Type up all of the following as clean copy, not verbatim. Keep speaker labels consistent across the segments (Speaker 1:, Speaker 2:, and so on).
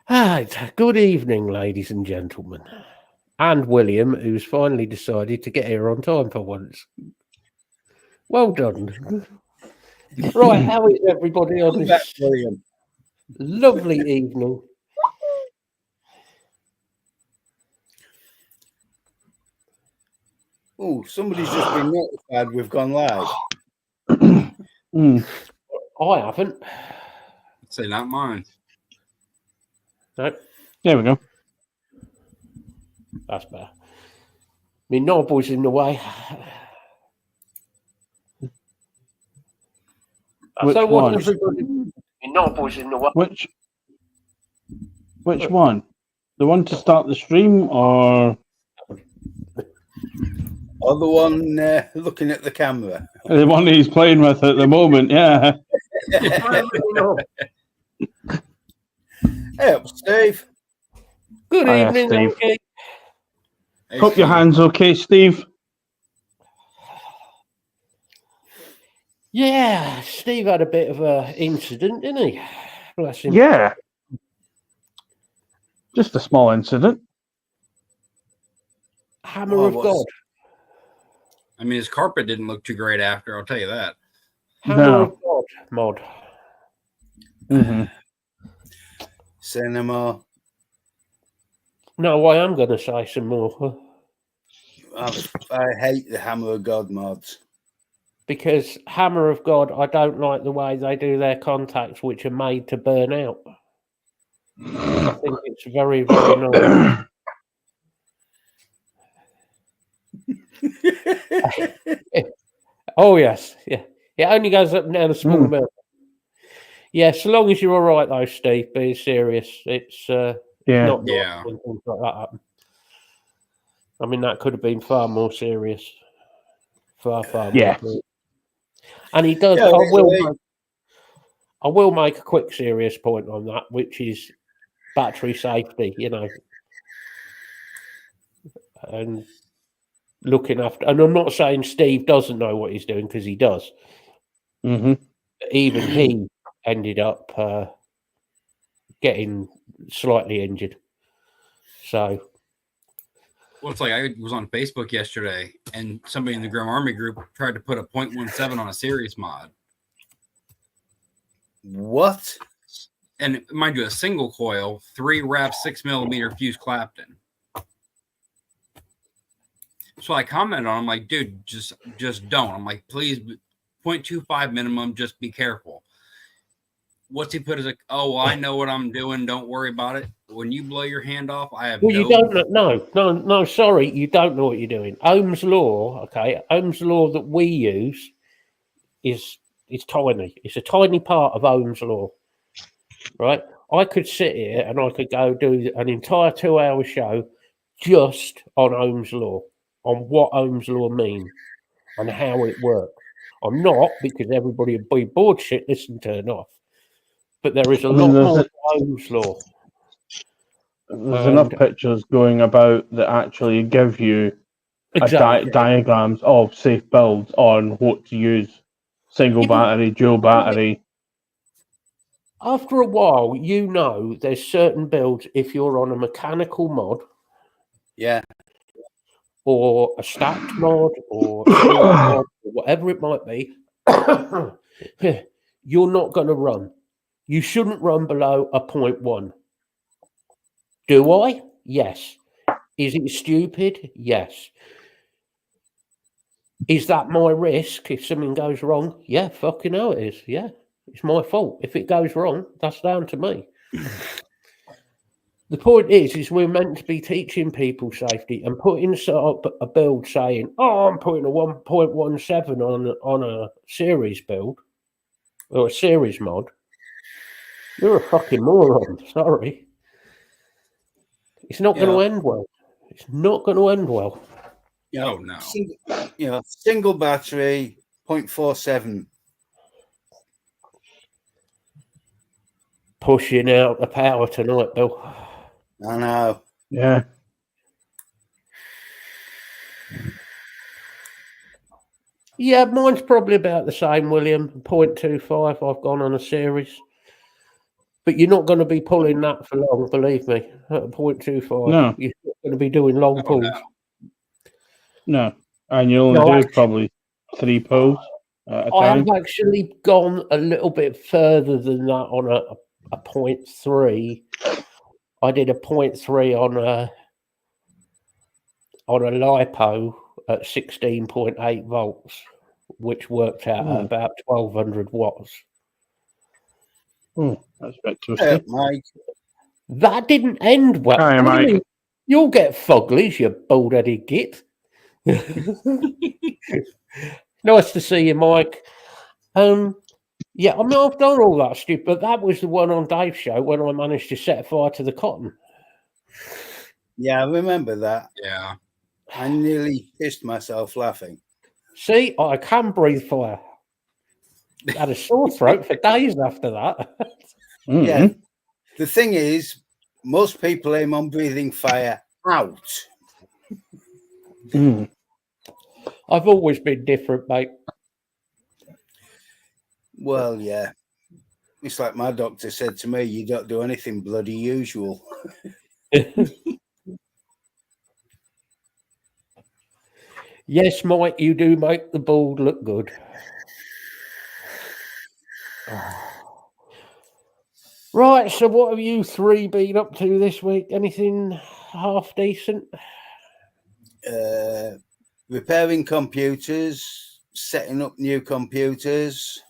Speaker 1: Good evening, ladies and gentlemen. And William, who's finally decided to get here on time for once. Well done. Right, how is everybody on
Speaker 2: Welcome back,
Speaker 1: this
Speaker 2: William.
Speaker 1: lovely evening?
Speaker 2: Oh, somebody's just been notified we've gone live.
Speaker 1: I haven't.
Speaker 3: Say not mine.
Speaker 1: No,
Speaker 4: There we go.
Speaker 1: that's better. My knob was in the way.
Speaker 4: Which
Speaker 1: So what
Speaker 4: one?
Speaker 1: everybody? My knob was in the way.
Speaker 4: Which one? The one to start the stream, or
Speaker 2: Or the one looking at the camera.
Speaker 4: the one he's playing with at the moment? Yeah.
Speaker 2: Hey up, Steve.
Speaker 1: Good
Speaker 4: Hiya,
Speaker 1: evening,
Speaker 4: Steve.
Speaker 1: okay.
Speaker 3: Hey,
Speaker 4: Hope your
Speaker 3: Steve.
Speaker 4: hand's okay, Steve.
Speaker 1: Yeah, Steve had a bit of a incident, didn't he? Bless him.
Speaker 4: Yeah. Just a small incident.
Speaker 1: Hammer
Speaker 2: Oh,
Speaker 1: of
Speaker 2: what's-
Speaker 1: God.
Speaker 3: I mean, his carpet didn't look too great after. I'll tell you that.
Speaker 1: Hammer
Speaker 4: No.
Speaker 1: of God mod.
Speaker 4: Mm-hmm.
Speaker 2: Cinema.
Speaker 1: No, I am going to say some more.
Speaker 2: I hate the Hammer of God mods.
Speaker 1: Because Hammer of God, I don't like the way they do their contacts, which are made to burn out. I think it's very, very nice. Oh, yes. Yeah. It only goes up and down a small amount. Yeah, so long as you're all right, though, Steve, being serious. It's
Speaker 4: Yeah.
Speaker 1: not nice
Speaker 3: Yeah.
Speaker 1: when things like that happen. I mean, that could have been far more serious. Far more
Speaker 4: Yes.
Speaker 1: serious. And he does.
Speaker 2: Yeah,
Speaker 1: I will make a quick serious point on that, which is battery safety. And looking after. And I'm not saying Steve doesn't know what he's doing, because he does.
Speaker 4: Mm-hmm.
Speaker 1: Even he ended up getting slightly injured. So
Speaker 3: Well, it's like I was on Facebook yesterday, and somebody in the Grim Army group tried to put a .17 on a series mod.
Speaker 2: What?
Speaker 3: And mind you, a single coil, 3-rep 6mm fuse Clapton. So I commented on him, like, dude, just don't. I'm like, please, 0.25 minimum, just be careful. What's he put as like, oh, well, I know what I'm doing. Don't worry about it. When you blow your hand off, I have
Speaker 1: you don't know. No, sorry, you don't know what you're doing. Ohm's law, okay? Ohm's law that we use is tiny. It's a tiny part of Ohm's law, right? I could sit here and I could go do an entire 2-hour show just on Ohm's law, on what Ohm's law means and how it works. I'm not, because everybody would be bored shitless and turn off. But there is a lot more to Ohm's law.
Speaker 4: There's enough pictures going about that actually give you diagrams of safe builds on what to use. Single battery, dual battery.
Speaker 1: After a while, there's certain builds, if you're on a mechanical mod,
Speaker 2: Yeah.
Speaker 1: or a stacked mod, or a steel mod, or whatever it might be, you're not going to run. You shouldn't run below a 0.1. Do I? Yes. Is it stupid? Yes. Is that my risk if something goes wrong? Yeah, fucking hell it is. Yeah, it's my fault. If it goes wrong, that's down to me. The point is we're meant to be teaching people safety, and putting up a build saying, oh, I'm putting a 1.17 on a series build or a series mod. You're a fucking moron. Sorry. It's not going to end well. It's not going to end well.
Speaker 3: Oh, no.
Speaker 2: Single battery, 0.47.
Speaker 1: Pushing out the power tonight, Bill.
Speaker 2: I know.
Speaker 4: Yeah.
Speaker 1: Yeah, mine's probably about the same, William. 0.25. I've gone on a series. But you're not going to be pulling that for long, believe me. At a 0.25,
Speaker 4: No.
Speaker 1: you're not going to be doing long
Speaker 3: Oh,
Speaker 1: pulls.
Speaker 4: No. And you only
Speaker 1: No,
Speaker 4: do probably 3 pulls at a
Speaker 1: I
Speaker 4: time.
Speaker 1: have actually gone a little bit further than that on a 0.3. I did a 0.3 on a LiPo at 16.8 volts, which worked out at about 1200 watts.
Speaker 4: Oh, that's a bit twisty.
Speaker 2: Mike.
Speaker 1: That didn't end well.
Speaker 4: Hi,
Speaker 1: What do you
Speaker 4: Mike.
Speaker 1: mean? You'll get fugglies, you bald-headed git. Nice to see you, Mike. Yeah, I mean, I've done all that stuff, but that was the one on Dave's show when I managed to set fire to the cotton.
Speaker 2: Yeah, I remember that.
Speaker 3: Yeah.
Speaker 2: I nearly pissed myself laughing.
Speaker 1: See, I can breathe fire. Had a sore throat for days after that.
Speaker 4: Mm.
Speaker 2: Yeah. The thing is, most people aim on breathing fire out.
Speaker 4: Mm.
Speaker 1: I've always been different, mate.
Speaker 2: Well, yeah. It's like my doctor said to me, you don't do anything bloody usual.
Speaker 1: Yes, Mike, you do make the bald look good. Right, so what have you three been up to this week? Anything half decent?
Speaker 2: Repairing computers, setting up new computers,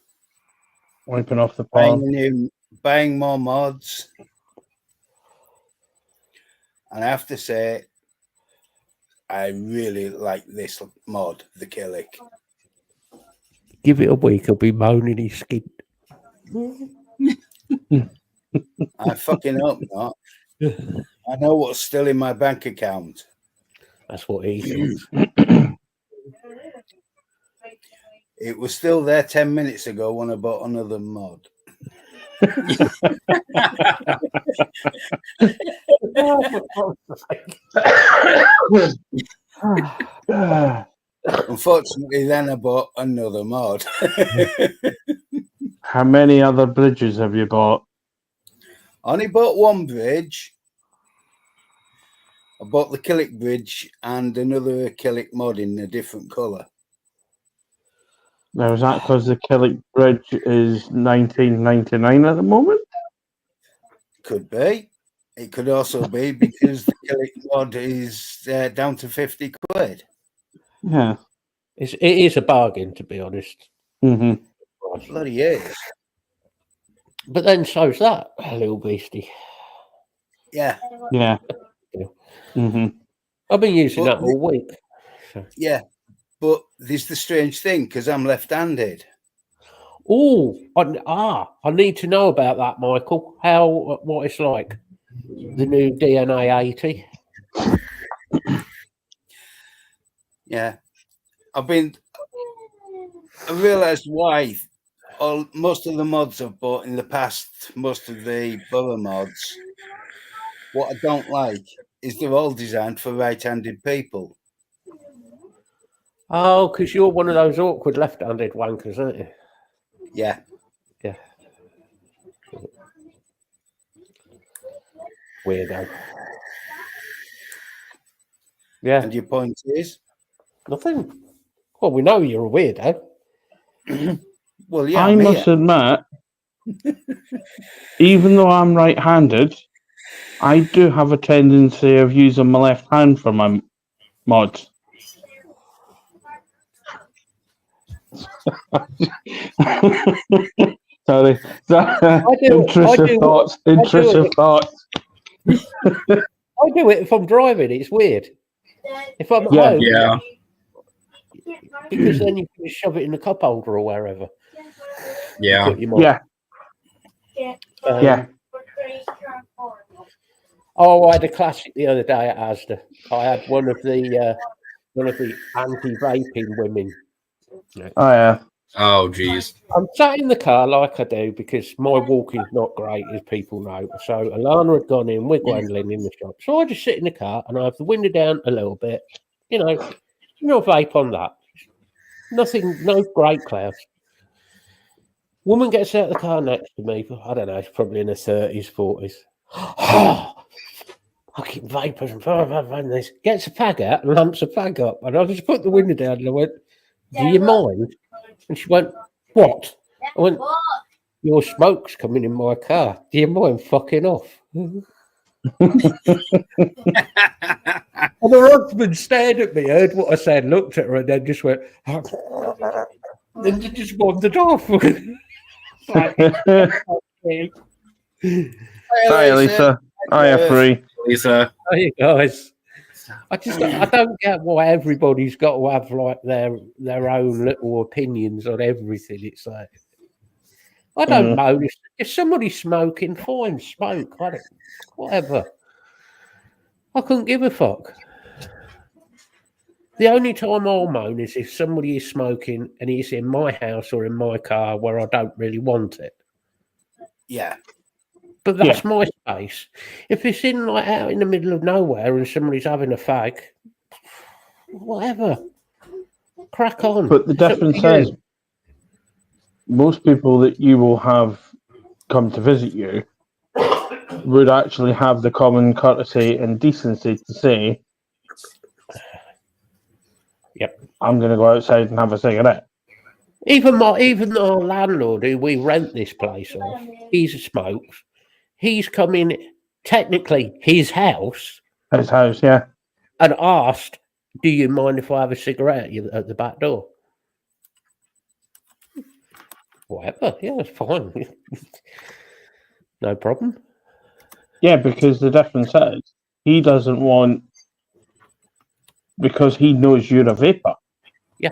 Speaker 4: Wiping off the palm.
Speaker 2: buying more mods. And I have to say, I really like this mod, the Killick.
Speaker 1: Give it a week, I'll be moaning his skin.
Speaker 2: I fucking hope not. I know what's still in my bank account.
Speaker 1: That's what he thinks.
Speaker 2: It was still there 10 minutes ago when I bought another mod. Unfortunately, then I bought another mod.
Speaker 4: How many other bridges have you bought?
Speaker 2: I only bought one bridge. I bought the Killick bridge and another Killick mod in a different colour.
Speaker 4: Now, is that because the Killick Bridge is $19.99 at the moment?
Speaker 2: Could be. It could also be because the Killick mod is down to 50 quid.
Speaker 4: Yeah.
Speaker 1: It is a bargain, to be honest.
Speaker 4: Mm-hmm.
Speaker 2: Bloody is.
Speaker 1: But then so's that, little beastie.
Speaker 2: Yeah.
Speaker 4: Yeah. Mm-hmm.
Speaker 1: I've been using
Speaker 2: But
Speaker 1: that all week. So.
Speaker 2: Yeah. But this is the strange thing because I'm left-handed.
Speaker 1: Oh, I need to know about that, Michael. What it's like. The new DNA 80.
Speaker 2: Yeah. I realised why most of the mods I've bought in the past, most of the Borough mods, what I don't like is they're all designed for right-handed people.
Speaker 1: Oh, because you're one of those awkward left-handed wankers, aren't you?
Speaker 2: Yeah.
Speaker 1: Yeah. Weirdo. Yeah.
Speaker 2: And your point is?
Speaker 1: Nothing. Well, we know you're a weirdo.
Speaker 2: Well, yeah.
Speaker 4: I must admit, even though I'm right-handed, I do have a tendency of using my left hand for my mods. Sorry. Intrusive thoughts. Intrusive thoughts.
Speaker 1: I do it if I'm driving. It's weird. If I'm at home,
Speaker 3: Yeah.
Speaker 1: because then you can shove it in the cup holder or wherever.
Speaker 3: Yeah.
Speaker 1: Put your mod.
Speaker 4: Yeah. Yeah.
Speaker 1: Oh, I had a classic the other day at Asda. I had one of the anti-vaping women.
Speaker 4: Oh, yeah.
Speaker 3: Oh, geez.
Speaker 1: I'm sat in the car like I do because my walking's not great, as people know. So Alana had gone in with Gwendolyn in the shop. So I just sit in the car and I have the window down a little bit. No vape on that. Nothing, no great clouds. Woman gets out of the car next to me. I don't know. She's probably in her 30s, 40s. Fucking vapors and this. Gets a fag out and lamps a fag up. And I just put the window down and I went, "Do you mind?" And she went, "What?" I went, "Your smoke's coming in my car. Do you mind fucking off?" And her husband stared at me, heard what I said, looked at her, and then just went, and just wandered off. Like,
Speaker 4: Hi, Lisa. Hiya, Free.
Speaker 3: Lisa.
Speaker 1: hey guys, I don't get why everybody's got to have like their own little opinions on everything. It's like I don't know if somebody's smoking, fine, smoke. I don't, whatever. I couldn't give a fuck. The only time I'll moan is if somebody is smoking and it's in my house or in my car where I don't really want it.
Speaker 2: Yeah.
Speaker 1: But that's my space. If it's in like out in the middle of nowhere and somebody's having a fag, whatever. Crack on.
Speaker 4: But the difference is, most people that you will have come to visit you would actually have the common courtesy and decency to say,
Speaker 1: "Yep,
Speaker 4: I'm going to go outside and have a cigarette."
Speaker 1: Even our landlord, who we rent this place off, he smokes. He's come in, technically his house,
Speaker 4: Yeah.
Speaker 1: and asked, "Do you mind if I have a cigarette at the back door?" Whatever, yeah, it's fine. No problem.
Speaker 4: Yeah, because the difference is, he doesn't want, because he knows you're a vapor.
Speaker 1: Yeah,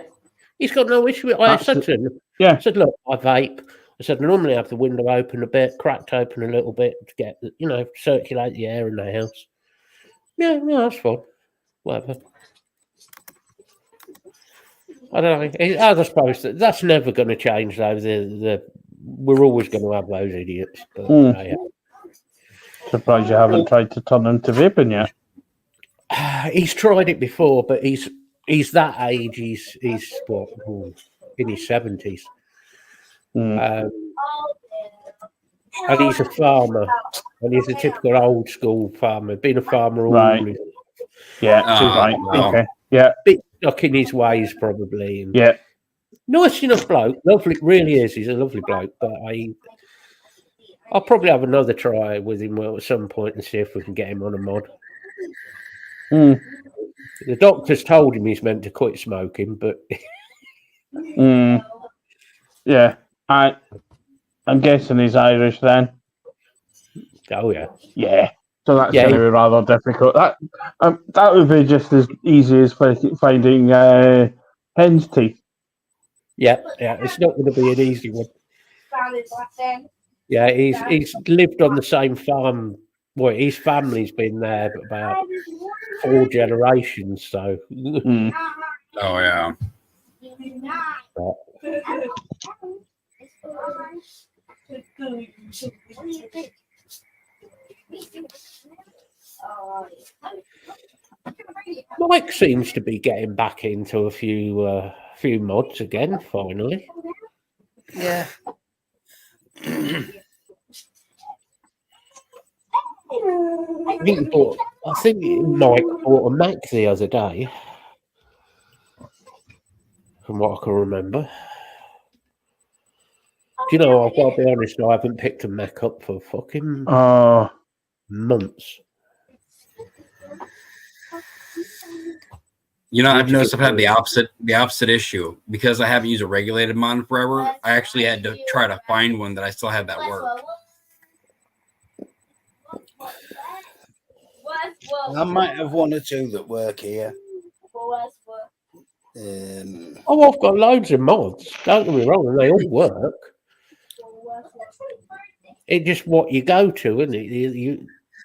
Speaker 1: he's got no issue with it. I said to him, I said, "Look, I vape." I said, "I normally have the window open a bit, cracked open a little bit to get, circulate the air in the house." Yeah, that's fine. Whatever. I don't know. I suppose that's never going to change, though. We're always going to have those idiots. But, yeah.
Speaker 4: Surprised you haven't tried to turn him to vaping yet.
Speaker 1: He's tried it before, but he's that age. He's what, in his 70s. And he's a farmer, and he's a typical old school farmer. Been a farmer all his life.
Speaker 4: Yeah, right. Okay. Yeah.
Speaker 1: Bit stuck in his ways, probably. And
Speaker 4: yeah.
Speaker 1: Nice enough bloke. Lovely, really is. He's a lovely bloke. But I'll probably have another try with him at some point and see if we can get him on a mod. The doctor's told him he's meant to quit smoking, but
Speaker 4: yeah, I'm guessing he's Irish then.
Speaker 1: Oh yeah,
Speaker 4: yeah. So that's going to be rather difficult. That would be just as easy as finding hen's teeth.
Speaker 1: Yeah. It's not going to be an easy one. Yeah, he's lived on the same farm. Well, his family's been there about 4 generations. So.
Speaker 3: Oh yeah.
Speaker 1: Mike seems to be getting back into a few mods again. Finally.
Speaker 2: Yeah.
Speaker 1: I think Mike bought a Mac the other day, from what I can remember. Do you know, I've got to be honest, I haven't picked a Mac up for fucking months.
Speaker 3: You know, I've noticed I've had the opposite issue. Because I haven't used a regulated mod forever, I actually had to try to find one that I still had that work.
Speaker 2: I might have one or two that work here.
Speaker 1: I've got loads of mods. Don't get me wrong, and they all work. It's just what you go to, isn't it?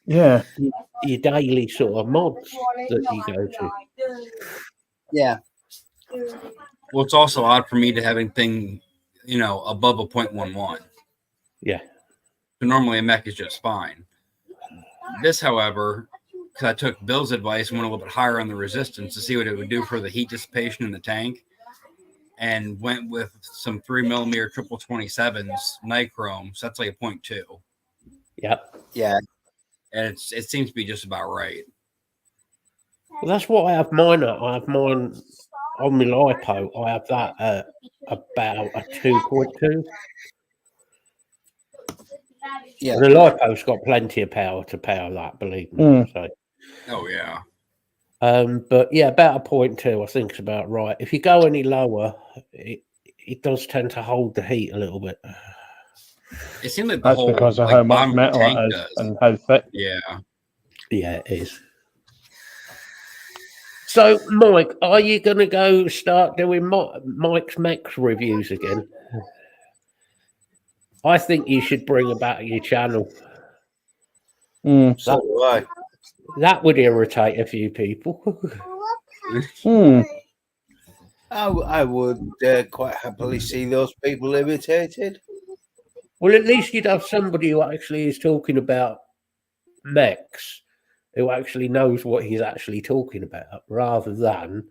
Speaker 1: Your daily sort of mods that you go to.
Speaker 2: Yeah.
Speaker 3: Well, it's also odd for me to have anything, above a 0.11.
Speaker 1: Yeah.
Speaker 3: So normally a mech is just fine. This, however, because I took Bill's advice and went a little bit higher on the resistance to see what it would do for the heat dissipation in the tank. and went with some 3mm triple 27s nichrome. So that's like a 0.2.
Speaker 1: Yep.
Speaker 2: Yeah.
Speaker 3: And it seems to be just about right.
Speaker 1: Well, that's what I have mine at. I have mine on my LiPo. I have that at about a 2.2.
Speaker 2: Yeah.
Speaker 1: And the LiPo's got plenty of power to power that, believe me.
Speaker 4: Mm.
Speaker 1: So,
Speaker 3: Oh yeah.
Speaker 1: but yeah, about a 0.2, I think is about right. If you go any lower, it does tend to hold the heat a little bit.
Speaker 3: It seems like the
Speaker 4: That's
Speaker 3: whole
Speaker 4: because of
Speaker 3: like,
Speaker 4: how much
Speaker 3: bottom of the
Speaker 4: metal
Speaker 3: tank
Speaker 4: it is
Speaker 3: does.
Speaker 4: and how thick.
Speaker 3: Yeah.
Speaker 1: Yeah, it is. So, Mike, are you going to go start doing Mike's Mechs reviews again? I think you should bring about your channel.
Speaker 4: Mm.
Speaker 2: So do I.
Speaker 1: That would irritate a few people.
Speaker 4: Mm.
Speaker 2: I would quite happily see those people irritated.
Speaker 1: Well, at least you'd have somebody who actually is talking about mechs, who actually knows what he's actually talking about, rather than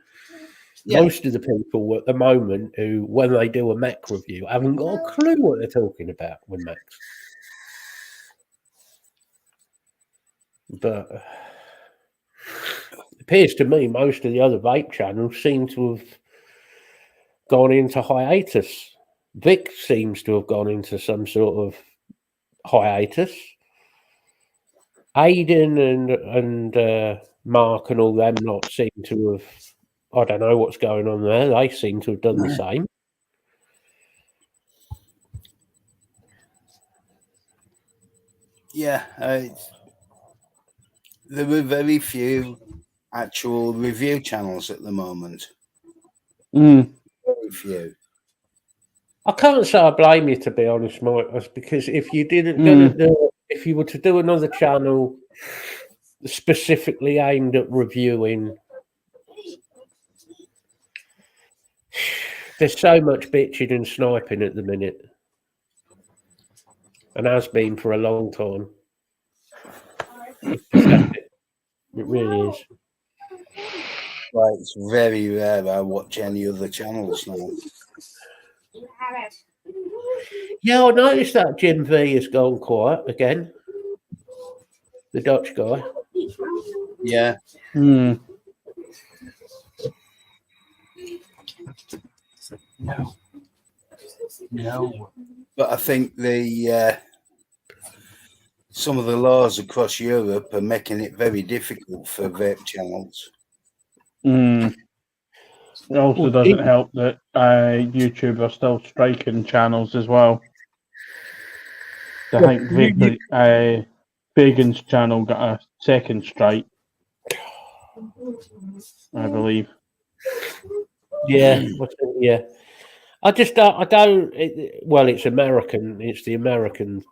Speaker 1: most of the people at the moment who, when they do a mech review, haven't got a clue what they're talking about with mechs. But it appears to me most of the other vape channels seem to have gone into hiatus. Vic seems to have gone into some sort of hiatus. Aiden and Mark and all them lot seem to have, I don't know what's going on there. They seem to have done the same.
Speaker 2: Yeah, there were very few actual review channels at the moment.
Speaker 4: Mm.
Speaker 2: Very few.
Speaker 1: I can't say I blame you, to be honest, Mike, because if you didn't, if you were to do another channel specifically aimed at reviewing, there's so much bitching and sniping at the minute, and has been for a long time. It's pathetic. It really is.
Speaker 2: Right, it's very rare I watch any other channels now.
Speaker 1: Yeah, I noticed that Jim V has gone quiet again. The Dutch guy.
Speaker 2: Yeah.
Speaker 4: Mm.
Speaker 3: No.
Speaker 2: But I think the some of the laws across Europe are making it very difficult for vape channels.
Speaker 4: Mm. It also doesn't help that YouTube are still striking channels as well. I think Fagan's channel got a second strike, I believe.
Speaker 1: Yeah, yeah. I just don't. I don't. Well, it's American. It's the American.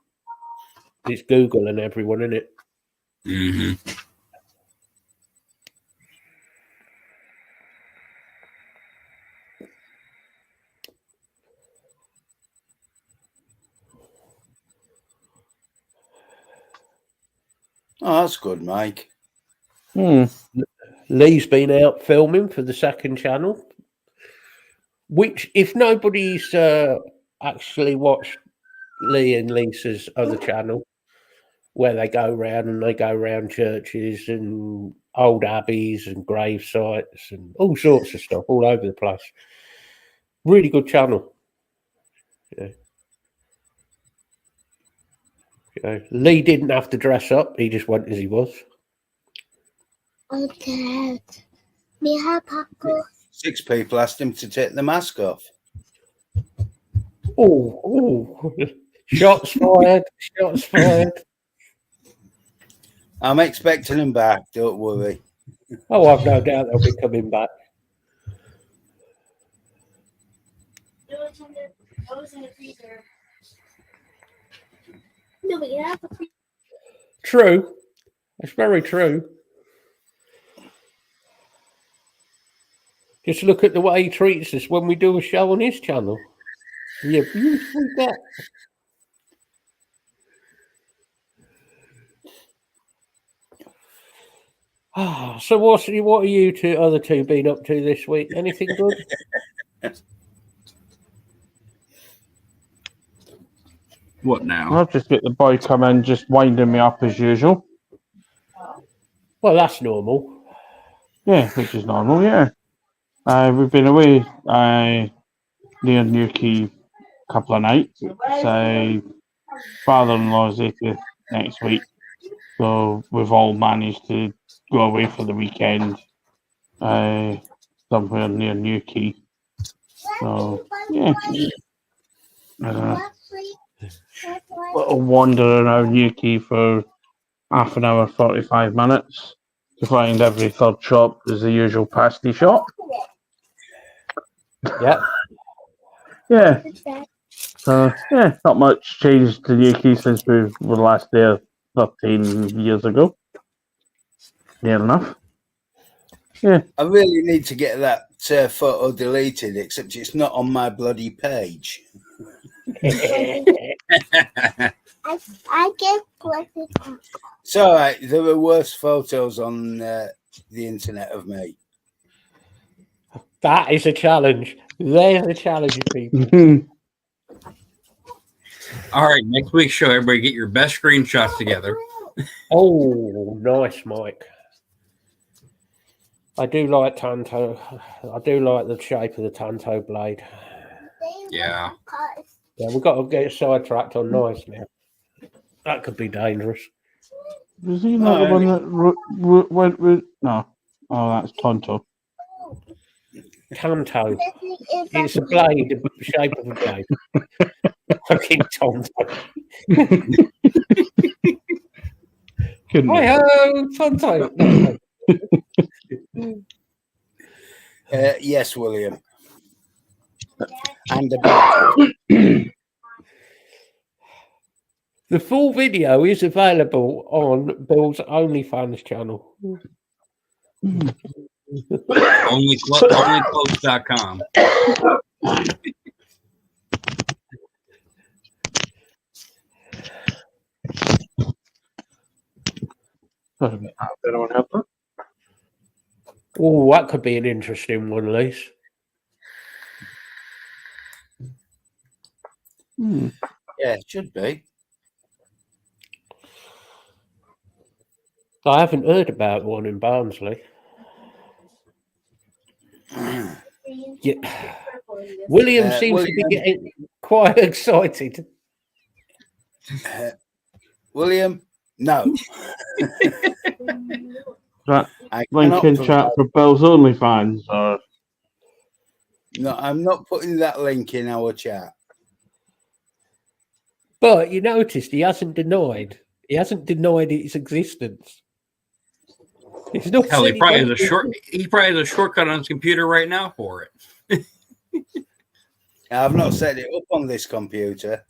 Speaker 1: It's Google and everyone in it.
Speaker 3: Mm-hmm.
Speaker 2: Oh, that's good, Mike.
Speaker 1: Lee's been out filming for the second channel, which, if nobody's actually watched Lee and Lisa's other channel, where they go around churches and old abbeys and grave sites and all sorts of stuff all over the place. Really good channel. Yeah. Lee didn't have to dress up. He just went as he was.
Speaker 5: Okay. Yeah, Papa.
Speaker 2: 6 people asked him to take the mask off.
Speaker 1: Oh, shots fired. Shots fired.
Speaker 2: I'm expecting him back. Don't worry.
Speaker 1: Oh, I've no doubt they'll be coming back.
Speaker 5: I was in the freezer. No, but you have the freezer.
Speaker 1: True. It's very true. Just look at the way he treats us when we do a show on his channel. Yeah, you forget. So what are you other two been up to this week? Anything good?
Speaker 3: What now?
Speaker 4: I'll just get the boy come in, just winding me up as usual.
Speaker 1: Well, that's normal.
Speaker 4: Yeah, which is normal, yeah. We've been away near Newquay a couple of nights. So father-in-law's 80th next week. So we've all managed to go away for the weekend somewhere near Newquay. So, yeah. Little wander around Newquay for half an hour, 45 minutes to find every third shop is the usual pasty shop.
Speaker 1: Yeah.
Speaker 4: Yeah. So, yeah, not much changed to Newquay since we were last there 13 years ago. Near enough. Yeah.
Speaker 2: I really need to get that photo deleted, except it's not on my bloody page.
Speaker 5: I get collected.
Speaker 2: It's all right. There are worse photos on the internet of me.
Speaker 1: That is a challenge. There's a challenge, people.
Speaker 3: All right, next week's show, everybody get your best screenshots together.
Speaker 1: Oh, nice, Mike. I do like Tanto. I do like the shape of the Tanto blade.
Speaker 3: Yeah.
Speaker 1: Yeah, we've got to get sidetracked on nice now. That could be dangerous.
Speaker 4: Was he not the one that went with? No. Oh, that's Tonto.
Speaker 1: Tanto. It's a blade, the shape of a blade. Fucking Tonto. Hi-ho, Tonto.
Speaker 2: Yes, William. And about
Speaker 1: The full video is available on Bill's OnlyFans channel.
Speaker 3: Onlyclose.com.
Speaker 1: Oh, that could be an interesting one, Lise.
Speaker 2: yeah, it should be.
Speaker 1: I haven't heard about one in Barnsley. Yeah. William seems to be getting quite excited.
Speaker 2: William, no.
Speaker 4: That
Speaker 2: I
Speaker 4: link
Speaker 2: cannot
Speaker 4: in chat for Bill's OnlyFans, or
Speaker 2: No, I'm not putting that link in our chat.
Speaker 1: But you noticed he hasn't denied. He hasn't denied its existence. It's not
Speaker 3: Hell,
Speaker 1: said
Speaker 3: he probably
Speaker 1: don't
Speaker 3: has a short. He probably has a shortcut on his computer right now for it.
Speaker 2: I've not set it up on this computer.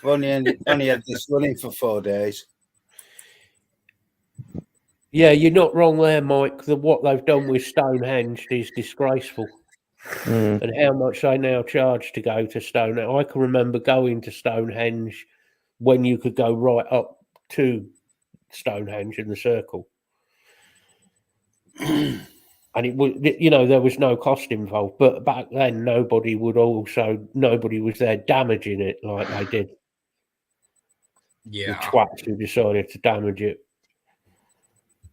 Speaker 2: I've only had this running for 4 days.
Speaker 1: Yeah, you're not wrong there, Mike. What they've done with Stonehenge is disgraceful. And how much they now charge to go to Stonehenge. I can remember going to Stonehenge when you could go right up to Stonehenge in the circle. And it was, there was no cost involved. But back then, nobody was there damaging it like they did.
Speaker 3: Yeah.
Speaker 1: The twats who decided to damage it.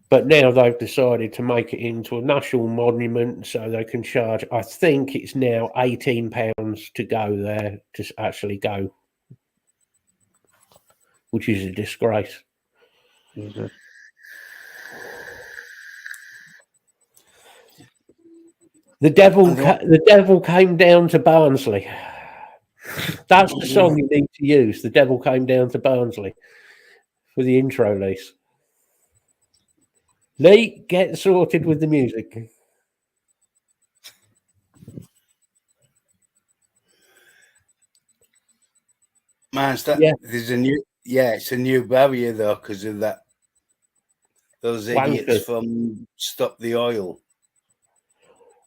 Speaker 1: But now they've decided to make it into a national monument, so they can charge, I think it's now £18 to go there, to actually go, which is a disgrace.
Speaker 4: Jesus.
Speaker 1: The devil came down to Barnsley. That's the song you need to use. The devil came down to Barnsley for the intro, Lise. Lee, get sorted with the music.
Speaker 2: Man,
Speaker 1: Yeah.
Speaker 2: there's it's a new barrier though because of that. Those idiots from Stop the Oil.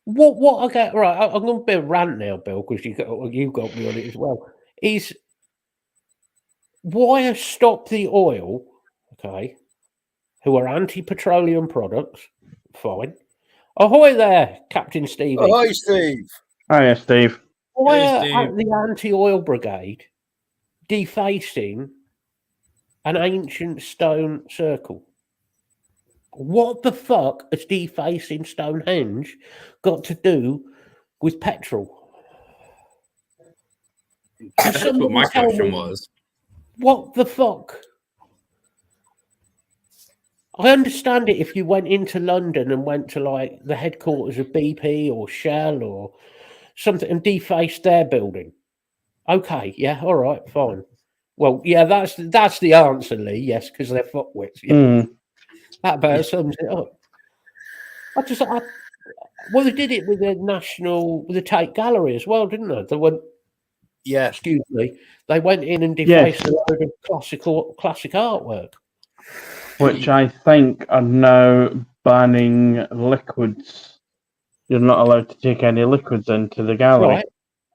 Speaker 1: What I get right? I'm going to be a rant now, Bill, because you got me on it as well. Is why have Stop the Oil? Okay, who are anti-petroleum products? Fine. Ahoy there, Captain Stevie.
Speaker 2: Ahoy, Steve.
Speaker 4: Hiya, Steve.
Speaker 1: Why
Speaker 3: Hey,
Speaker 1: are
Speaker 3: Steve.
Speaker 1: the anti-oil brigade defacing an ancient stone circle. What the fuck has defacing Stonehenge got to do with petrol?
Speaker 3: That's what my question was.
Speaker 1: What the fuck? I understand it if you went into London and went to like the headquarters of BP or Shell or something and defaced their building. Okay, yeah, all right, fine. Well, yeah, that's the answer, Lee. Yes, because they're fuckwits. Yeah. That about sums it up. Well, they did it with the Tate Gallery as well, didn't they? They went.
Speaker 2: Yeah.
Speaker 1: Excuse me. They went in and defaced a load of classic artwork.
Speaker 4: Which I think are now banning liquids. You're not allowed to take any liquids into the gallery.
Speaker 1: Right.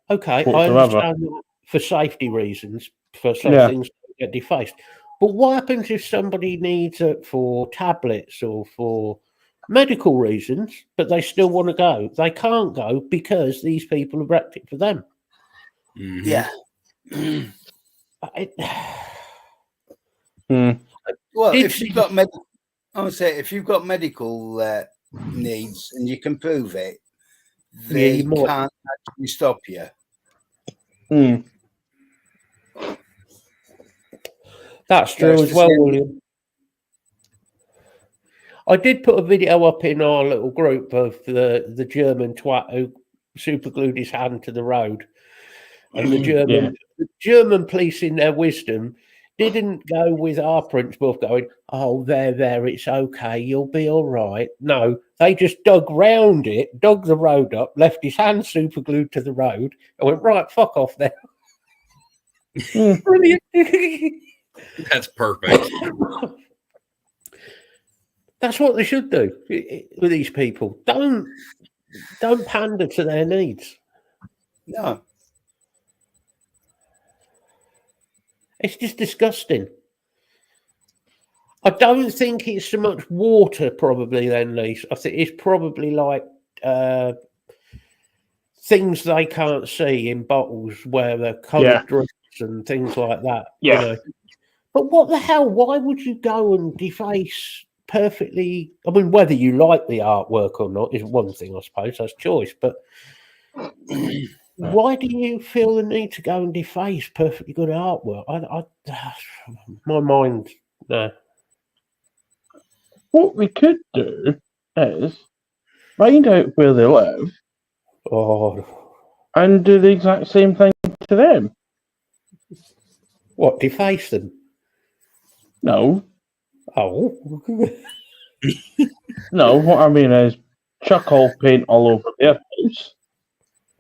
Speaker 1: Okay,
Speaker 4: whatsoever.
Speaker 1: I understand that for safety reasons, for some things to get defaced. But what happens if somebody needs it for tablets or for medical reasons, but they still want to go? They can't go because these people have wrecked it for them.
Speaker 3: Mm-hmm.
Speaker 2: Yeah. Well, if you've got if you've got medical needs and you can prove it, they can't actually stop you.
Speaker 1: That's true as well, William. I did put a video up in our little group of the German twat who superglued his hand to the road, and the German police, in their wisdom, didn't go with our principle of going, oh, there, it's okay, you'll be all right. No, they just dug round it, dug the road up, left his hand superglued to the road, and went, right, fuck off there. Brilliant.
Speaker 3: That's perfect.
Speaker 1: That's what they should do with these people. Don't pander to their needs.
Speaker 2: No.
Speaker 1: It's just disgusting. I don't think it's so much water, probably, then, Lise. I think it's probably like things they can't see in bottles where they're coloured drinks and things like that.
Speaker 4: Yeah.
Speaker 1: You know? But what the hell? Why would you go and deface perfectly? I mean, whether you like the artwork or not is one thing, I suppose. That's choice. But why do you feel the need to go and deface perfectly good artwork? My mind, no.
Speaker 4: What we could do is find out where they live and do the exact same thing to them.
Speaker 1: What, deface them?
Speaker 4: No.
Speaker 1: Oh.
Speaker 4: No, what I mean is chuck all paint all over their house,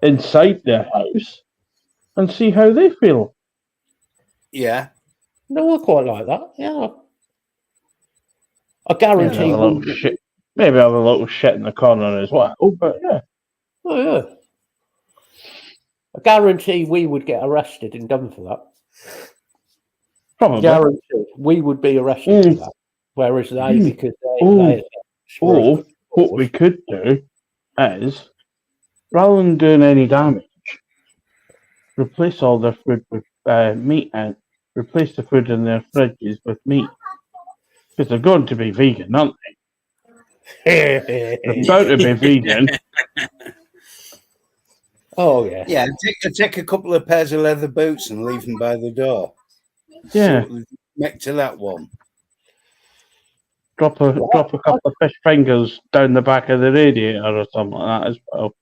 Speaker 4: inside their house, and see how they feel.
Speaker 2: Yeah.
Speaker 1: No, I quite like that. Yeah. I guarantee.
Speaker 4: Maybe have a little shit in the corner as well. But yeah.
Speaker 1: Oh, yeah. I guarantee we would get arrested and done for that.
Speaker 4: Probably.
Speaker 1: Guaranteed. We would be arrested for that. Whereas they, because they
Speaker 4: or what we could do is, rather than doing any damage, replace all their food with meat and replace the food in their fridges with meat. Because they're going to be vegan, aren't they? They're about to be vegan.
Speaker 1: Oh, yeah.
Speaker 2: Yeah, take a couple of pairs of leather boots and leave them by the door.
Speaker 4: Yeah.
Speaker 2: Next to that one.
Speaker 4: Drop a couple of fish fingers down the back of the radiator or something like that as well.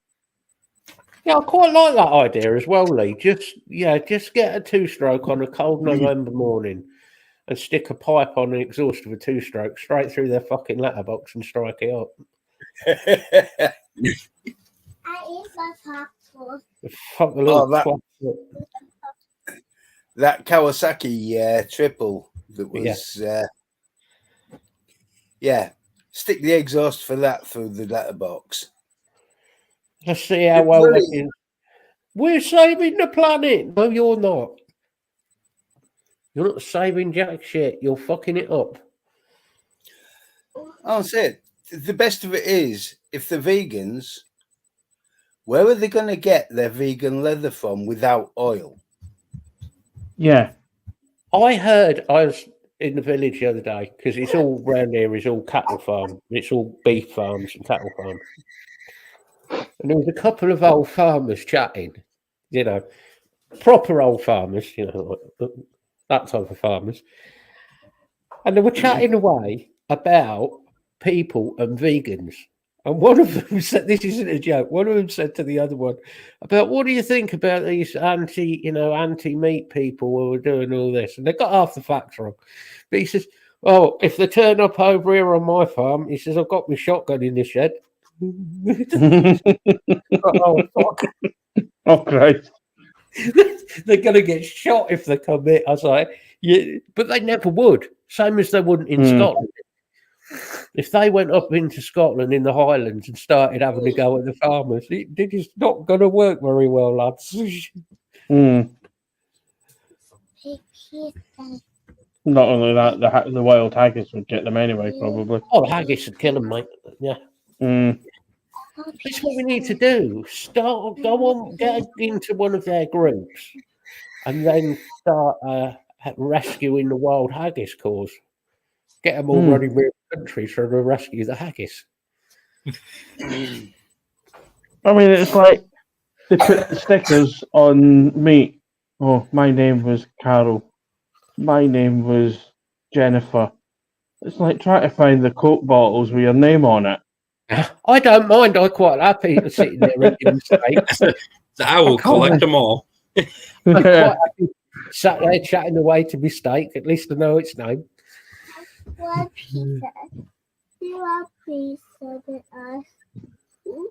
Speaker 1: Yeah, I quite like that idea as well, Lee. Just get a two-stroke on a cold November morning and stick a pipe on the exhaust of a two-stroke straight through their fucking letterbox and strike it up.
Speaker 5: I eat my popcorn.
Speaker 1: Fuck the little
Speaker 2: that Kawasaki triple that was stick the exhaust for that through the letterbox.
Speaker 1: Let's see how well we can. We're saving the planet. No, you're not. You're not saving jack shit. You're fucking it up.
Speaker 2: Oh, that's it. The best of it is, if they're vegans, where are they going to get their vegan leather from without oil?
Speaker 4: Yeah.
Speaker 1: I heard I was in the village the other day because it's all round here is all cattle farm. It's all beef farms and cattle farms. And there was a couple of old farmers chatting, you know, proper old farmers, you know, that type of farmers. And they were chatting away about people and vegans. And one of them said, this isn't a joke, one of them said to the other one, about what do you think about these anti-meat people who are doing all this? And they got half the facts wrong. But he says, oh, if they turn up over here on my farm, he says, I've got my shotgun in the shed. Oh, fuck.
Speaker 4: Oh, Christ.
Speaker 1: They're going to get shot if they come in. I was like, yeah, but they never would. Same as they wouldn't in Scotland. If they went up into Scotland in the Highlands and started having to go at the farmers, it is not going to work very well, lads.
Speaker 4: Not only that, the wild haggis would get them anyway, probably.
Speaker 1: Oh, haggis would kill them, mate. Yeah. That's what we need to do. Go on, get into one of their groups and then start rescuing the wild haggis cause. Get them all running around the country trying to rescue the haggis.
Speaker 4: I mean, it's like they put stickers on meat. Oh, my name was Carol. My name was Jennifer. It's like trying to find the Coke bottles with your name on it.
Speaker 1: I don't mind. I'm quite happy to sit there eating steaks.
Speaker 3: So I will collect them all.
Speaker 1: I'm quite happy sat there chatting away to my steak. At least I know its name.
Speaker 5: One pizza. You want pizza with us? Ooh,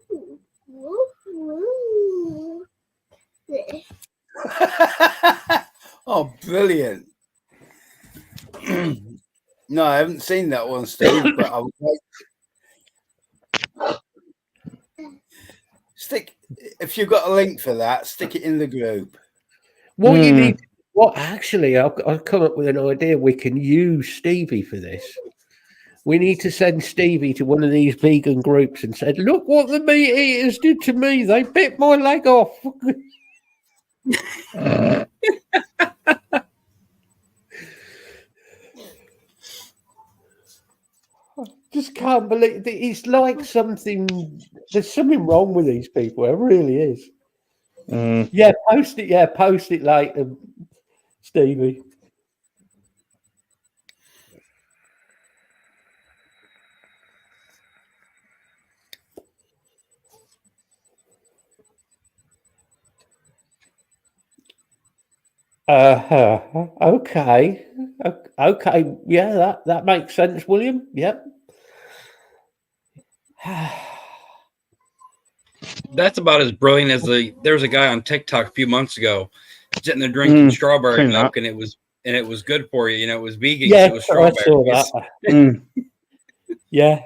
Speaker 5: ooh, ooh.
Speaker 2: Oh, brilliant. No, I haven't seen that one, Steve, but I would like if you've got a link for that, stick it in the group.
Speaker 1: What you need, actually, I've come up with an idea. We can use Stevie for this. We need to send Stevie to one of these vegan groups and said, look what the meat eaters did to me. They bit my leg off. Just can't believe it. It's like something. There's something wrong with these people. It really is. Yeah, post it. Yeah, post it later, Stevie. Okay. Okay. Yeah, that makes sense, William. Yep.
Speaker 3: That's about as brilliant as there was a guy on TikTok a few months ago sitting there drinking strawberry milk, and it was good for you. You know, it was vegan.
Speaker 1: Yeah,
Speaker 3: it was strawberry.
Speaker 1: I saw that. Yeah.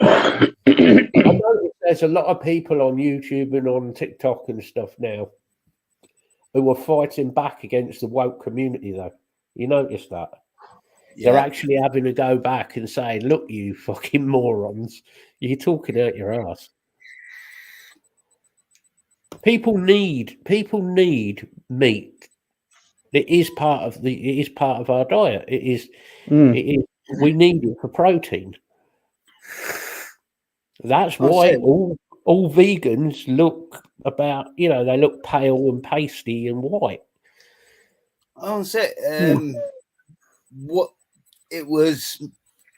Speaker 1: I noticed there's a lot of people on YouTube and on TikTok and stuff now who are fighting back against the woke community, though. You notice that? Yeah. They're actually having to go back and say, look, you fucking morons, you're talking out your ass. People need meat. It is part of our diet. It is we need it for protein. That's why all vegans look they look pale and pasty and white.
Speaker 2: I'll say what it was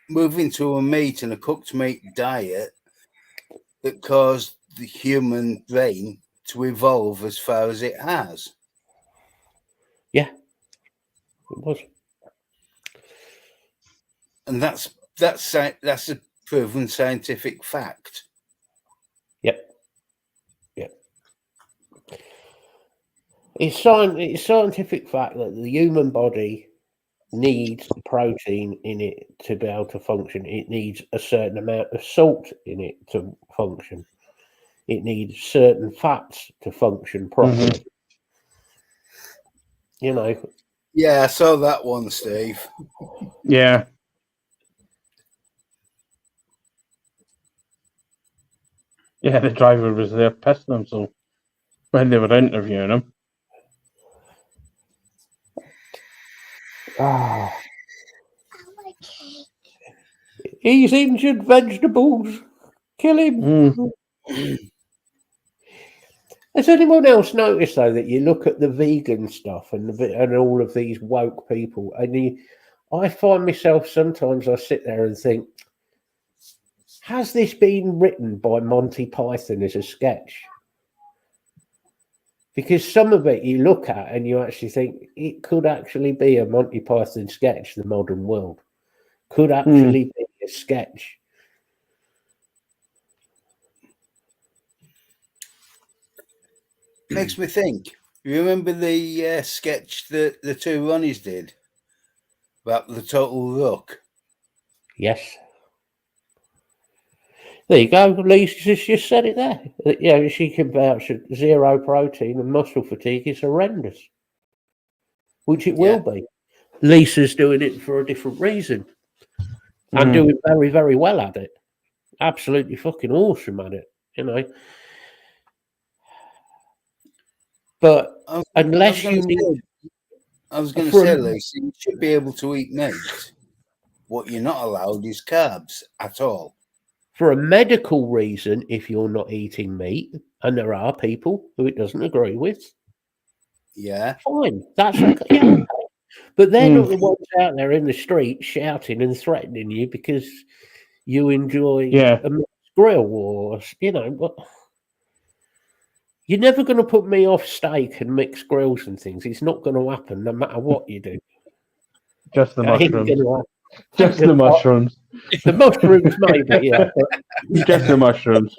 Speaker 2: moving to a meat and a cooked meat diet that caused the human brain to evolve as far as it has.
Speaker 1: Yeah, it was,
Speaker 2: and that's a proven scientific fact.
Speaker 1: Yep. It's scientific fact that the human body needs protein in it to be able to function. It needs a certain amount of salt in it to function. It needs certain fats to function properly. You know.
Speaker 2: Yeah, I saw that one, Steve.
Speaker 4: Yeah. Yeah, the driver was there pissing himself when they were interviewing him. Ah,
Speaker 5: I like cake.
Speaker 1: He's injured vegetables. Kill him. Has anyone else noticed though that you look at the vegan stuff and all of these woke people, and I find myself sometimes I sit there and think, has this been written by Monty Python as a sketch? Because some of it you look at and you actually think it could actually be a Monty Python sketch. The modern world could actually be a sketch.
Speaker 2: Makes me think. You remember the sketch that the two Ronnies did about the total ruck?
Speaker 1: Yes. There you go. Lisa's just said it there. You know, she can vouch that zero protein and muscle fatigue is horrendous, which it will be. Lisa's doing it for a different reason and doing very, very well at it. Absolutely fucking awesome at it, you know. But unless you need...
Speaker 2: I was going to say, Lisa, you should be able to eat meat. What you're not allowed is carbs at all.
Speaker 1: For a medical reason, if you're not eating meat, and there are people who it doesn't agree with, fine, that's okay. Yeah, okay. But they're not the ones out there in the street shouting and threatening you because you enjoy a mixed grill, or you know. But you're never going to put me off steak and mixed grills and things. It's not going to happen, no matter what you do.
Speaker 4: Just the mushrooms. Just the mushrooms.
Speaker 1: The mushrooms, maybe, yeah.
Speaker 4: Just the mushrooms.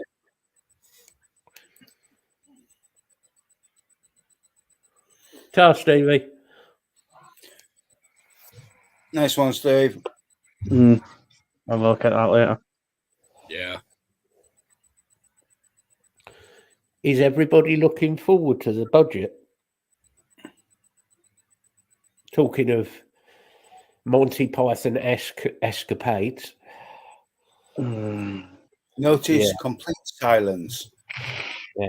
Speaker 1: Ciao, Stevie.
Speaker 2: Nice one, Steve.
Speaker 4: I'll look at that later.
Speaker 3: Yeah.
Speaker 1: Is everybody looking forward to the budget? Talking of Monty Python-esque escapades.
Speaker 2: Notice complete silence.
Speaker 1: Yeah.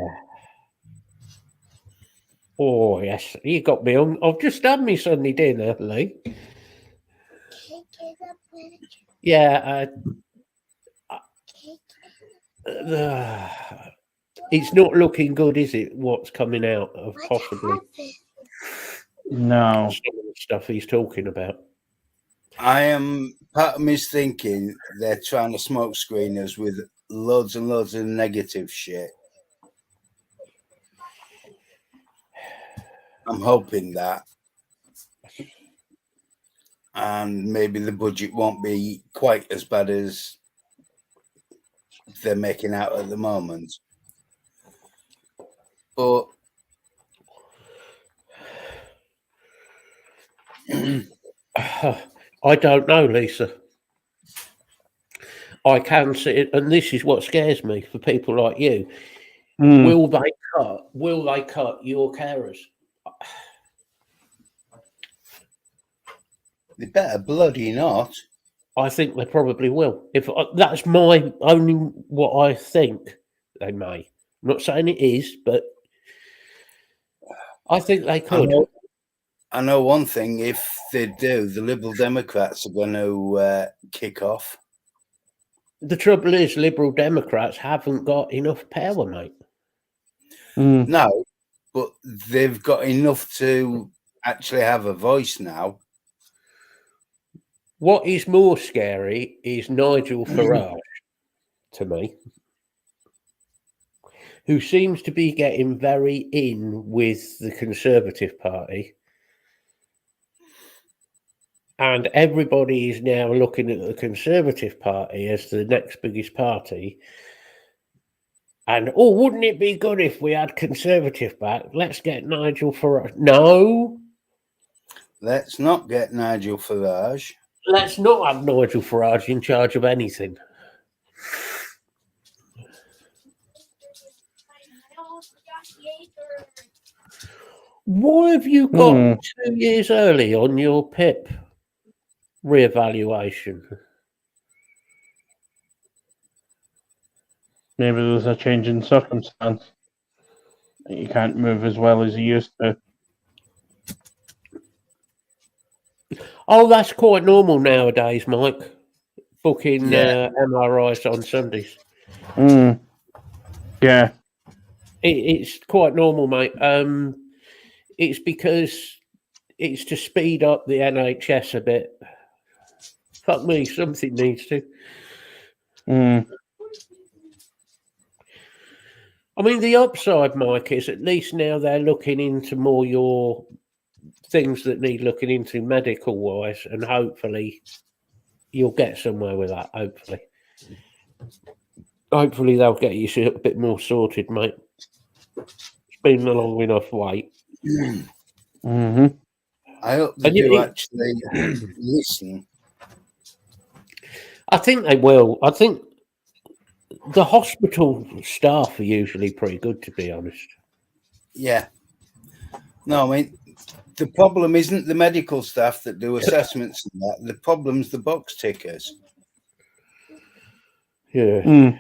Speaker 1: Oh, yes. You got me on. I've just had me Sunday dinner, Lee. Yeah. It's not looking good, is it? What's coming out of possibly
Speaker 4: no
Speaker 1: some of the stuff he's talking about.
Speaker 2: Part of me's thinking they're trying to smoke screen us with loads and loads of negative shit. I'm hoping that. And maybe the budget won't be quite as bad as they're making out at the moment. But
Speaker 1: I don't know, Lisa. I can see it, and this is what scares me for people like you. Will they cut your carers?
Speaker 2: They better bloody not.
Speaker 1: I think they probably will. If that's my only what I think they may. I'm not saying it is, but I think they could.
Speaker 2: I know one thing. If they do, the Liberal Democrats are going to kick off.
Speaker 1: The trouble is, Liberal Democrats haven't got enough power, mate.
Speaker 2: No, but they've got enough to actually have a voice now.
Speaker 1: What is more scary is Nigel Farage, to me, who seems to be getting very in with the Conservative Party. And everybody is now looking at the Conservative Party as the next biggest party. And, wouldn't it be good if we had Conservative back? Let's get Nigel Farage. No.
Speaker 2: Let's not get Nigel Farage.
Speaker 1: Let's not have Nigel Farage in charge of anything. Why have you got 2 years early on your PIP reevaluation?
Speaker 4: Maybe there's a change in circumstance. You can't move as well as you used to.
Speaker 1: Oh, that's quite normal nowadays, Mike. Booking
Speaker 2: Yeah.
Speaker 1: MRIs on Sundays.
Speaker 4: Yeah.
Speaker 1: It's quite normal, mate. It's because it's to speed up the NHS a bit. Fuck me, something needs to. I mean, the upside, Mike, is at least now they're looking into more your things that need looking into medical wise, and hopefully you'll get somewhere with that. Hopefully they'll get you a bit more sorted, mate. It's been a long enough wait.
Speaker 4: Mm-hmm.
Speaker 2: I hope they do actually listen.
Speaker 1: I think they will. I think the hospital staff are usually pretty good, to be honest.
Speaker 2: Yeah. No, I mean, the problem isn't the medical staff that do assessments and that. The problem's the box tickers.
Speaker 1: Yeah.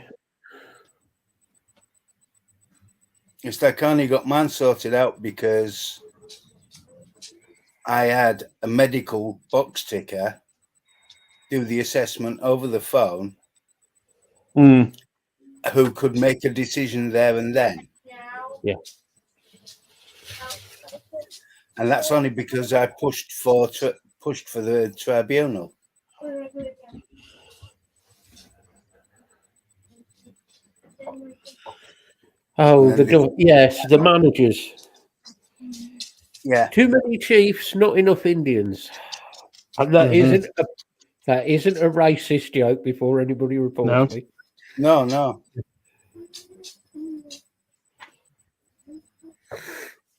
Speaker 2: It's like I only got mine sorted out because I had a medical box ticker do the assessment over the phone who could make a decision there and then.
Speaker 1: Yeah.
Speaker 2: And that's only because I pushed for the tribunal.
Speaker 1: Oh, yes, the managers.
Speaker 2: Yeah.
Speaker 1: Too many chiefs, not enough Indians. And that isn't a racist joke before anybody reports me.
Speaker 2: No.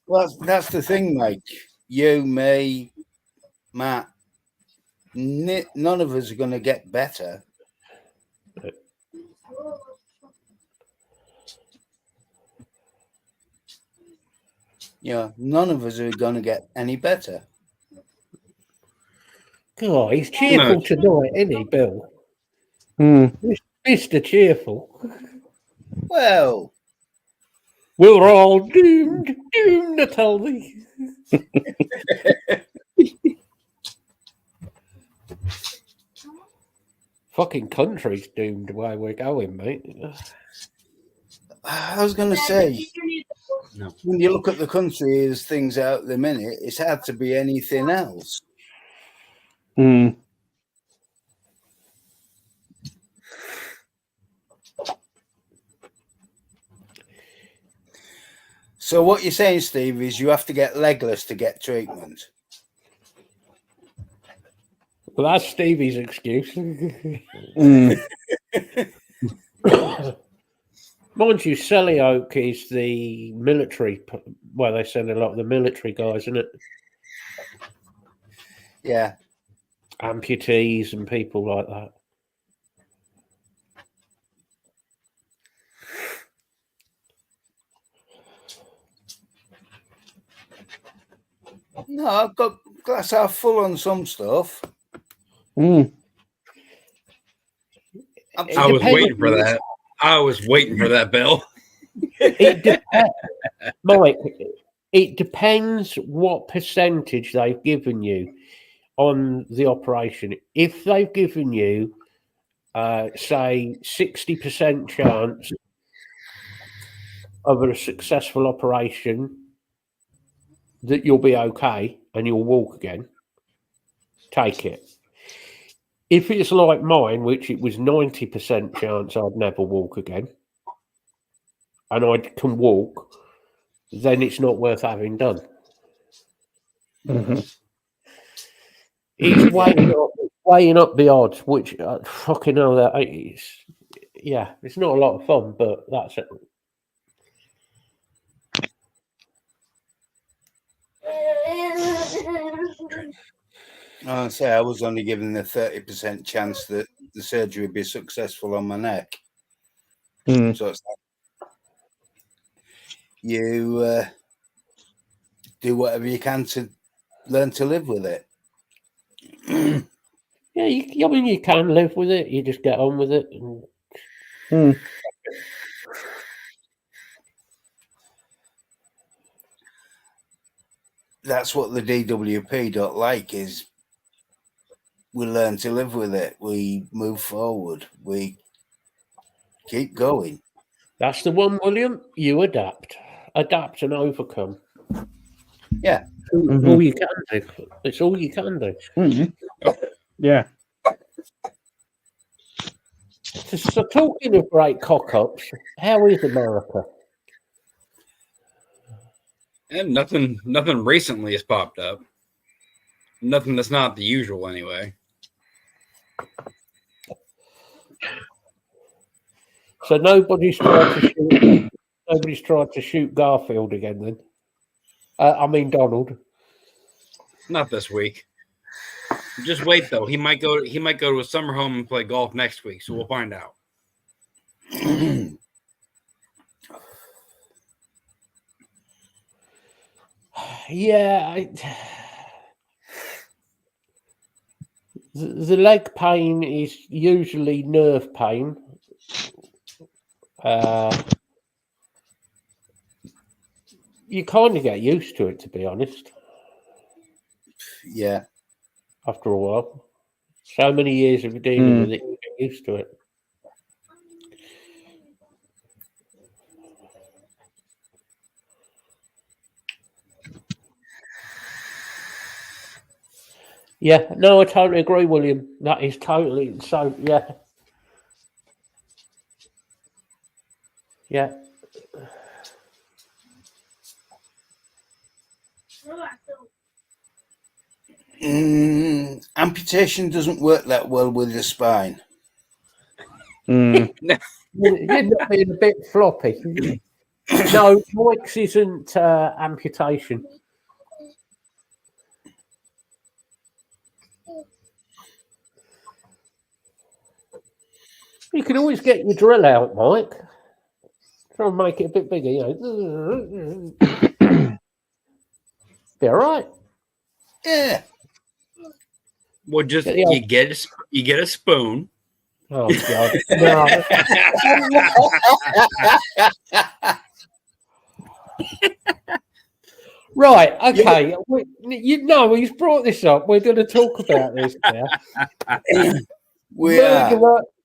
Speaker 2: Well, that's the thing, Mike. You, me, Matt, none of us are going to get better. None of us are going to get any better.
Speaker 1: God, he's cheerful tonight, isn't he, Bill? Mr. Cheerful.
Speaker 2: Well,
Speaker 1: we're all doomed to tell thee. Fucking country's doomed the way we're going, mate.
Speaker 2: I was going to say, when you look at the country as things out at the minute, it's hard to be anything else. So what you're saying, Steve, is you have to get legless to get treatment.
Speaker 1: Well, that's Stevie's excuse. Mind you, Selly-Oak is the military, where they send a lot of the military guys, isn't it?
Speaker 2: Yeah.
Speaker 1: Amputees and people like that.
Speaker 2: No, I've got glass half full on some stuff.
Speaker 3: I was waiting for that. I was waiting for that, Bill.
Speaker 1: Mike, it depends what percentage they've given you on the operation. If they've given you, say, 60% chance of a successful operation, that you'll be okay and you'll walk again, take it. If it's like mine, which it was 90% chance I'd never walk again, and I can walk, then it's not worth having done. It's weighing up the odds, which fucking hell, that is. Yeah, it's not a lot of fun, but that's it.
Speaker 2: I say I was only given the 30% chance that the surgery would be successful on my neck. So it's like you do whatever you can to learn to live with it.
Speaker 1: Yeah, I mean, you can live with it. You just get on with it. And...
Speaker 2: That's what the DWP don't like is we learn to live with it. We move forward. We keep going.
Speaker 1: That's the one, William. You adapt and overcome.
Speaker 2: Yeah.
Speaker 1: All you can do. It's all you can do.
Speaker 4: Yeah.
Speaker 1: So talking of great cock-ups, how is America?
Speaker 3: And nothing recently has popped up. Nothing that's not the usual anyway.
Speaker 1: So nobody's tried to shoot Garfield again then. I mean Donald.
Speaker 3: Not this week. Just wait though. He might go to a summer home and play golf next week, so we'll find out.
Speaker 1: Yeah. The leg pain is usually nerve pain. You kind of get used to it, to be honest.
Speaker 2: Yeah.
Speaker 1: After a while, so many years of dealing with it, you get used to it. Yeah, no, I totally agree, William. That is totally so. Yeah, yeah.
Speaker 2: Amputation doesn't work that well with the spine.
Speaker 1: You're not being a bit floppy. No, Mike's isn't amputation. You can always get your drill out, Mike. Try and make it a bit bigger, you know. Be all right.
Speaker 2: Yeah.
Speaker 3: Well, just you get a spoon.
Speaker 1: Oh God! No. Right. Okay. You know, he's brought this up. We're going to talk about this now.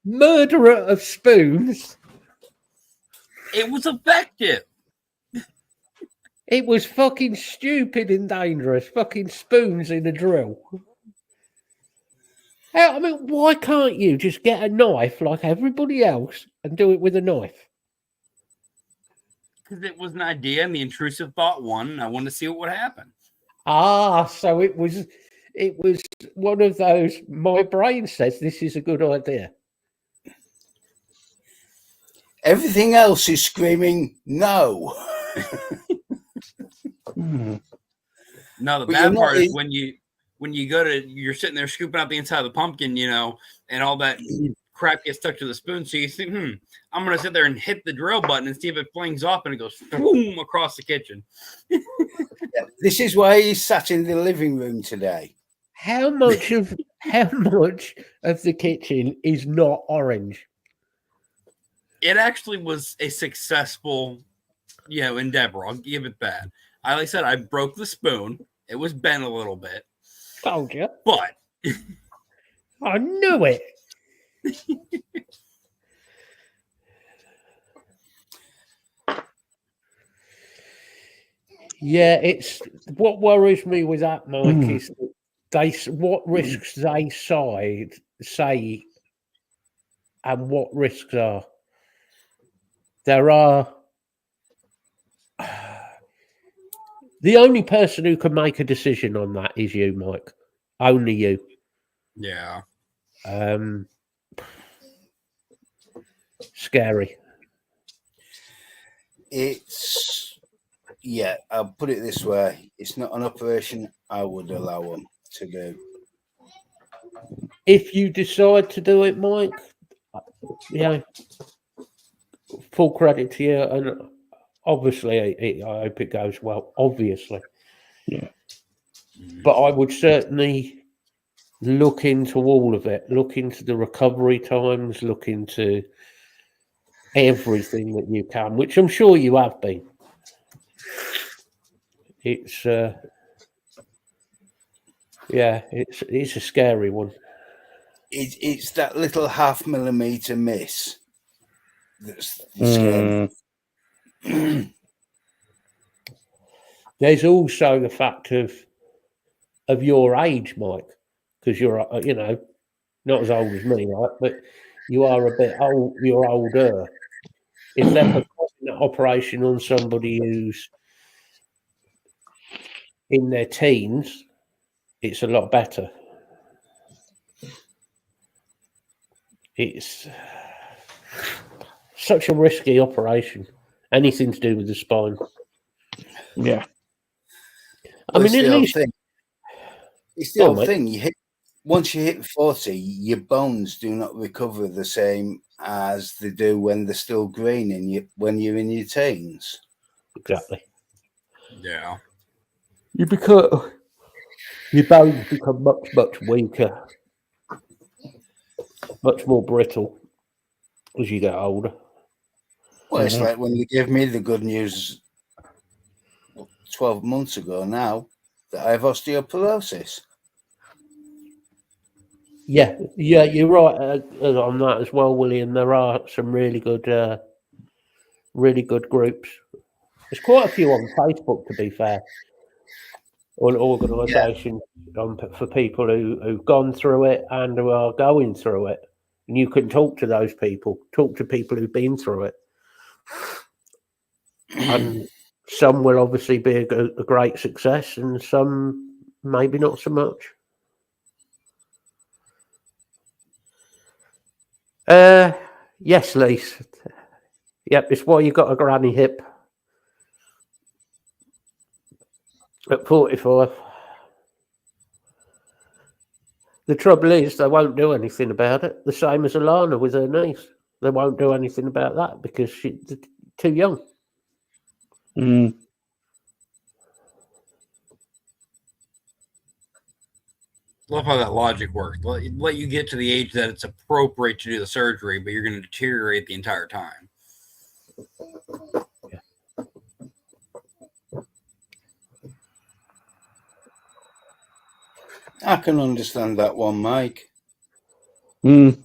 Speaker 1: Murderer of spoons.
Speaker 3: It was effective.
Speaker 1: It was fucking stupid and dangerous. Fucking spoons in a drill. I mean, why can't you just get a knife like everybody else and do it with a knife?
Speaker 3: Because it was an idea and the intrusive thought won, and I wanted to see what would happen.
Speaker 1: Ah, so it was one of those, my brain says this is a good idea.
Speaker 2: Everything else is screaming no.
Speaker 3: No, the bad part is when you you're sitting there scooping out the inside of the pumpkin, you know, and all that crap gets stuck to the spoon. So you think, I'm going to sit there and hit the drill button and see if it flings off, and it goes boom across the kitchen.
Speaker 2: This is why he sat in the living room today.
Speaker 1: How much of the kitchen is not orange?
Speaker 3: It actually was a successful, endeavor. I'll give it that. Like I said, I broke the spoon. It was bent a little bit.
Speaker 1: Told you.
Speaker 3: But
Speaker 1: I knew it. Yeah, it's what worries me with that, Mike, is what risks they say and what risks are. There are the only person who can make a decision on that is you, Mike. Only you.
Speaker 3: Yeah.
Speaker 1: Scary.
Speaker 2: I'll put it this way. It's not an operation I would allow them to do.
Speaker 1: If you decide to do it, Mike, full credit to you. And obviously, I hope it goes well, obviously.
Speaker 4: Yeah.
Speaker 1: But I would certainly look into all of it, look into the recovery times, look into everything that you can, which I'm sure you have been. It's a scary one.
Speaker 2: it's that little 0.5 millimeter miss that's scary.
Speaker 1: There's also the fact of your age, Mike, because you're not as old as me, right? But you are a bit old. You're older. If they're performing that operation on somebody who's in their teens, it's a lot better. It's such a risky operation. Anything to do with the spine.
Speaker 4: Yeah.
Speaker 1: I mean, at least
Speaker 2: it's the old thing. Once you hit 40, your bones do not recover the same as they do when they're still green when you're in your teens.
Speaker 1: Exactly.
Speaker 3: Yeah.
Speaker 1: Your bones become much weaker, much more brittle as you get older.
Speaker 2: Well, it's like when you gave me the good news 12 months ago now that I have osteoporosis.
Speaker 1: Yeah, you're right on that as well, William. There are some really good groups. There's quite a few on Facebook, to be fair, or organisations for people who've gone through it and who are going through it. And you can talk to those people, talk to people who've been through it. And some will obviously be a great success, and some maybe not so much. Yes, Lise. Yep, it's why you got a granny hip at 45. The trouble is, they won't do anything about it. The same as Alana with her niece. They won't do anything about that because she's too young.
Speaker 3: Love how that logic works. Let you get to the age that it's appropriate to do the surgery, but you're going to deteriorate the entire time.
Speaker 1: Yeah.
Speaker 2: I can understand that one, Mike.
Speaker 1: It's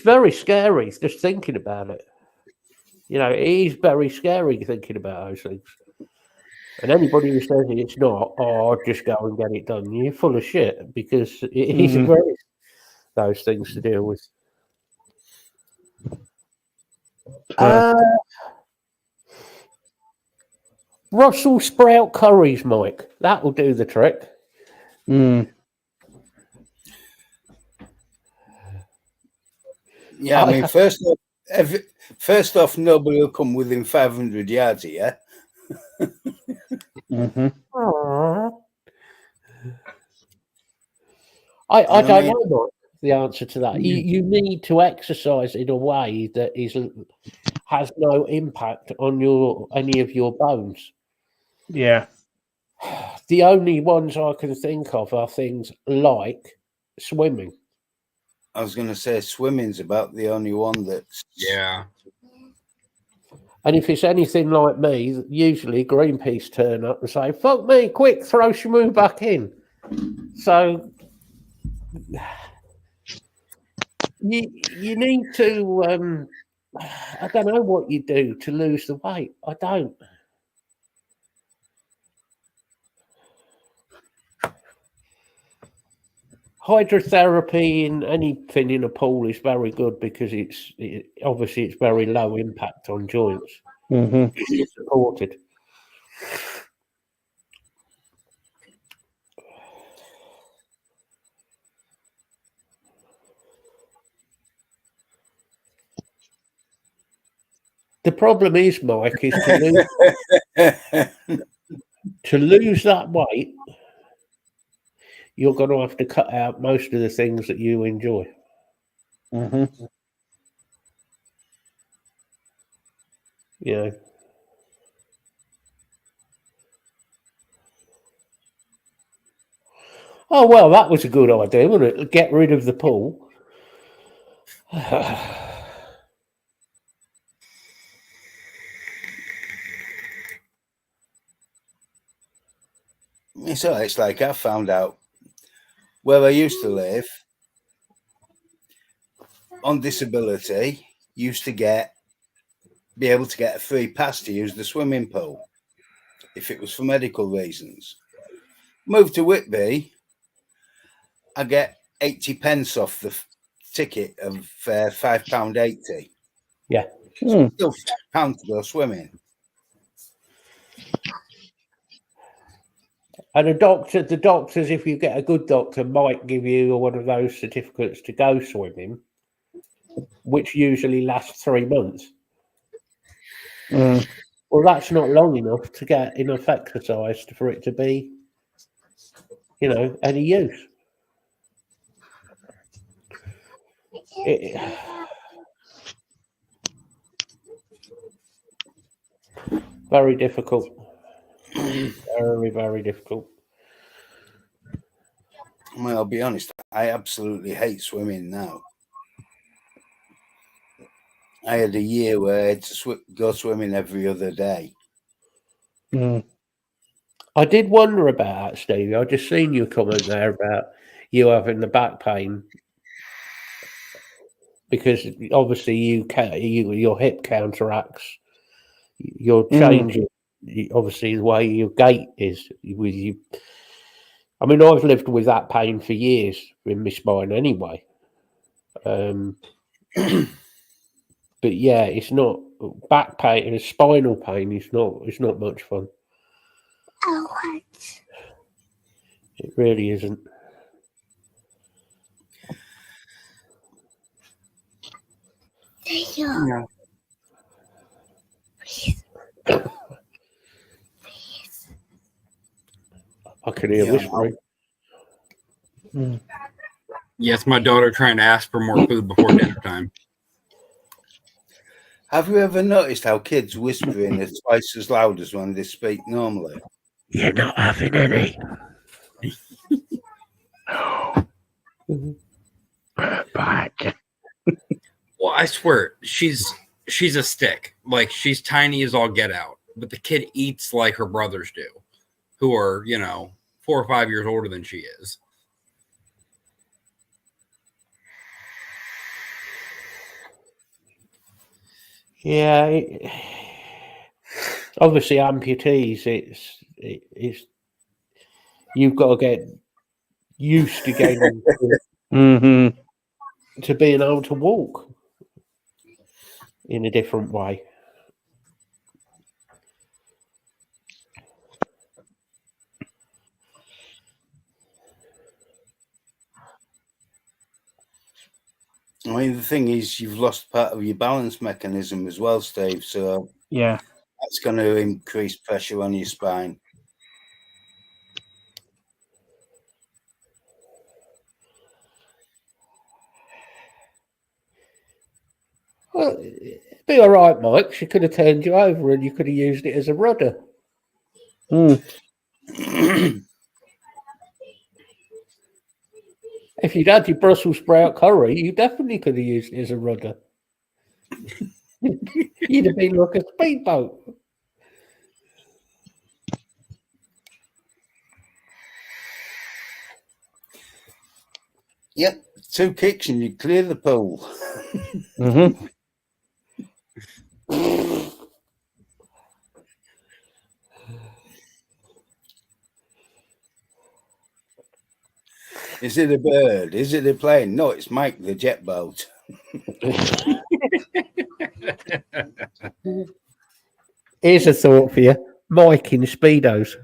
Speaker 1: very scary just thinking about it. It is very scary thinking about those things. And anybody who says it's not, just go and get it done, you're full of shit, because it is very those things to deal with. Brussels sprout curries, Mike. That will do the trick.
Speaker 2: Yeah, I mean, first off, nobody will come within 500 yards of you.
Speaker 1: I don't know the answer to that. You need to exercise in a way that has no impact on any of your bones.
Speaker 4: Yeah.
Speaker 1: The only ones I can think of are things like swimming.
Speaker 2: I was going to say swimming's about the only one that's...
Speaker 3: Yeah.
Speaker 1: And if it's anything like me, usually Greenpeace turn up and say, fuck me, quick, throw Shamu back in. So you need to, I don't know what you do to lose the weight. I don't. Hydrotherapy in anything in a pool is very good because obviously it's very low impact on joints. It's supported. The problem is, Mike, is to lose that weight, you're going to have to cut out most of the things that you enjoy. Yeah. Oh, well, that was a good idea, wasn't it? Get rid of the pool.
Speaker 2: It's like I found out where I used to live. on disability used to be able to get a free pass to use the swimming pool if it was for medical reasons. Moved to Whitby, I get 80 pence off the ticket of £5.80.
Speaker 1: Yeah.
Speaker 2: So still £5 to go swimming.
Speaker 1: And the doctors, if you get a good doctor, might give you one of those certificates to go swimming, which usually lasts 3 months. Well, that's not long enough to get enough exercise for it to be, any use. Very difficult. Very, very difficult.
Speaker 2: Well, I'll be honest, I absolutely hate swimming now. I had a year where I had to go swimming every other day.
Speaker 1: I did wonder about that, Stevie. I just seen your comment there about you having the back pain because obviously your hip counteracts. You're changing, obviously, the way your gait is with you. I mean, I've lived with that pain for years in my spine anyway. But yeah, it's not back pain and spinal pain. It's not much fun.
Speaker 5: Oh, what?
Speaker 1: It really isn't.
Speaker 5: Thank you.
Speaker 2: Yeah.
Speaker 1: I can hear whispering.
Speaker 3: Yes, my daughter trying to ask for more food before dinner time.
Speaker 2: Have you ever noticed how kids whispering is twice as loud as when they speak normally?
Speaker 1: You're not having any.
Speaker 4: Back.
Speaker 3: Well, I swear, she's a stick. Like, she's tiny as all get out. But the kid eats like her brothers do, who are, 4 or 5 years older than she is.
Speaker 1: Yeah, obviously amputees. It's you've got to get used to getting to being able to walk in a different way.
Speaker 2: I mean, the thing is, you've lost part of your balance mechanism as well, Steve. So
Speaker 4: Yeah.
Speaker 2: that's going to increase pressure on your spine.
Speaker 1: Well, it'd be all right, Mike. She could have turned you over and you could have used it as a rudder. If you'd had your Brussels sprout curry, you definitely could have used it as a rudder. You'd have been like a speedboat.
Speaker 2: Yep, 2 kicks and you clear the pool. Is it a bird? Is it a plane? No, it's Mike the jet boat.
Speaker 1: Here's a thought for you. Mike in Speedos.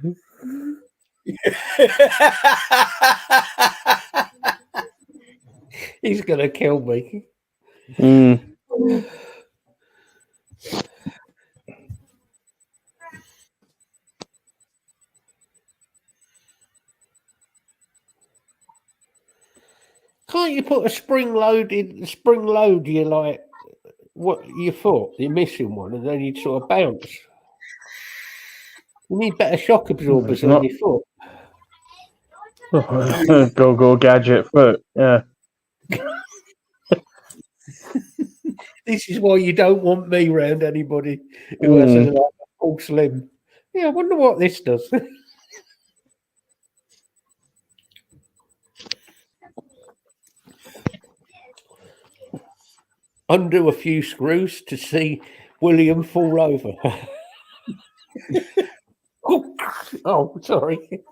Speaker 1: He's going to kill me. Can't you put a spring load, you like, what your foot, you're missing one, and then you'd sort of bounce? You need better shock absorbers on your foot.
Speaker 4: Go gadget foot. Yeah.
Speaker 1: This is why you don't want me round anybody who has a false limb. Yeah, I wonder what this does. undo a few screws to see William fall over. Oh, sorry.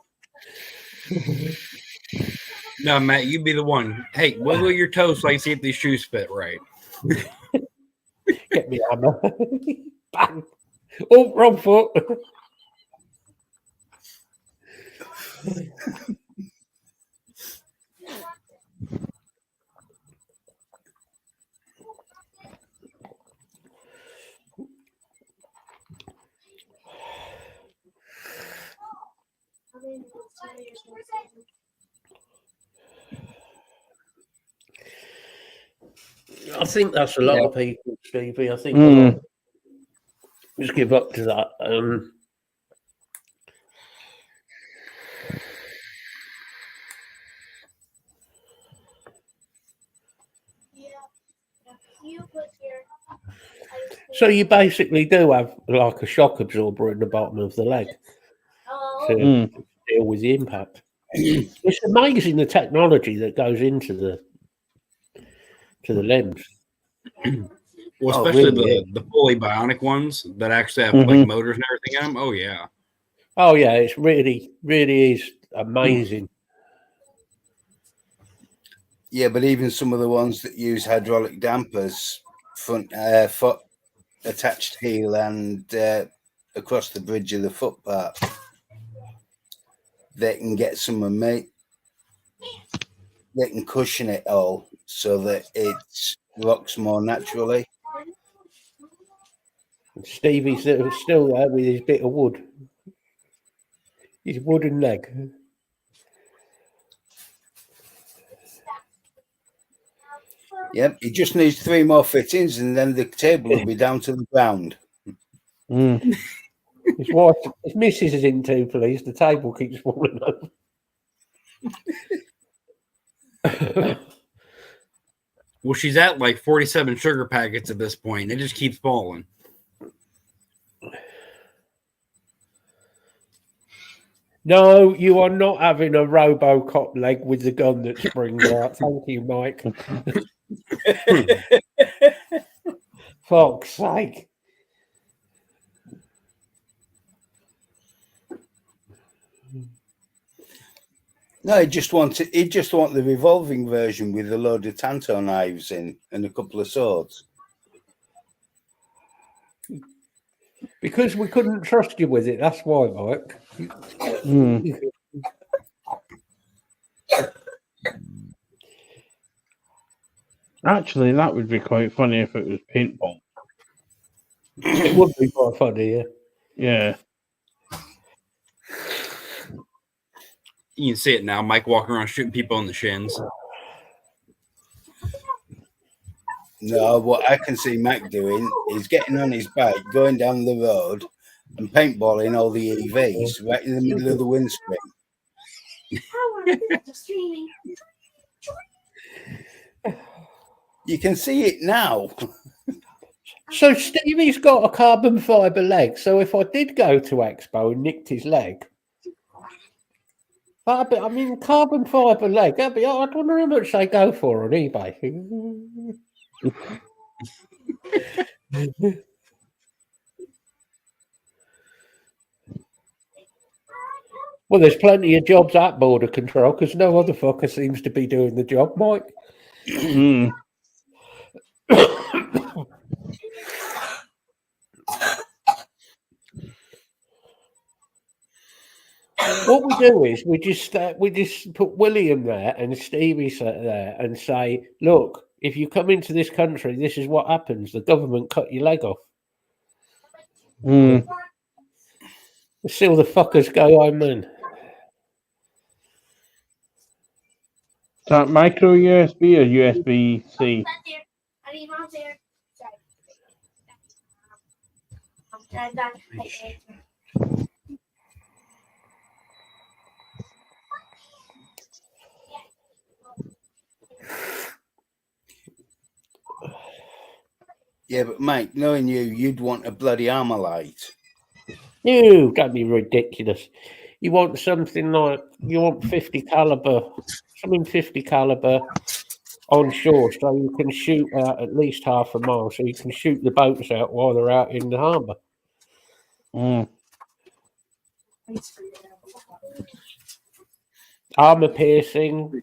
Speaker 3: No, Matt, you be the one. Hey, wiggle your toes so I can see if these shoes fit right.
Speaker 1: Get me hammer. Bang. Oh, wrong foot. I think that's a lot of people, Stevie. I think a lot just give up to that. So you basically do have like a shock absorber in the bottom of the leg to deal with the impact. It's amazing the technology that goes into the limbs.
Speaker 3: Well, especially the fully bionic ones that actually have like motors and everything in them. Oh yeah.
Speaker 1: Oh yeah, it's really is amazing.
Speaker 2: Yeah, but even some of the ones that use hydraulic dampers, front foot attached heel and across the bridge of the foot part, they can get some of me. They can cushion it all so that it rocks more naturally.
Speaker 1: Stevie's still there with his bit of wood. His wooden leg.
Speaker 2: Yep, he just needs 3 more fittings and then the table will be down to the ground.
Speaker 1: His wife, his missus is in too, please. The table keeps falling over.
Speaker 3: Well, she's at like 47 sugar packets at this point. It just keeps falling.
Speaker 1: No, you are not having a RoboCop leg with the gun that springs out. Thank you, Mike. Fuck's sake.
Speaker 2: No, he just want the revolving version with a load of Tanto knives in and a couple of swords.
Speaker 1: Because we couldn't trust you with it, that's why, Mike.
Speaker 4: Actually, that would be quite funny if it was paintball.
Speaker 1: It would be quite funny, yeah.
Speaker 4: Yeah.
Speaker 3: You can see it now. Mike walking around shooting people in the shins.
Speaker 2: No, what I can see Mac doing is getting on his bike, going down the road and paintballing all the EVs right in the middle of the windscreen. You can see it now.
Speaker 1: So Stevie's got a carbon fibre leg. So if I did go to Expo and nicked his leg, I mean, carbon fibre leg, I wonder how much they go for on eBay. Well, there's plenty of jobs at Border Control because no other fucker seems to be doing the job, Mike. What we do is we just put William there and Stevie there and say, look, if you come into this country, this is what happens. The government cut your leg off. Still the fuckers go home then.
Speaker 4: Is that micro USB or USB-C?
Speaker 2: Yeah, but Mike, knowing you'd want a bloody Armalite.
Speaker 1: No, don't be ridiculous. You want something like 50 caliber, something 50 caliber on shore, so you can shoot out at least half a mile, so you can shoot the boats out while they're out in the harbour.
Speaker 4: Mm.
Speaker 1: Armour piercing,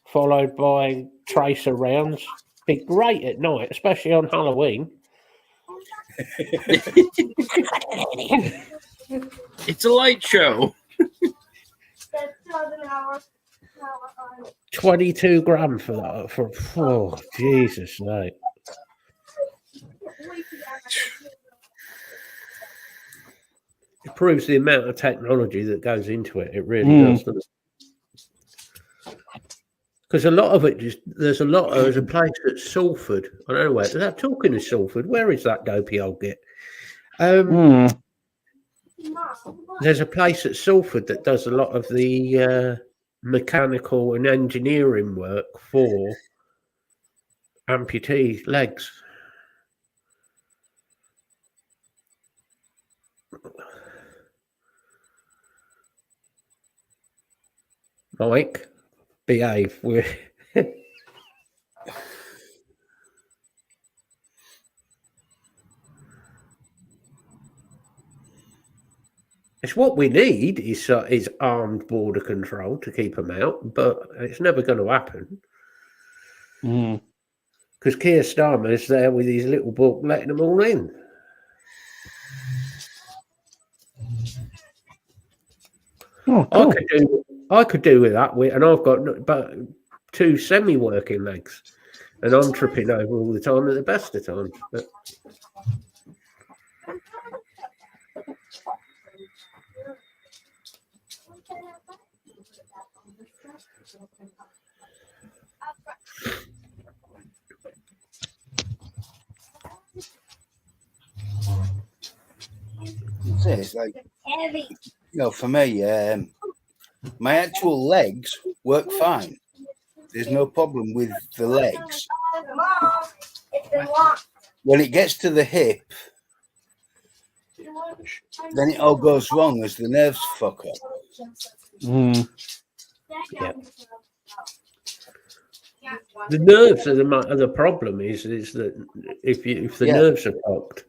Speaker 1: followed by tracer rounds. Be great at night, especially on Halloween.
Speaker 3: It's a light show.
Speaker 1: 22 grand for that. Oh, Jesus, mate. It proves the amount of technology that goes into it. It really does, doesn't it? Because a lot of it just there's a place at Salford. I don't know where. Without talking to Salford, where is that dopey old git? There's a place at Salford that does a lot of the mechanical and engineering work for amputee legs. Mike, behave. It's what we need is armed border control to keep them out, but it's never going to happen. Because Keir Starmer is there with his little book letting them all in.
Speaker 4: Oh, cool.
Speaker 1: I could do with that, and I've got but 2 semi-working legs, and I'm tripping over all the time at the best of times. But
Speaker 2: it's like, for me, my actual legs work fine. There's no problem with the legs. When it gets to the hip, then it all goes wrong as the nerves fuck up.
Speaker 1: yeah. The nerves are the problem. Is that if the nerves are fucked,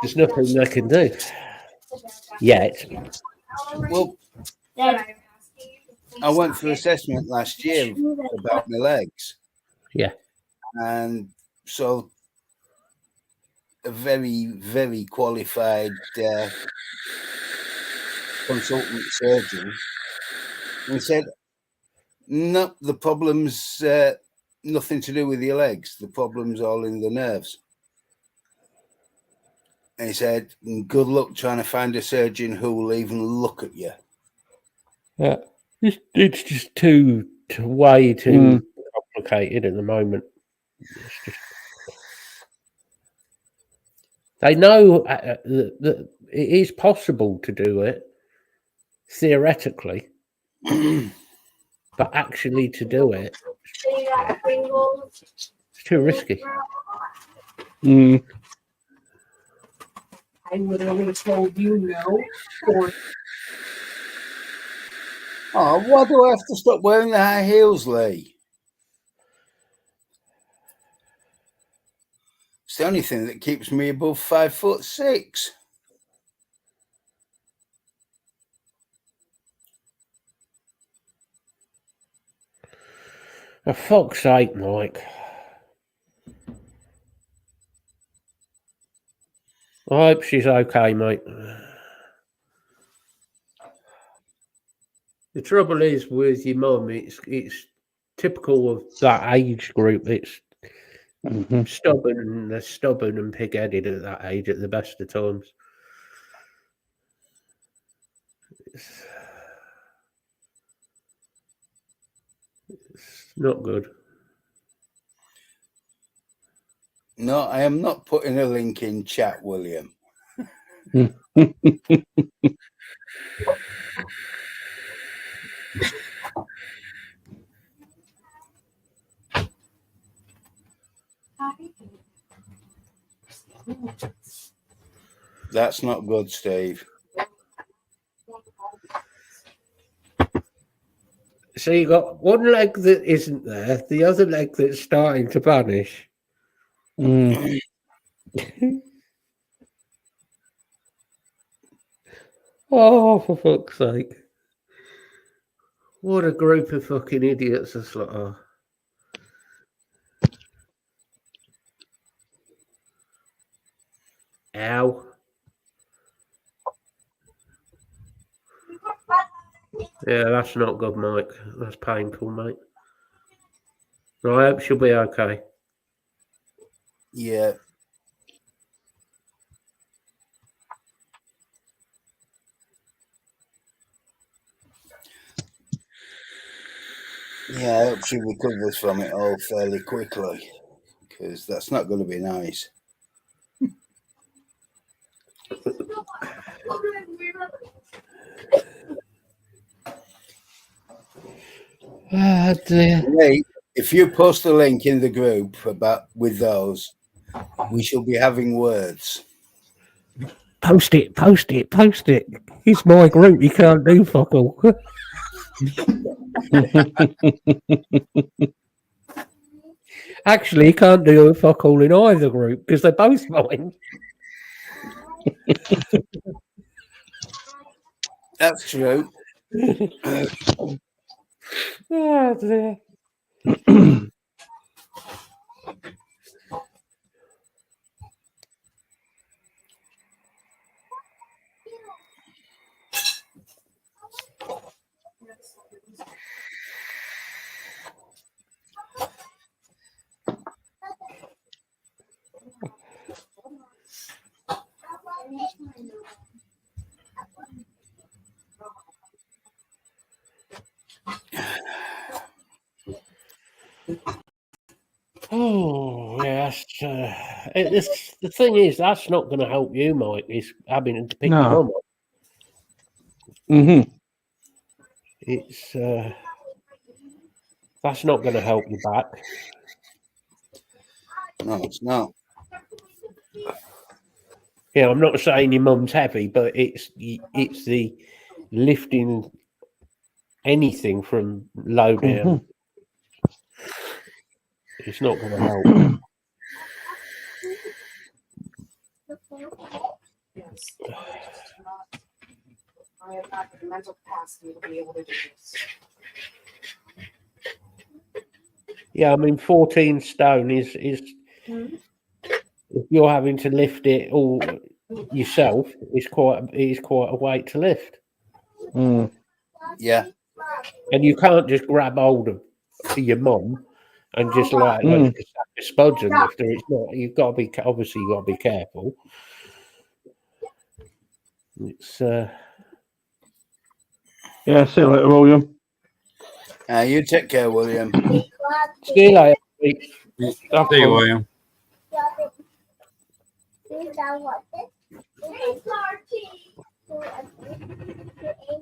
Speaker 1: there's nothing they can do yet.
Speaker 2: Well, I went for assessment last year about my legs.
Speaker 1: Yeah.
Speaker 2: And so a very, very qualified consultant surgeon, and said, no, the problem's nothing to do with your legs. The problem's all in the nerves. And he said, good luck trying to find a surgeon who will even look at you.
Speaker 1: Yeah, it's just way too complicated at the moment. They know that it is possible to do it theoretically, but actually to do it, it's too risky.
Speaker 6: I literally told you no.
Speaker 2: Oh, why do I have to stop wearing the high heels, Lee? It's the only thing that keeps me above 5'6".
Speaker 1: For fuck's sake, Mike. I hope she's okay, mate. The trouble is with your mum, it's typical of that age group. It's stubborn. They're stubborn and pig-headed at that age at the best of times. It's not good.
Speaker 2: No, I am not putting a link in chat, William. That's not good, Steve.
Speaker 1: So you got one leg that isn't there, the other leg that's starting to vanish.
Speaker 4: Mm.
Speaker 1: Oh, for fuck's sake. What a group of fucking idiots this lot are. Ow. Yeah, that's not good, Mike. That's painful, mate. I hope she'll be okay.
Speaker 2: Yeah. Yeah, I hope she recovers from it all fairly quickly, because that's not going to be nice.
Speaker 1: Ah, dear.
Speaker 2: Hey, if you post a link in the group about with those, we shall be having words.
Speaker 1: Post it. It's my group. You can't do fuck all. Actually, you can't do a fuck all in either group because they're both mine.
Speaker 2: That's true.
Speaker 1: Oh, dear. Oh, yeah. The thing is, that's not going to help you, Mike. Is having to pick
Speaker 4: No.
Speaker 1: your mum up.
Speaker 4: Mm-hmm.
Speaker 1: It's that's not going to help you back.
Speaker 2: No, it's not.
Speaker 1: Yeah, I'm not saying your mum's heavy, but it's the lifting anything from low down. It's not going to help.
Speaker 6: Yes. I have not the mental capacity to be able to do this.
Speaker 1: Yeah, I mean, 14 stone is if you're having to lift it all yourself, it is quite a weight to lift.
Speaker 4: Mm.
Speaker 2: Yeah.
Speaker 1: And you can't just grab hold of your mum and just like a sack of spuds and lift her. It's not. You've got to be obviously. You've got to be careful. It's
Speaker 4: Yeah, see you later, William.
Speaker 2: You take care, William.
Speaker 1: see you later.
Speaker 3: See you, William.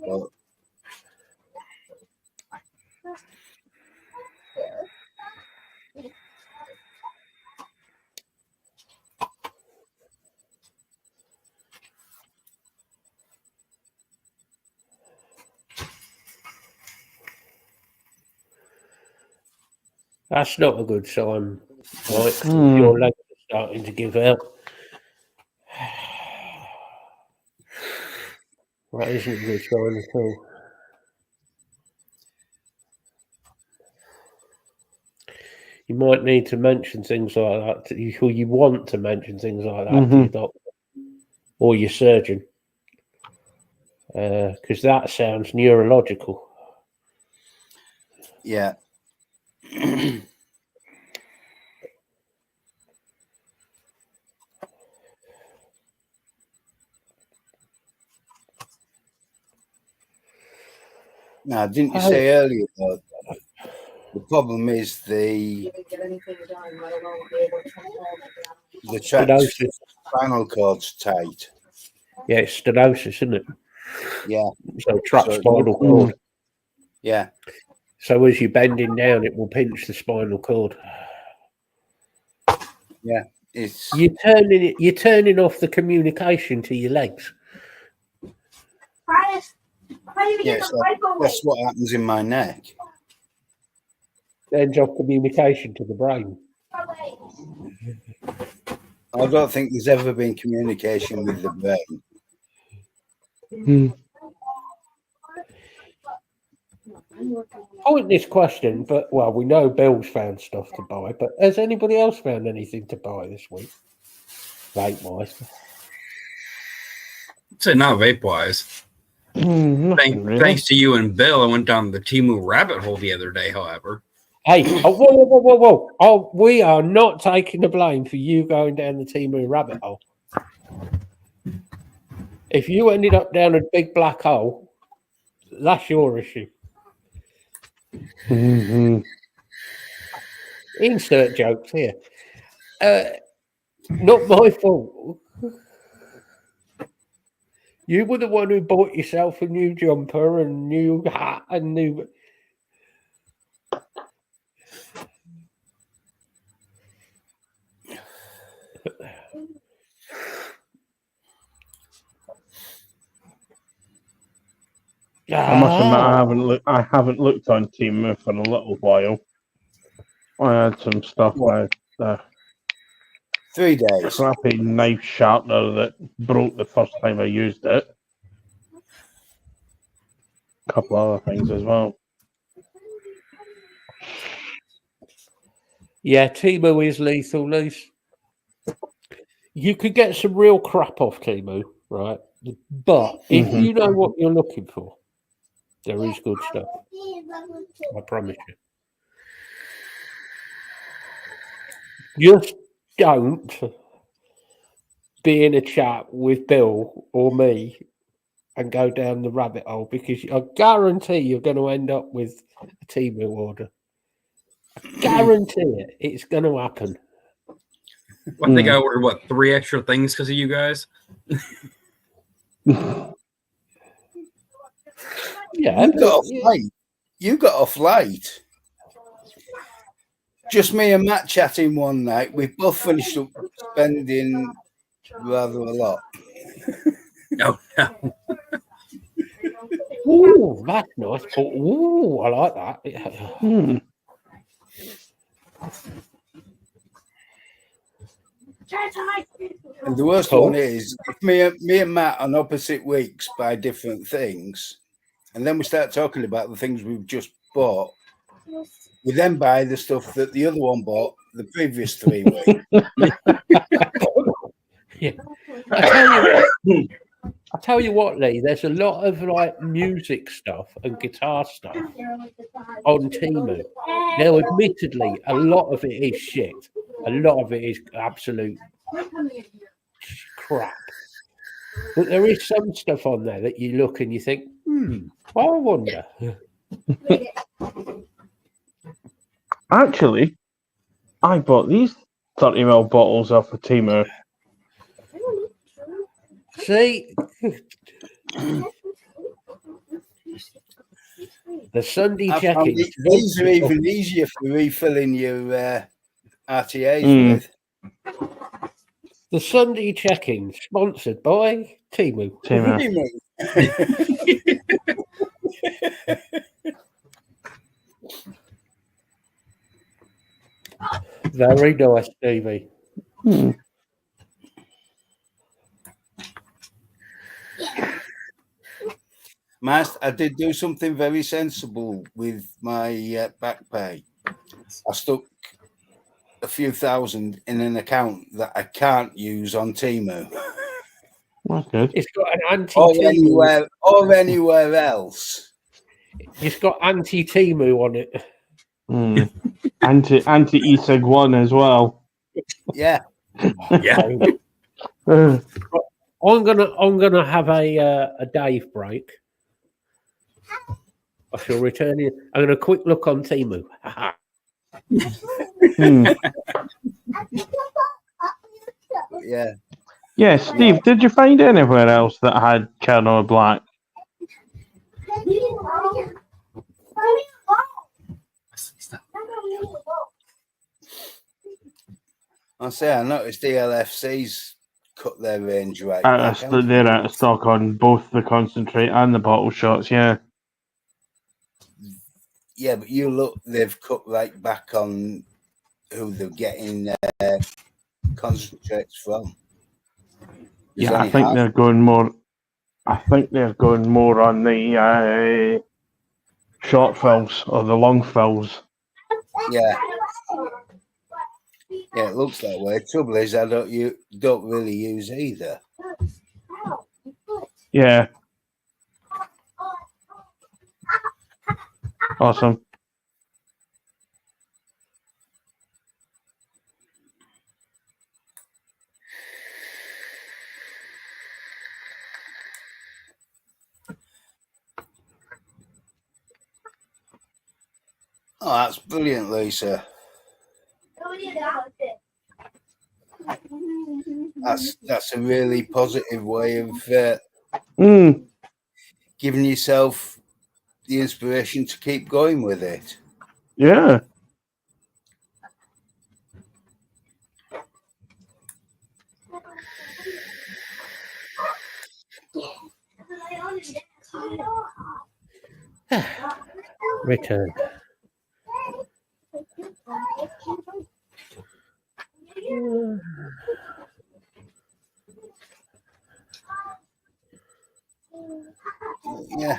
Speaker 2: Well,
Speaker 1: That's not a good sign, right? Your legs are starting to give out. That isn't a good sign at all. You might need to mention things like that, or you want to mention things like that to your doctor or your surgeon, because that sounds neurological.
Speaker 2: yeah. Now, didn't you say earlier though? The problem is the trapped spinal cord's tight.
Speaker 1: Yeah, it's stenosis, isn't it?
Speaker 2: Yeah.
Speaker 1: So trapped spinal cord.
Speaker 2: Yeah.
Speaker 1: So as you're bending down, it will pinch the spinal cord.
Speaker 2: Yeah. It's
Speaker 1: You're turning off the communication to your legs.
Speaker 2: yes, that's what happens in my neck.
Speaker 1: sends off communication to the brain.
Speaker 2: I don't think there's ever been communication with the brain.
Speaker 1: Pointless question, but well, we know Bill's found stuff to buy, but has anybody else found anything to buy this week? Vape-wise.
Speaker 3: I'd say not vape wise.
Speaker 4: Nothing really.
Speaker 3: Thanks to you and Bill, I went down the Temu rabbit hole the other day, however.
Speaker 1: Hey, whoa. Oh, we are not taking the blame for you going down the Temu rabbit hole. If you ended up down a big black hole, that's your issue. Insert jokes here. Not my fault. You were the one who bought yourself a new jumper and new hat and new.
Speaker 4: I must admit, I haven't looked on Temu for a little while. I had some stuff like
Speaker 2: 3 days.
Speaker 4: crappy knife sharpener that broke the first time I used it. A couple other things as well.
Speaker 1: Yeah, Temu is lethal, Lise. You could get some real crap off Temu, right? But if you know what you're looking for, there is good stuff. I promise you. Just don't be in a chat with Bill or me and go down the rabbit hole, because I guarantee you're going to end up with a Temu order. I guarantee it. It's going to happen.
Speaker 3: I think I ordered 3 extra things because of you guys.
Speaker 1: Yeah,
Speaker 2: you got off late. Just me and Matt chatting one night. We both finished up spending rather a lot.
Speaker 3: No.
Speaker 1: Ooh, that's nice. Ooh, I like that.
Speaker 2: And the worst one is, if me and Matt on opposite weeks buy different things, and then we start talking about the things we've just bought, we then buy the stuff that the other one bought the previous 3 weeks.
Speaker 1: Yeah. I tell you what, Lee, there's a lot of like music stuff and guitar stuff on Temu. Now, admittedly, a lot of it is shit. A lot of it is absolute crap. But there is some stuff on there that you look and you think, I wonder.
Speaker 4: Actually, I bought these 30ml bottles off of Temu.
Speaker 1: See? The Sunday check-in.
Speaker 2: These are even easier for refilling your RTAs with.
Speaker 1: The Sunday check-in, sponsored by Temu. Very nice, Stevie.
Speaker 2: Master, I did do something very sensible with my back pay. I stuck a few thousand in an account that I can't use on Temu.
Speaker 4: That's good.
Speaker 1: It's got an anti-Temu.
Speaker 2: Or anywhere else.
Speaker 1: It's got anti-Temu on it.
Speaker 4: Anti e-cig 1 as well.
Speaker 2: Yeah.
Speaker 3: Yeah.
Speaker 1: I'm gonna have a Dave break. I shall return in. I'm gonna quick look on Temu.
Speaker 2: Yeah.
Speaker 4: Yeah, Steve, did you find anywhere else that had Kernel Black?
Speaker 2: I noticed DLFC's cut their range right.
Speaker 4: They're out of stock on both the concentrate and the bottle shots, yeah.
Speaker 2: Yeah, but you look, they've cut right back on who they're getting concentrates from. There's
Speaker 4: Yeah, I
Speaker 2: only
Speaker 4: think
Speaker 2: half-
Speaker 4: they're going more. I think they're going more on the short fills or the long fills.
Speaker 2: Yeah. Yeah, it looks that way. Trouble is, I don't really use either.
Speaker 4: Yeah. Awesome.
Speaker 2: Oh, that's brilliant, Lisa. That's a really positive way of giving yourself the inspiration to keep going with it.
Speaker 4: Yeah.
Speaker 1: Return.
Speaker 2: Yeah.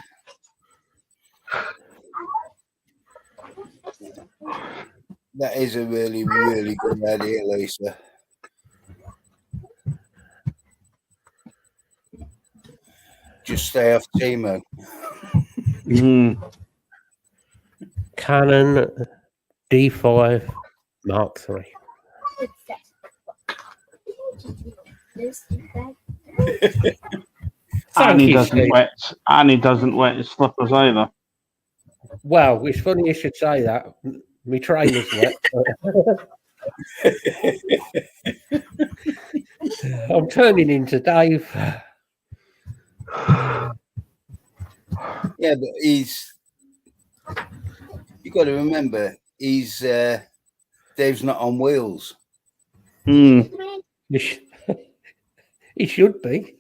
Speaker 2: That is a really, really good idea, Lisa. Just stay off Timo.
Speaker 1: Canon D5 Mark III.
Speaker 4: And he
Speaker 1: Steve.
Speaker 4: doesn't wet his slippers either.
Speaker 1: Well, it's funny you should say that. My trainer's wet. I'm turning into Dave.
Speaker 2: Yeah, but you got to remember, Dave's not on wheels.
Speaker 1: He should be.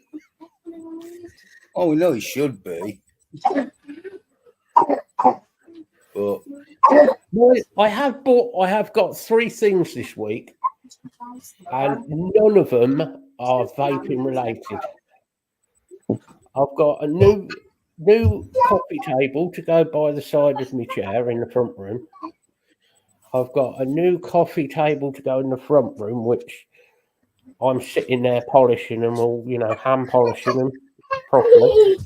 Speaker 2: Oh, we know he should be. But
Speaker 1: I have got 3 things this week, and none of them are vaping related. I've got a new coffee table to go by the side of my chair in the front room. I've got a new coffee table to go in the front room, which I'm sitting there polishing them all, hand polishing them properly.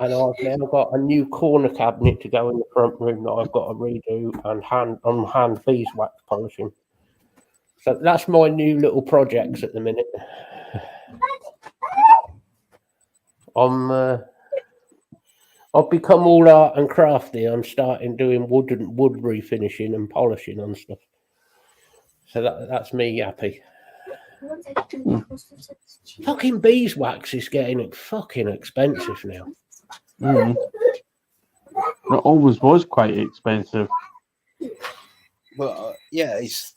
Speaker 1: And I've now got a new corner cabinet to go in the front room that I've got to redo and hand beeswax polishing. So that's my new little projects at the minute. I've become all art and crafty. I'm starting doing wood refinishing and polishing on stuff. So that's me happy. Fucking beeswax is getting fucking expensive now.
Speaker 4: It always was quite expensive.
Speaker 2: But yeah, it's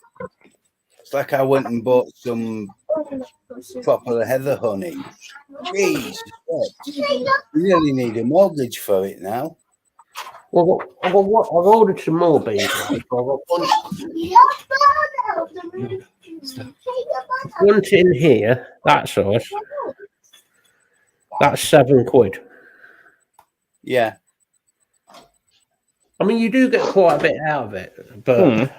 Speaker 2: like I went and bought some proper heather honey. Jeez, you really need a mortgage for it now.
Speaker 1: Well, I've ordered some more beeswax. One tin here, that size. That's £7.
Speaker 2: Yeah.
Speaker 1: I mean, you do get quite a bit out of it, but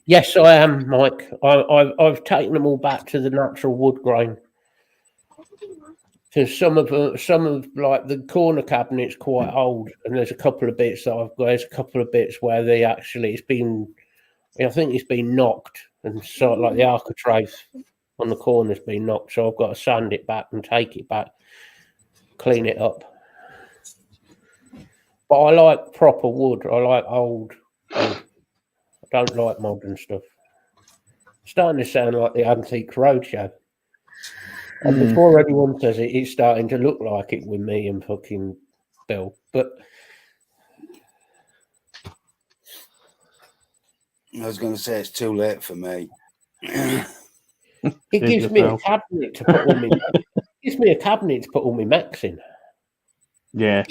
Speaker 1: yes, I am, Mike. I've taken them all back to the natural wood grain. Because some of like the corner cabinet's quite old, and there's a couple of bits there's a couple of bits where I think it's been knocked, and so like the architrave on the corner's been knocked, so I've got to sand it back and take it back, clean it up. But I like proper wood. I like old. I don't like modern stuff. It's starting to sound like the Antique Roadshow. And before anyone says it, it's starting to look like it with me and fucking Bill. But
Speaker 2: I was going to say it's too late for me.
Speaker 1: it gives me a cabinet to put all my. Gives me a cabinet to put all my mechs in.
Speaker 4: Yeah.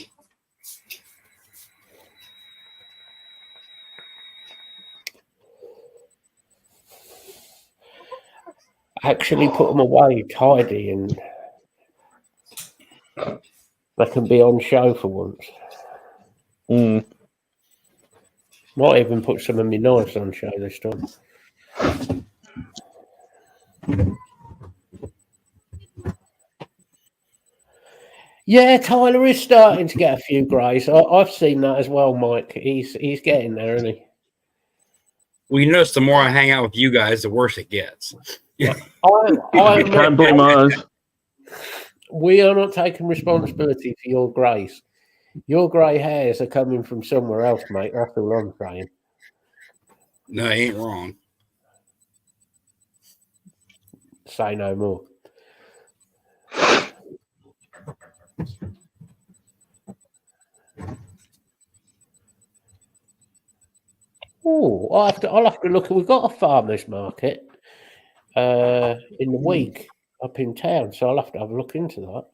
Speaker 1: Actually put them away tidy and they can be on show for once.
Speaker 4: Mm.
Speaker 1: Might even put some of my knives on show this time. Yeah, Tyler is starting to get a few greys. I've seen that as well, Mike. He's getting there, isn't he?
Speaker 3: Well, you notice the more I hang out with you guys, the worse it gets.
Speaker 1: I'm
Speaker 4: Can't blame us.
Speaker 1: We are not taking responsibility for your greys. Your grey hairs are coming from somewhere else, mate. That's all I'm saying.
Speaker 3: No, you ain't wrong.
Speaker 1: Say no more. Oh, I'll have to look. We've got a farmers market in the week up in town, so I'll have to have a look into that.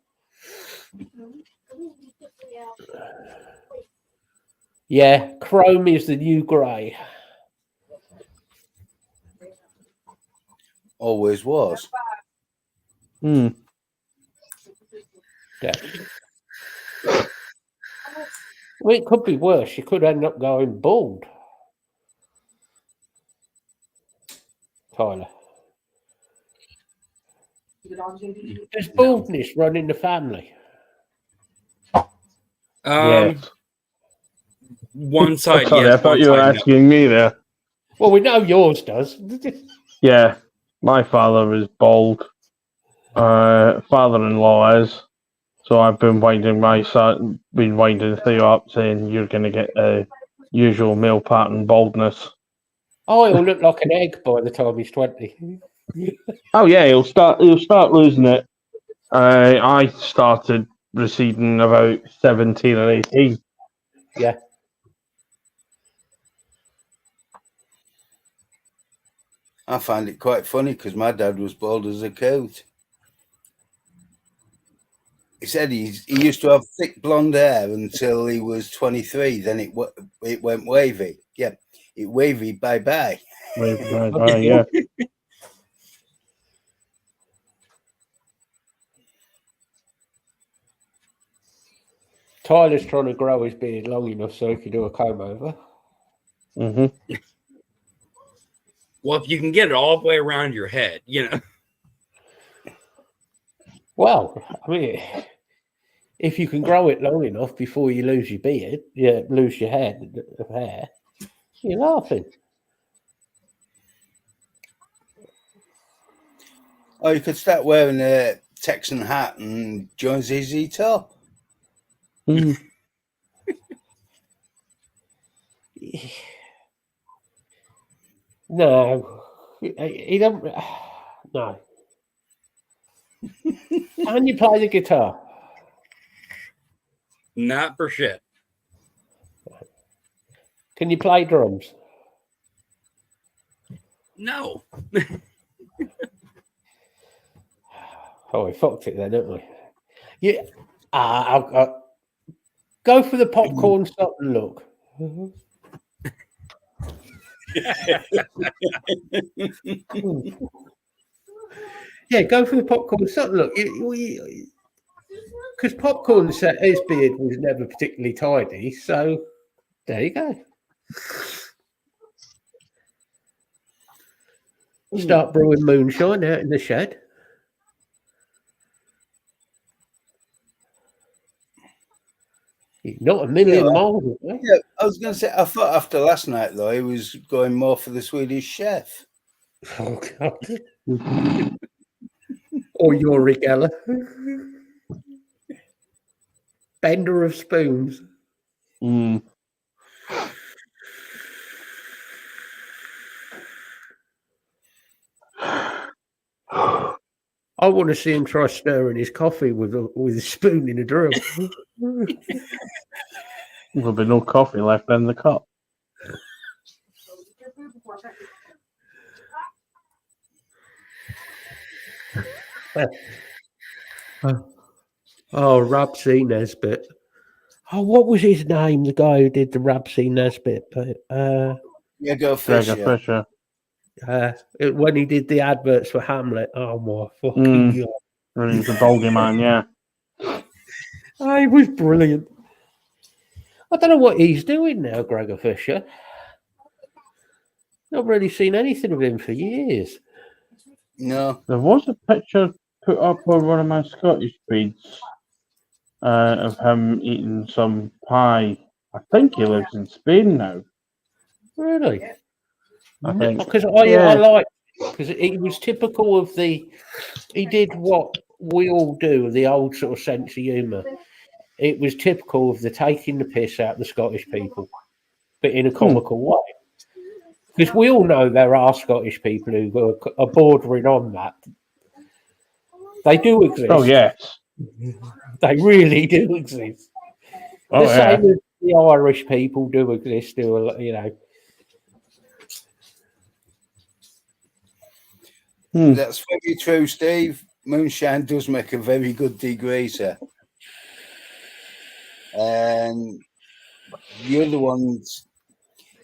Speaker 1: Yeah, chrome is the new grey.
Speaker 2: Always was.
Speaker 4: Hmm.
Speaker 1: Yeah. Well, it could be worse. You could end up going bald, Tyler. Does baldness run in the family?
Speaker 4: Yes.
Speaker 3: One side,
Speaker 4: Sorry,
Speaker 3: yes.
Speaker 4: I thought
Speaker 3: One
Speaker 4: you were
Speaker 3: side, no.
Speaker 4: asking me there.
Speaker 1: Well, we know yours does.
Speaker 4: Yeah, my father is bald. Father-in-law is. So I've been winding Theo up, saying you're going to get a usual male pattern baldness.
Speaker 1: Oh, he'll look like an egg by the time he's 20.
Speaker 4: Oh yeah, he'll start losing it. I started receding about 17 or 18.
Speaker 1: Yeah.
Speaker 2: I find it quite funny because my dad was bald as a coat. He said he used to have thick blonde hair until he was 23. Then it went wavy. Yeah, it wavy. Bye bye.
Speaker 4: Yeah.
Speaker 1: Tyler's trying to grow his beard long enough so he can do a comb over.
Speaker 4: Mm-hmm.
Speaker 3: Well, if you can get it all the way around your head, you know.
Speaker 1: Well, I mean, if you can grow it long enough before you lose your beard, lose your head of hair, you're laughing.
Speaker 2: Oh, you could start wearing a Texan hat and join ZZ Top.
Speaker 4: Mm.
Speaker 1: No, he don't. No. Can you play the guitar?
Speaker 3: Not for shit.
Speaker 1: Can you play drums?
Speaker 3: No.
Speaker 1: Oh, we fucked it then, didn't we? Yeah. I'll go for the popcorn stop and look. Yeah, go for the popcorn stop and look. Because Popcorn said his beard was never particularly tidy, so there you go. Start brewing moonshine out in the shed. Not a million miles away.
Speaker 2: Yeah, I was going to say, I thought after last night, though, he was going more for the Swedish Chef.
Speaker 1: Oh, God. Or Uri Geller. Bender of spoons.
Speaker 4: Mm.
Speaker 1: I want to see him try stirring his coffee with a spoon in a drum.
Speaker 4: There'll be no coffee left in the cup.
Speaker 1: Oh, Rob C. Nesbitt. Oh, what was his name? The guy who did the Rabsy Nesbitt,
Speaker 2: Gregor
Speaker 4: Gregor
Speaker 2: Fisher.
Speaker 4: Fisher.
Speaker 1: when he did the adverts for Hamlet. Oh my fucking god!
Speaker 4: When he was the Baldy man, yeah.
Speaker 1: Oh, he was brilliant. I don't know what he's doing now, Gregor Fisher. Not really seen anything of him for years.
Speaker 2: No.
Speaker 4: There was a picture put up on one of my Scottish feeds of him eating some pie. I think he lives in Spain now.
Speaker 1: Really?
Speaker 4: I think.
Speaker 1: Because
Speaker 4: Yeah.
Speaker 1: I like, because it was typical of he did what we all do, the old sort of sense of humour. It was typical of the taking the piss out of the Scottish people, but in a comical way. Because we all know there are Scottish people who are bordering on that. They do exist.
Speaker 4: Oh, yes.
Speaker 1: They really do exist.
Speaker 4: Oh,
Speaker 1: The same as the Irish people do exist, you know.
Speaker 2: That's very true, Steve. Moonshine does make a very good degreaser. And the other ones,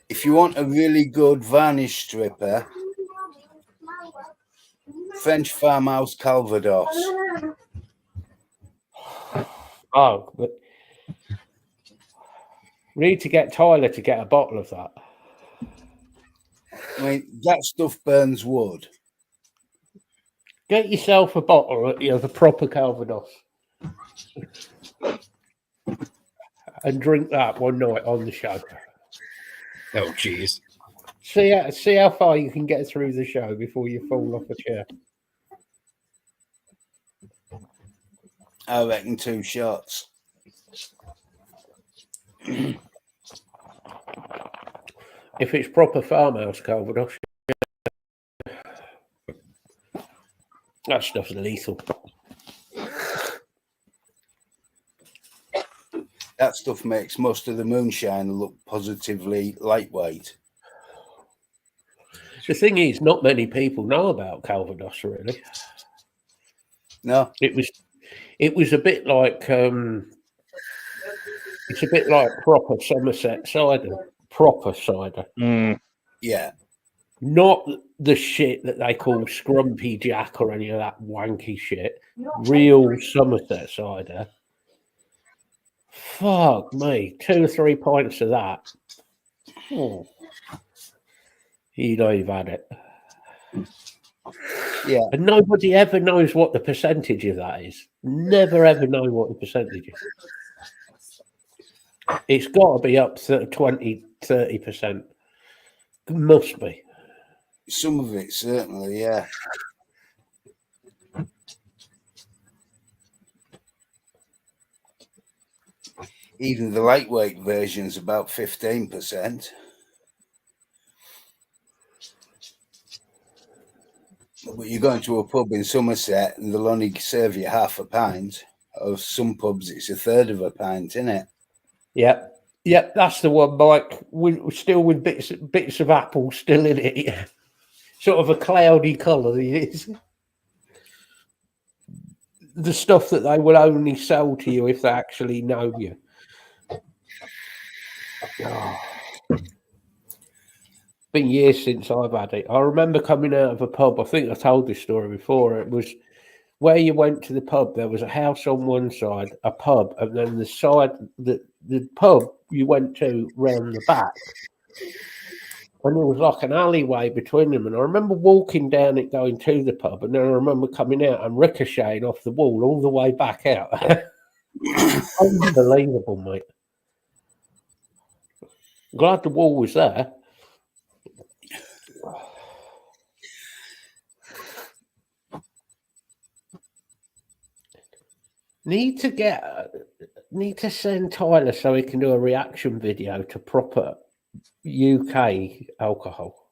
Speaker 2: if you want a really good varnish stripper, French Farmhouse Calvados.
Speaker 1: Oh, but we need to get Tyler to get a bottle of that.
Speaker 2: I mean, that stuff burns wood.
Speaker 1: Get yourself a bottle of a proper Calvados and drink that one night on the show.
Speaker 3: Oh, jeez.
Speaker 1: See how far you can get through the show before you fall off a chair.
Speaker 2: I reckon 2 shots.
Speaker 1: If it's proper farmhouse Calvados, that stuff's lethal.
Speaker 2: That stuff makes most of the moonshine look positively lightweight.
Speaker 1: The thing is, not many people know about Calvados, really.
Speaker 2: No,
Speaker 1: It was a bit like it's a bit like proper Somerset cider. Proper cider.
Speaker 2: yeah.
Speaker 1: Not the shit that they call Scrumpy Jack or any of that wanky shit. Real Somerset cider. Fuck me. 2 or 3 pints of that. Oh. You know you've had it.
Speaker 2: Yeah.
Speaker 1: And nobody ever knows what the percentage of that is. Never ever know what the percentage is. It's got to be up to 20, 30%. Must be.
Speaker 2: Some of it, certainly, yeah. Even the lightweight version's about 15%. But you're going to a pub in Somerset and they'll only serve you half a pint. Or some pubs, it's a third of a pint, isn't it?
Speaker 1: Yep. Yep, that's the one, Mike. We're still with bits of apple still in it. Yeah. Sort of a cloudy colour it is. The stuff that they will only sell to you if they actually know you. Oh. Been years since I've had it. I remember coming out of a pub. I think I told this story before. It was where you went to the pub. There was a house on one side, a pub, and then the side, the pub you went to round the back. And there was like an alleyway between them. And I remember walking down it going to the pub. And then I remember coming out and ricocheting off the wall all the way back out. Unbelievable, mate. Glad the wall was there. Need to send Tyler so he can do a reaction video to proper UK alcohol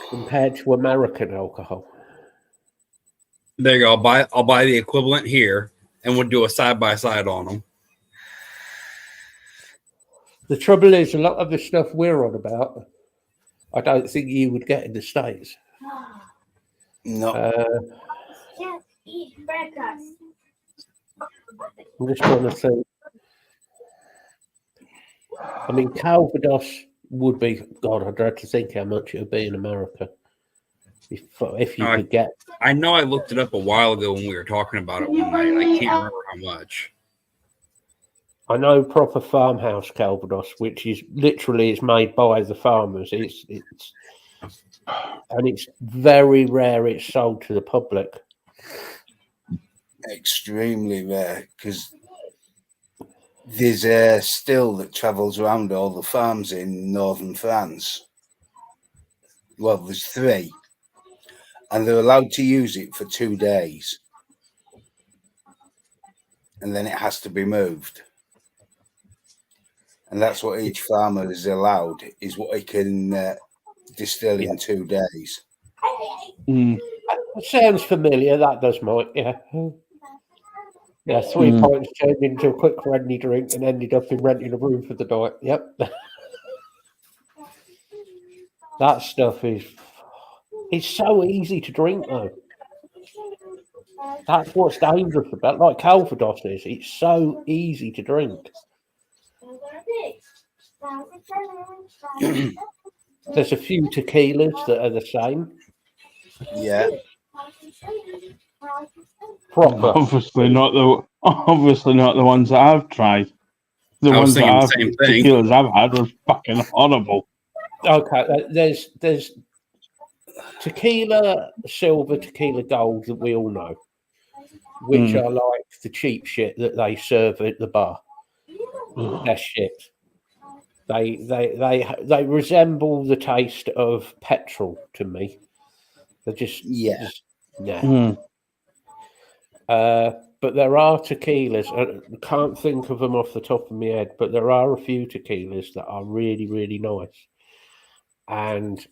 Speaker 1: compared to American alcohol.
Speaker 3: There you go. I'll buy the equivalent here, and we'll do a side by side on them.
Speaker 1: The trouble is, a lot of the stuff we're on about, I don't think you would get in the States.
Speaker 2: No.
Speaker 5: Just eat breakfast.
Speaker 1: I'm just trying to think. I mean, Calvados would be, God, I'd dread to think how much it would be in America if you could get.
Speaker 3: I know I looked it up a while ago when we were talking about it one night. I can't remember how much.
Speaker 1: I know proper farmhouse Calvados, which is literally it's made by the farmers. It's very rare. It's sold to the public.
Speaker 2: Extremely rare, because there's a still that travels around all the farms in northern France. Well, there's 3, and they're allowed to use it for 2 days, and then it has to be moved. And that's what each farmer is allowed, is what he can distill in 2 days.
Speaker 1: It sounds familiar. That does, Mike. Yeah. Yeah, 3 pints turned into a quick friendly drink and ended up in renting a room for the night. Yep. That stuff it's so easy to drink, though. That's what's dangerous about, like Calvados is. It's so easy to drink. There's a few tequilas that are the same.
Speaker 2: Yeah.
Speaker 1: Proper.
Speaker 4: Obviously not the ones that I've tried. The
Speaker 3: I was
Speaker 4: ones that
Speaker 3: thinking the same thing.
Speaker 4: tequilas I've had was fucking horrible.
Speaker 1: Okay, there's tequila silver, tequila gold that we all know, which are like the cheap shit that they serve at the bar. That shit. They resemble the taste of petrol to me. They're just but there are tequilas. I can't think of them off the top of my head, but there are a few tequilas that are really, really nice. And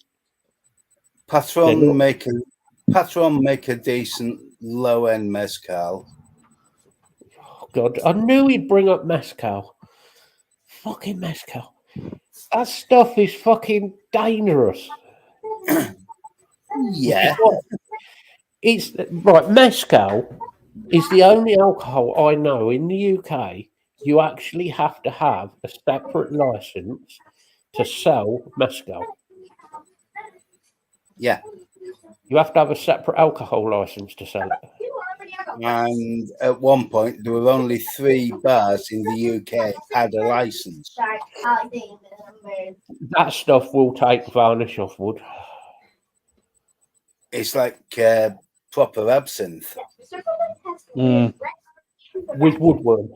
Speaker 2: Patron make a decent low end mezcal.
Speaker 1: Oh God, I knew he'd bring up mezcal. Fucking mezcal. That stuff is fucking dangerous.
Speaker 2: Yeah.
Speaker 1: It's right. Mezcal is the only alcohol I know in the UK you actually have to have a separate license to sell mezcal.
Speaker 2: Yeah.
Speaker 1: You have to have a separate alcohol license to sell it.
Speaker 2: And at one point, there were only 3 bars in the UK had a license.
Speaker 1: That stuff will take varnish off wood.
Speaker 2: It's like proper absinthe.
Speaker 1: With woodworm.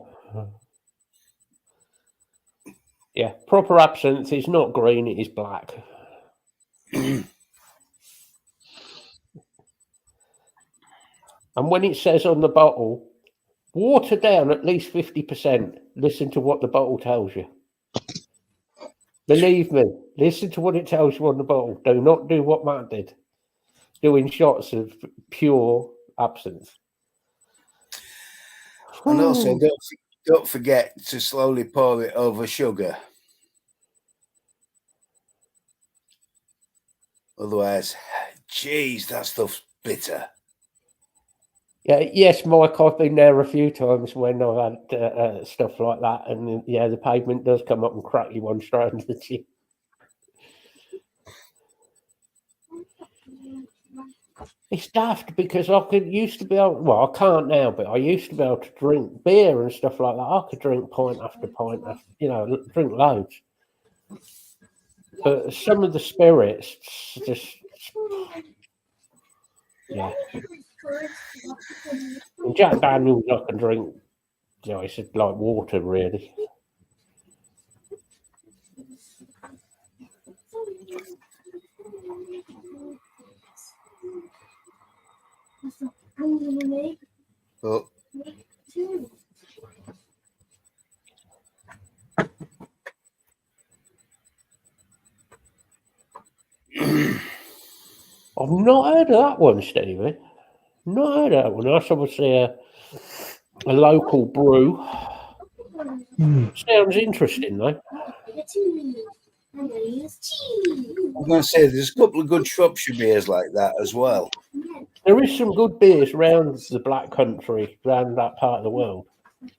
Speaker 1: Yeah, proper absinthe is not green, it is black. And when it says on the bottle, water down at least 50%, listen to what the bottle tells you. Believe me, listen to what it tells you on the bottle. Do not do what Matt did, doing shots of pure absinthe.
Speaker 2: And also, don't forget to slowly pour it over sugar. Otherwise, geez, that stuff's bitter.
Speaker 1: Yeah, yes, Mike, I've been there a few times when I've had stuff like that. And yeah, the pavement does come up and crack you one straight into the chin. It's daft because I used to be able, well, I can't now, but I used to be able to drink beer and stuff like that. I could drink pint after pint, after, drink loads. But some of the spirits just, yeah. And Jack Daniels, I can drink, it's like water, really.
Speaker 2: But
Speaker 1: I've not heard of that one, Stevie. Not heard of that one. That's obviously a local brew. Sounds interesting, though.
Speaker 2: I'm going to say there's a couple of good Shropshire beers like that as well.
Speaker 1: There is some good beers around the Black Country, around that part of the world.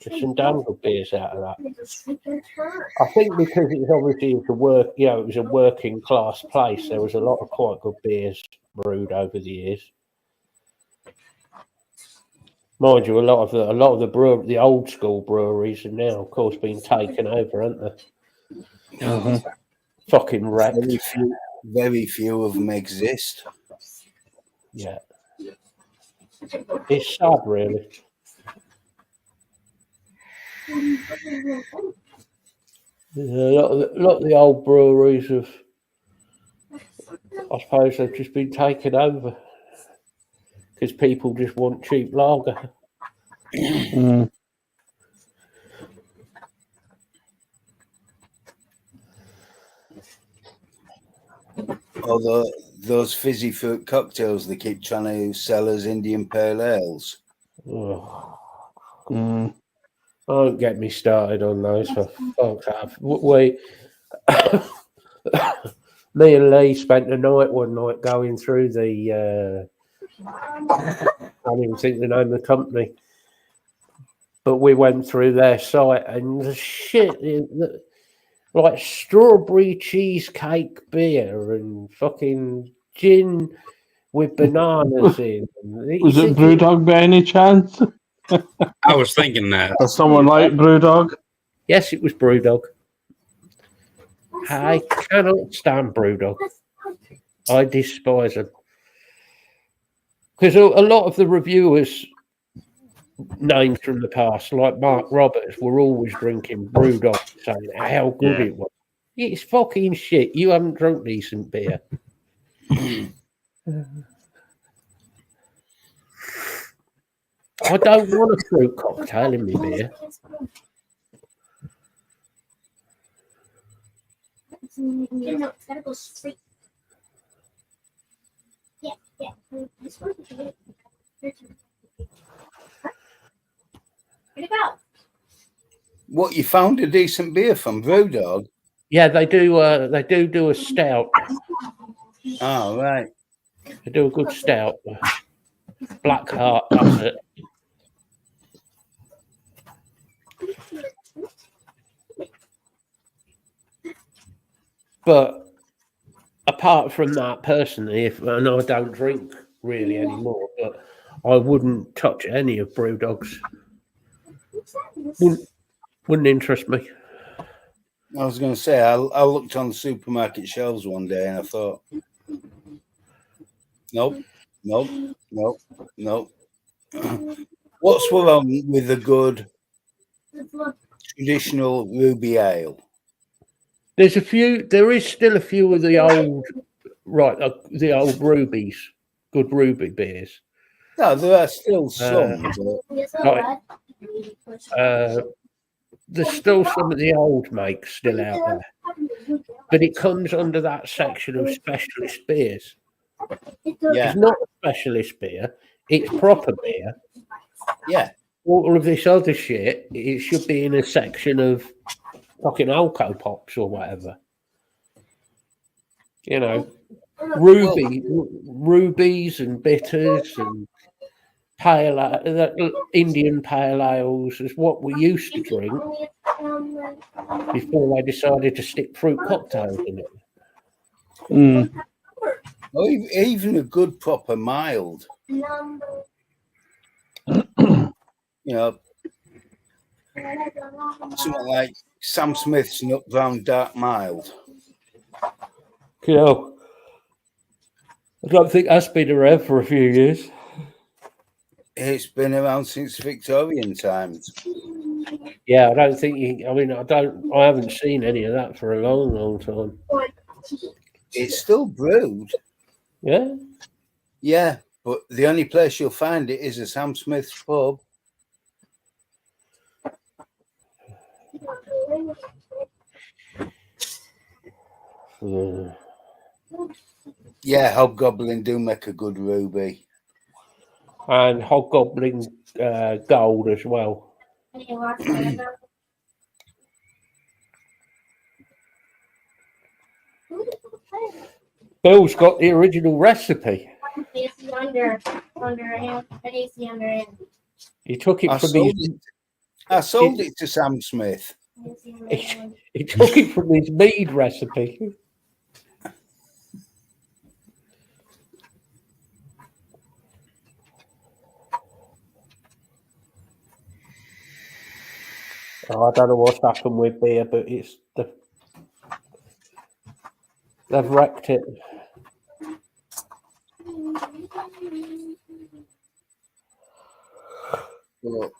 Speaker 1: There's some damn good beers out of that. I think because it's obviously it was a working class place. There was a lot of quite good beers brewed over the years. Mind you, a lot of the old school breweries are now, of course, being taken over, aren't they? Fucking wrecked.
Speaker 2: Very few of them exist.
Speaker 1: Yeah, it's sad, really. Yeah, a lot of the old breweries have, I suppose, they've just been taken over because people just want cheap lager.
Speaker 2: Although those fizzy fruit cocktails they keep trying to sell as Indian Pale Ales.
Speaker 1: Don't get me started on those, for fuck's sake. Me and Lee spent the night one night going through the I don't even think the name of the company, but we went through their site and the shit, like strawberry cheesecake beer and fucking gin with bananas in.
Speaker 4: Was it Brewdog by any chance?
Speaker 3: I was thinking that.
Speaker 4: Does someone like Brewdog?
Speaker 1: Yes, it was Brewdog. I cannot stand Brewdog. I despise them. Because a lot of the reviewers, names from the past, like Mark Roberts, were always drinking Brewdog, saying how good it was. It's fucking shit. You haven't drunk decent beer. I don't want a fruit cocktail in my beer.
Speaker 5: No, it's gotta go straight. Yeah. This one. Where'd it go?
Speaker 2: What, you found a decent beer from Brewdog?
Speaker 1: Yeah, they do a stout.
Speaker 2: Oh, right.
Speaker 1: They do a good stout. Blackheart, that's it. But apart from that, personally, and I don't drink really anymore, but I wouldn't touch any of Brewdog's. Wouldn't interest me.
Speaker 2: I was going to say, I looked on the supermarket shelves one day and I thought, nope. What's wrong with a good traditional ruby ale?
Speaker 1: There is still a few of the old, the old rubies, good ruby beers.
Speaker 2: No, there are still some.
Speaker 1: There's still some of the old makes still out there, but it comes under that section of specialist beers.
Speaker 2: Yeah.
Speaker 1: It's not a specialist beer; it's proper beer.
Speaker 2: Yeah.
Speaker 1: All of this other shit, it should be in a section of fucking Alco Pops or whatever. You know, rubies and bitters and Indian pale ales is what we used to drink before they decided to stick fruit cocktails in it.
Speaker 2: Or even a good proper mild. You know, something like Sam Smith's Nut Brown Dark Mild.
Speaker 1: You know, I don't think that's been around for a few years.
Speaker 2: It's been around since Victorian times.
Speaker 1: Yeah, I don't think I haven't seen any of that for a long, long time.
Speaker 2: It's still brewed.
Speaker 1: Yeah?
Speaker 2: Yeah, but the only place you'll find it is a Sam Smith's pub. Yeah, Hobgoblin do make a good ruby.
Speaker 1: And Hobgoblin Gold as well. Bill's got the original recipe. He took it from
Speaker 2: I sold it to Sam Smith.
Speaker 1: He took it from his mead recipe. Oh, I don't know what's happened with beer, but they've wrecked it.
Speaker 2: But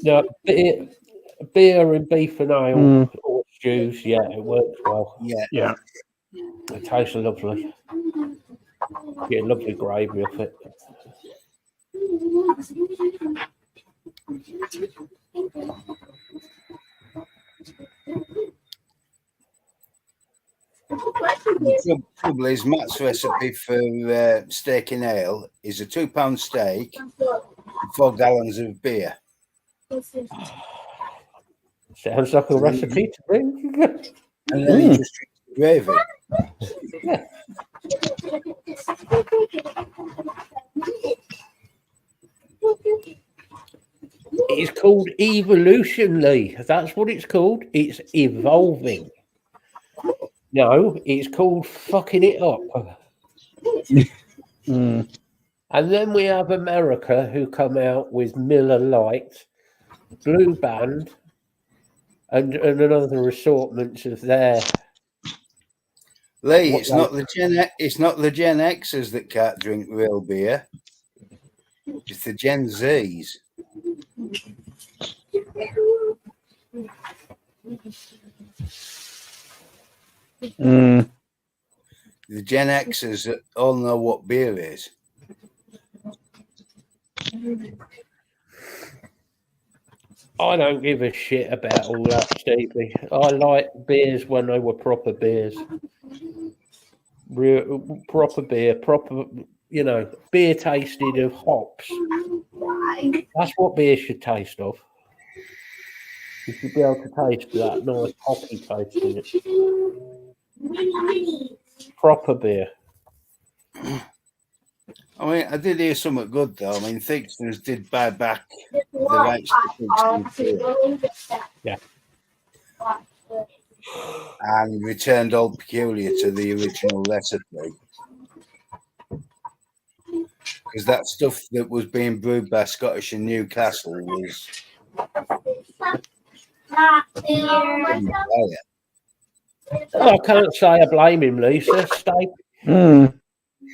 Speaker 1: No, beer and beef and ale or stews, yeah, it works well.
Speaker 2: yeah,
Speaker 4: Yeah.
Speaker 1: It tastes lovely. Get a lovely gravy off it.
Speaker 2: the trouble is Matt's recipe for steak and ale is a £2 steak, and 4 gallons of beer.
Speaker 1: Sounds like a recipe to me.
Speaker 2: And then he just drinks the gravy.
Speaker 1: It's called evolution, Lee. That's what it's called. It's evolving. No, it's called fucking it up. And then we have America, who come out with Miller Lite, Blue Band, and another assortment of their.
Speaker 2: Lee, it's not the Gen Xers that can't drink real beer. It's the Gen Zs. The Gen Xers that all know what beer is.
Speaker 1: I don't give a shit about all that, Stevie. I like beers when they were proper beers. Proper beer, proper, beer tasted of hops. That's what beer should taste of. You should be able to taste that nice hoppy taste in it. Proper beer.
Speaker 2: I mean, I did hear something good though. I mean, Thixtons did buy back the rights to Thixtons beer.
Speaker 1: Yeah.
Speaker 2: And returned Old Peculiar to the original recipe. Because that stuff that was being brewed by Scottish and Newcastle was.
Speaker 1: I can't say I blame him, Lisa. Steak.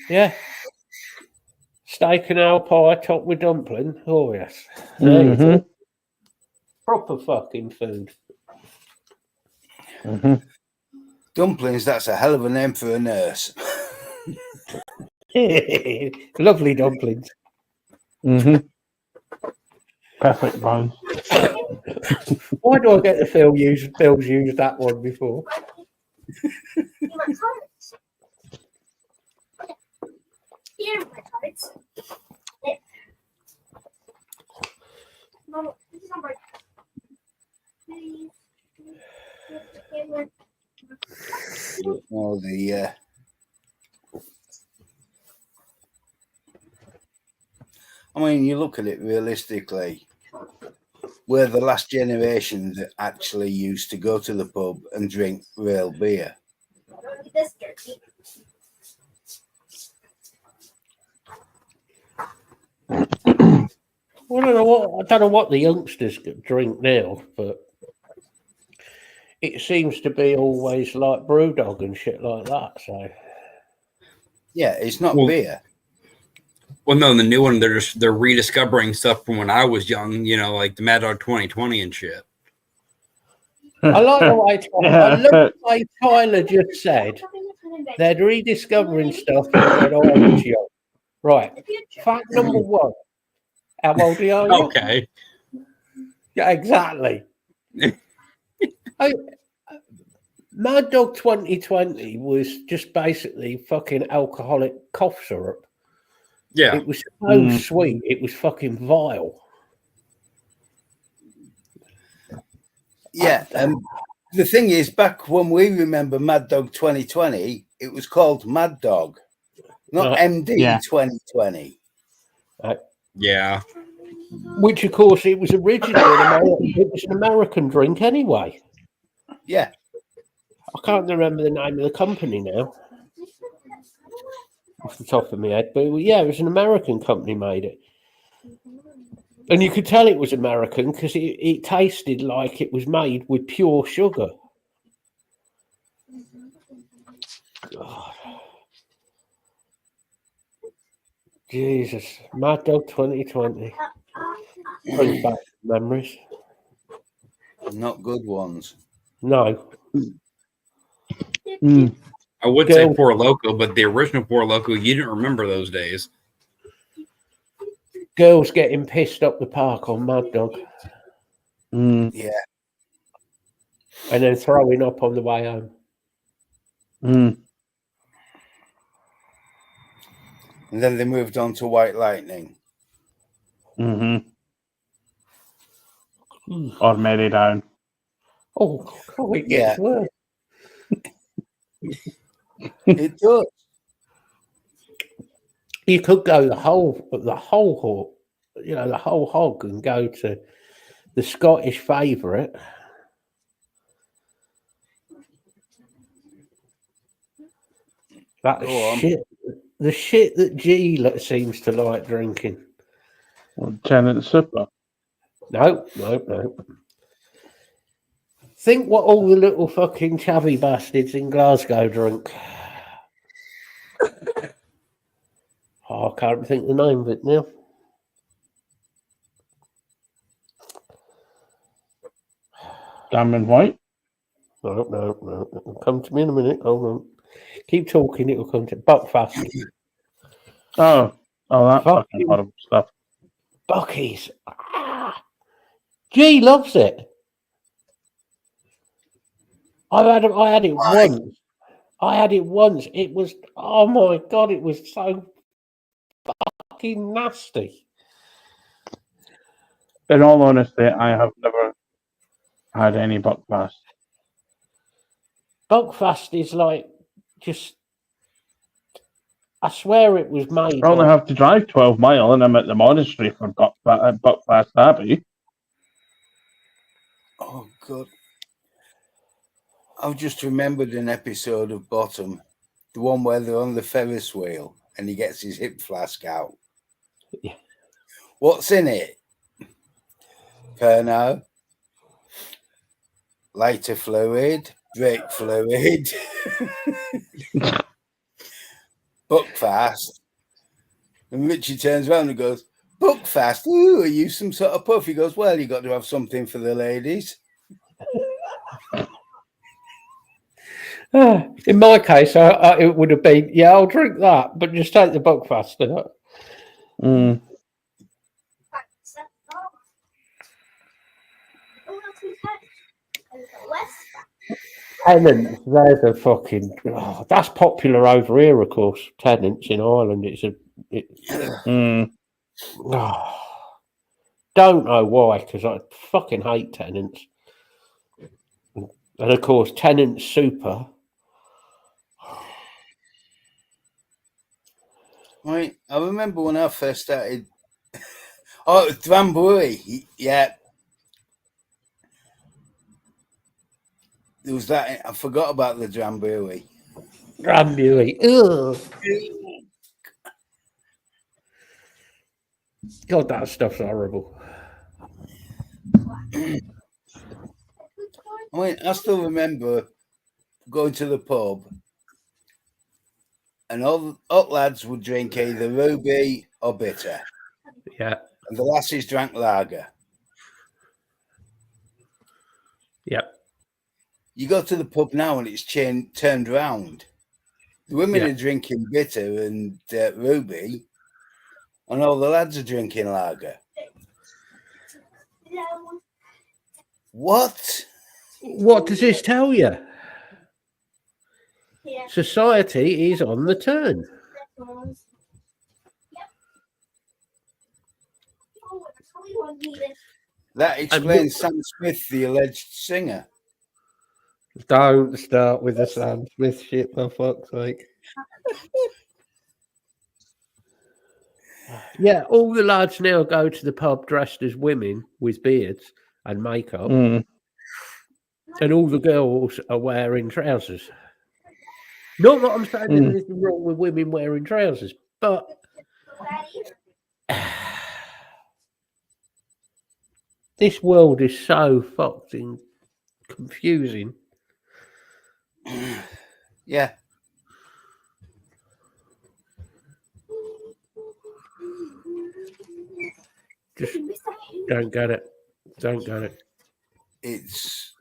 Speaker 1: Yeah. Steak and ale pie topped with dumpling. Oh, yes. Proper fucking food.
Speaker 2: Dumplings, that's a hell of a name for a nurse.
Speaker 1: Lovely dumplings.
Speaker 4: Perfect balance.
Speaker 1: Why do I get the Phil's used that one before?
Speaker 5: Here are my cards. No, this is number.
Speaker 2: Oh, I mean, you look at it realistically. We're the last generation that actually used to go to the pub and drink real beer.
Speaker 5: This dirty.
Speaker 1: Well, I don't know what the youngsters drink now, but it seems to be always like Brewdog and shit like that. So
Speaker 2: yeah, it's not beer.
Speaker 3: Well, no, the new one they're rediscovering stuff from when I was young. Like the Mad Dog 2020 and shit.
Speaker 1: I like the way I love the way Tyler just said they're rediscovering stuff when I was young. Right. Fact number one. How old are you?
Speaker 3: Okay.
Speaker 1: Yeah, exactly. Mad Dog 2020 was just basically fucking alcoholic cough syrup.
Speaker 3: Yeah.
Speaker 1: It was so sweet, it was fucking vile.
Speaker 2: Yeah, the thing is, back when we remember Mad Dog 2020, it was called Mad Dog, not MD 2020.
Speaker 3: Yeah.
Speaker 1: Which, of course, it was originally it was an American drink anyway.
Speaker 2: Yeah.
Speaker 1: I can't remember the name of the company now off the top of my head, but yeah, it was an American company made it. And you could tell it was American because it tasted like it was made with pure sugar. God. Jesus, Mad Dog 2020 brings back memories.
Speaker 2: Not good ones.
Speaker 1: No,
Speaker 4: Mm.
Speaker 3: I would say
Speaker 1: Girl.
Speaker 3: Poor Loco, but the original Poor Loco, you didn't remember those days.
Speaker 1: girls getting pissed up the park on Mad Dog
Speaker 4: Mm.
Speaker 2: Yeah.
Speaker 1: and then throwing up on the way home.
Speaker 4: Mm.
Speaker 2: And then they moved on to White Lightning.
Speaker 4: Mm-hmm. Or Mary Down.
Speaker 1: Oh, God, it
Speaker 2: Yeah.
Speaker 1: gets worse.
Speaker 2: It does.
Speaker 1: You could go the whole hog, the whole hog, and go to the Scottish favourite. That
Speaker 2: Go on.
Speaker 1: shit, the shit that G seems to like drinking.
Speaker 4: Or Tennant Super.
Speaker 1: No. Think what all the little fucking chubby bastards in Glasgow drink. Oh, I can't think the name of it now.
Speaker 4: Diamond White.
Speaker 1: No. It'll come to me in a minute. Hold on. Keep talking, it'll come to Buckfast.
Speaker 4: Oh, that
Speaker 1: Fucking-
Speaker 4: fucking horrible stuff.
Speaker 1: Bucky's. G loves it. I had it once. I had it once. It was, oh my God, it was so fucking nasty.
Speaker 4: In all honesty, I have never had any Buckfast.
Speaker 1: Buckfast is like just, I swear it was made.
Speaker 4: I only
Speaker 1: by-
Speaker 4: have to drive 12 mile and I'm at the monastery for Buckfast Abbey.
Speaker 2: Oh, God. I've just remembered an episode of Bottom, the one where they're on the Ferris wheel and he gets his hip flask out.
Speaker 1: Yeah.
Speaker 2: What's in it? Pernod, lighter fluid, brake fluid, Buckfast. And Richie turns around and goes, Buckfast? Ooh, are you some sort of puff? He goes, well, you got to have something for the ladies.
Speaker 1: In my case, it would have been, yeah, I'll drink that, but just take the Buckfast.
Speaker 4: Mm.
Speaker 1: Tennant, they're the fucking. Oh, that's popular over here, of course. Tennant's in Ireland.
Speaker 4: Mm.
Speaker 1: Don't know why, because I fucking hate Tennant's. And of course, Tennant Super.
Speaker 2: Right, I remember when I first started. Oh, Drambuie, yeah. There was that. I forgot about the Drambuie.
Speaker 1: Drambuie. Ugh. God, that stuff's horrible.
Speaker 2: I mean, I still remember going to the pub, and all lads would drink either ruby or bitter,
Speaker 1: Yeah.
Speaker 2: and the lassies drank lager.
Speaker 1: Yep.
Speaker 2: You go to the pub now and it's turned round. The women
Speaker 1: Yeah.
Speaker 2: are drinking bitter and ruby, and all the lads are drinking lager. What?
Speaker 1: What does this tell you? Society is on the turn.
Speaker 2: That explains Sam Smith, the alleged singer.
Speaker 1: Don't start with the Sam Smith shit, for fuck's sake. Yeah, all the lads now go to the pub dressed as women with beards and makeup,
Speaker 4: Mm.
Speaker 1: and all the girls are wearing trousers. Not that I'm saying there's
Speaker 4: Mm.
Speaker 1: anything wrong with women wearing trousers, but this world is so fucking confusing.
Speaker 2: Yeah.
Speaker 1: Just don't get it. Don't get it.
Speaker 2: It's.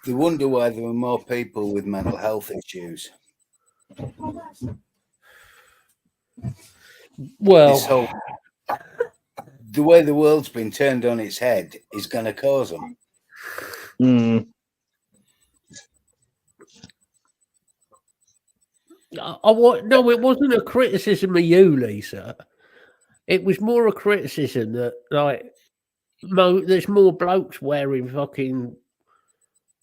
Speaker 2: They wonder why there are more people with mental health issues.
Speaker 1: Well,
Speaker 2: This whole, the way the world's been turned on its head is going to cause them.
Speaker 4: Mm.
Speaker 1: no, it wasn't a criticism of you, Lisa. It was more a criticism that, like, there's more blokes wearing fucking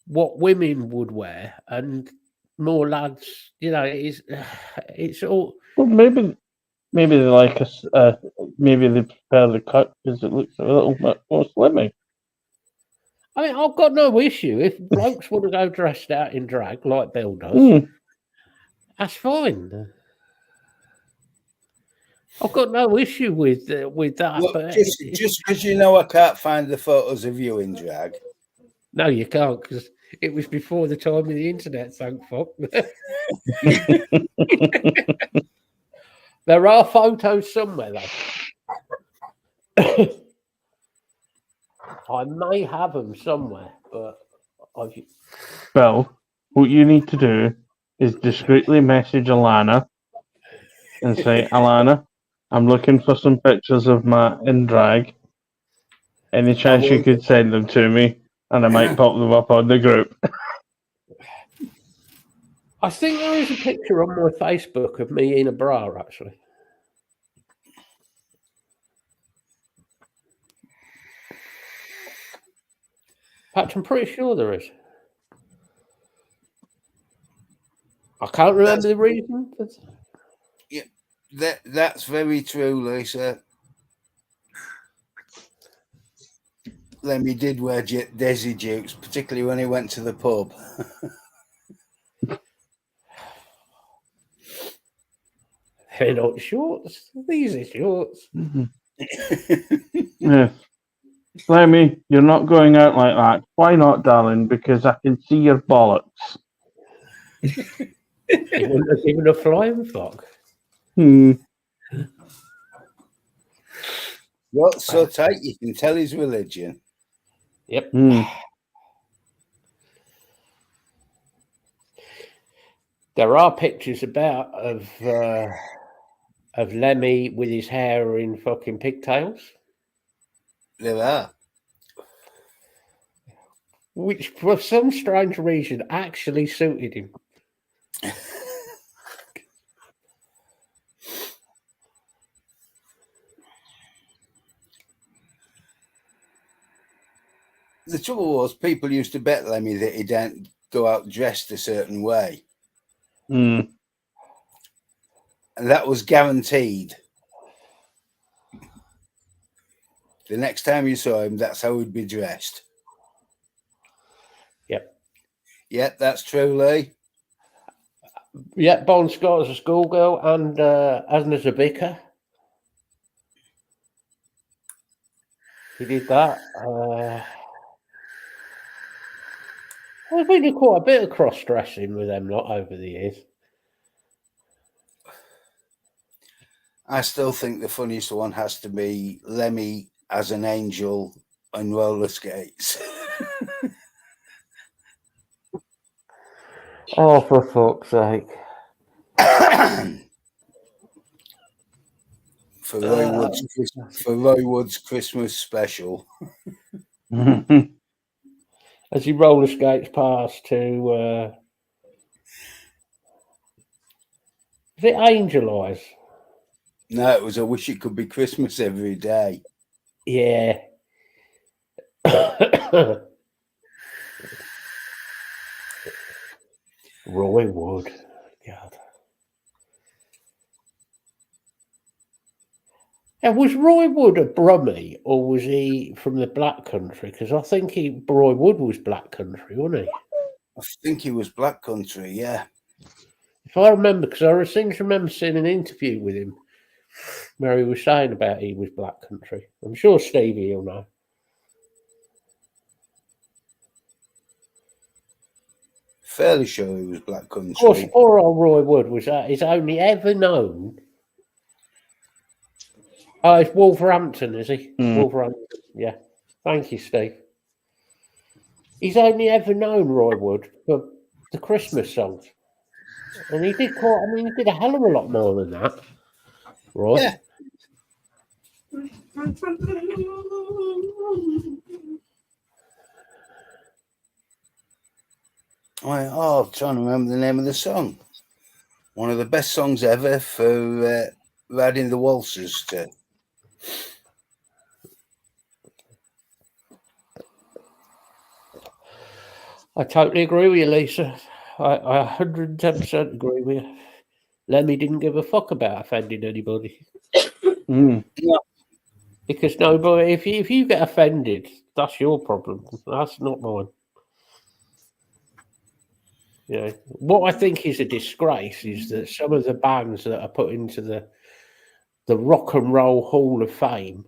Speaker 1: what women would wear, and more lads. You know, it's all.
Speaker 4: Well, maybe they like us. Maybe they prefer the cut because it looks a little bit more slimming.
Speaker 1: I mean, I've got no issue if blokes want to go dressed out in drag like Bill does.
Speaker 4: Mm.
Speaker 1: That's fine. I've got no issue with that.
Speaker 2: Look,
Speaker 1: But
Speaker 2: just because you know I can't find the photos of you in drag.
Speaker 1: no, you can't, because it was before the time of the internet. Thank fuck. There are photos somewhere, though. I may have them somewhere, but
Speaker 4: Bill, what you need to do is discreetly message Alana and say, Alana, I'm looking for some pictures of Matt in drag. Any chance you could send them to me, and I might pop them up on the group.
Speaker 1: I think there is a picture on my Facebook of me in a bra, actually. Patch, I'm pretty sure there is. I can't remember the reason.
Speaker 2: That's very true, Lisa. Lemmy did wear Desi Dukes, particularly when he went to the pub.
Speaker 1: They're not shorts. These are shorts.
Speaker 4: Mm-hmm. Yes. Lemmy, you're not going out like that. Why not, darling? Because I can see your bollocks.
Speaker 1: Even a flying fuck.
Speaker 4: Hmm.
Speaker 2: You're so tight you can tell his religion.
Speaker 1: Yep. There are pictures of Lemmy with his hair in fucking pigtails.
Speaker 2: There are.
Speaker 1: Which, for some strange reason, actually suited him.
Speaker 2: The trouble was, people used to bet Lemmy that he didn't go out dressed a certain way.
Speaker 4: Mm.
Speaker 2: And that was guaranteed. The next time you saw him, that's how he'd be dressed.
Speaker 1: Yep.
Speaker 2: Yep, that's true, Lee.
Speaker 1: Yeah, Bon Scott as a schoolgirl and as a vicar. He did that. There's been quite a bit of cross-dressing with them lot over the years.
Speaker 2: I still think the funniest one has to be Lemmy as an angel on roller skates.
Speaker 1: Oh, for fuck's sake.
Speaker 2: For Roy Wood's Christmas special.
Speaker 1: As he roller skates past to... is it Angel Eyes?
Speaker 2: No, it was I Wish It Could Be Christmas Every Day.
Speaker 1: Yeah. Roy Wood. God. Now, was Roy Wood a Brummie or was he from the Black Country? Because I think Roy Wood was Black Country, wasn't he?
Speaker 2: I think he was Black Country, yeah.
Speaker 1: If I remember, because I seem to remember seeing an interview with him where he was saying about he was Black Country. I'm sure Stevie will know.
Speaker 2: Fairly sure he was Black Country.
Speaker 1: Of course, poor old Roy Wood is only ever known. Oh, it's Wolverhampton, is he? Wolverhampton, yeah. Thank you, Steve. He's only ever known Roy Wood for the Christmas songs. And he did he did a hell of a lot more than that. Roy.
Speaker 2: Yeah. I'm trying to remember the name of the song. One of the best songs ever for riding the waltzes to.
Speaker 1: I totally agree with you, Lisa. I 110% agree with you. Lemmy didn't give a fuck about offending anybody. Because nobody, if you get offended, that's your problem. That's not mine. You know, what I think is a disgrace is that some of the bands that are put into the Rock and Roll Hall of Fame,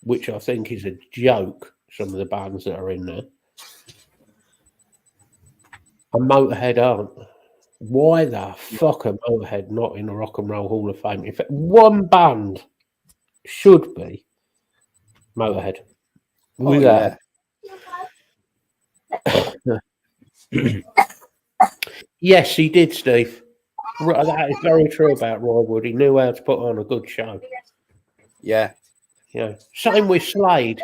Speaker 1: which I think is a joke, some of the bands that are in there, and Motorhead aren't. Why the fuck are Motorhead not in the Rock and Roll Hall of Fame? If one band should be Motorhead. Without. Yes, he did, Steve. That is very true about Roy Wood. He knew how to put on a good show.
Speaker 2: Yeah.
Speaker 1: Yeah. Same with Slade,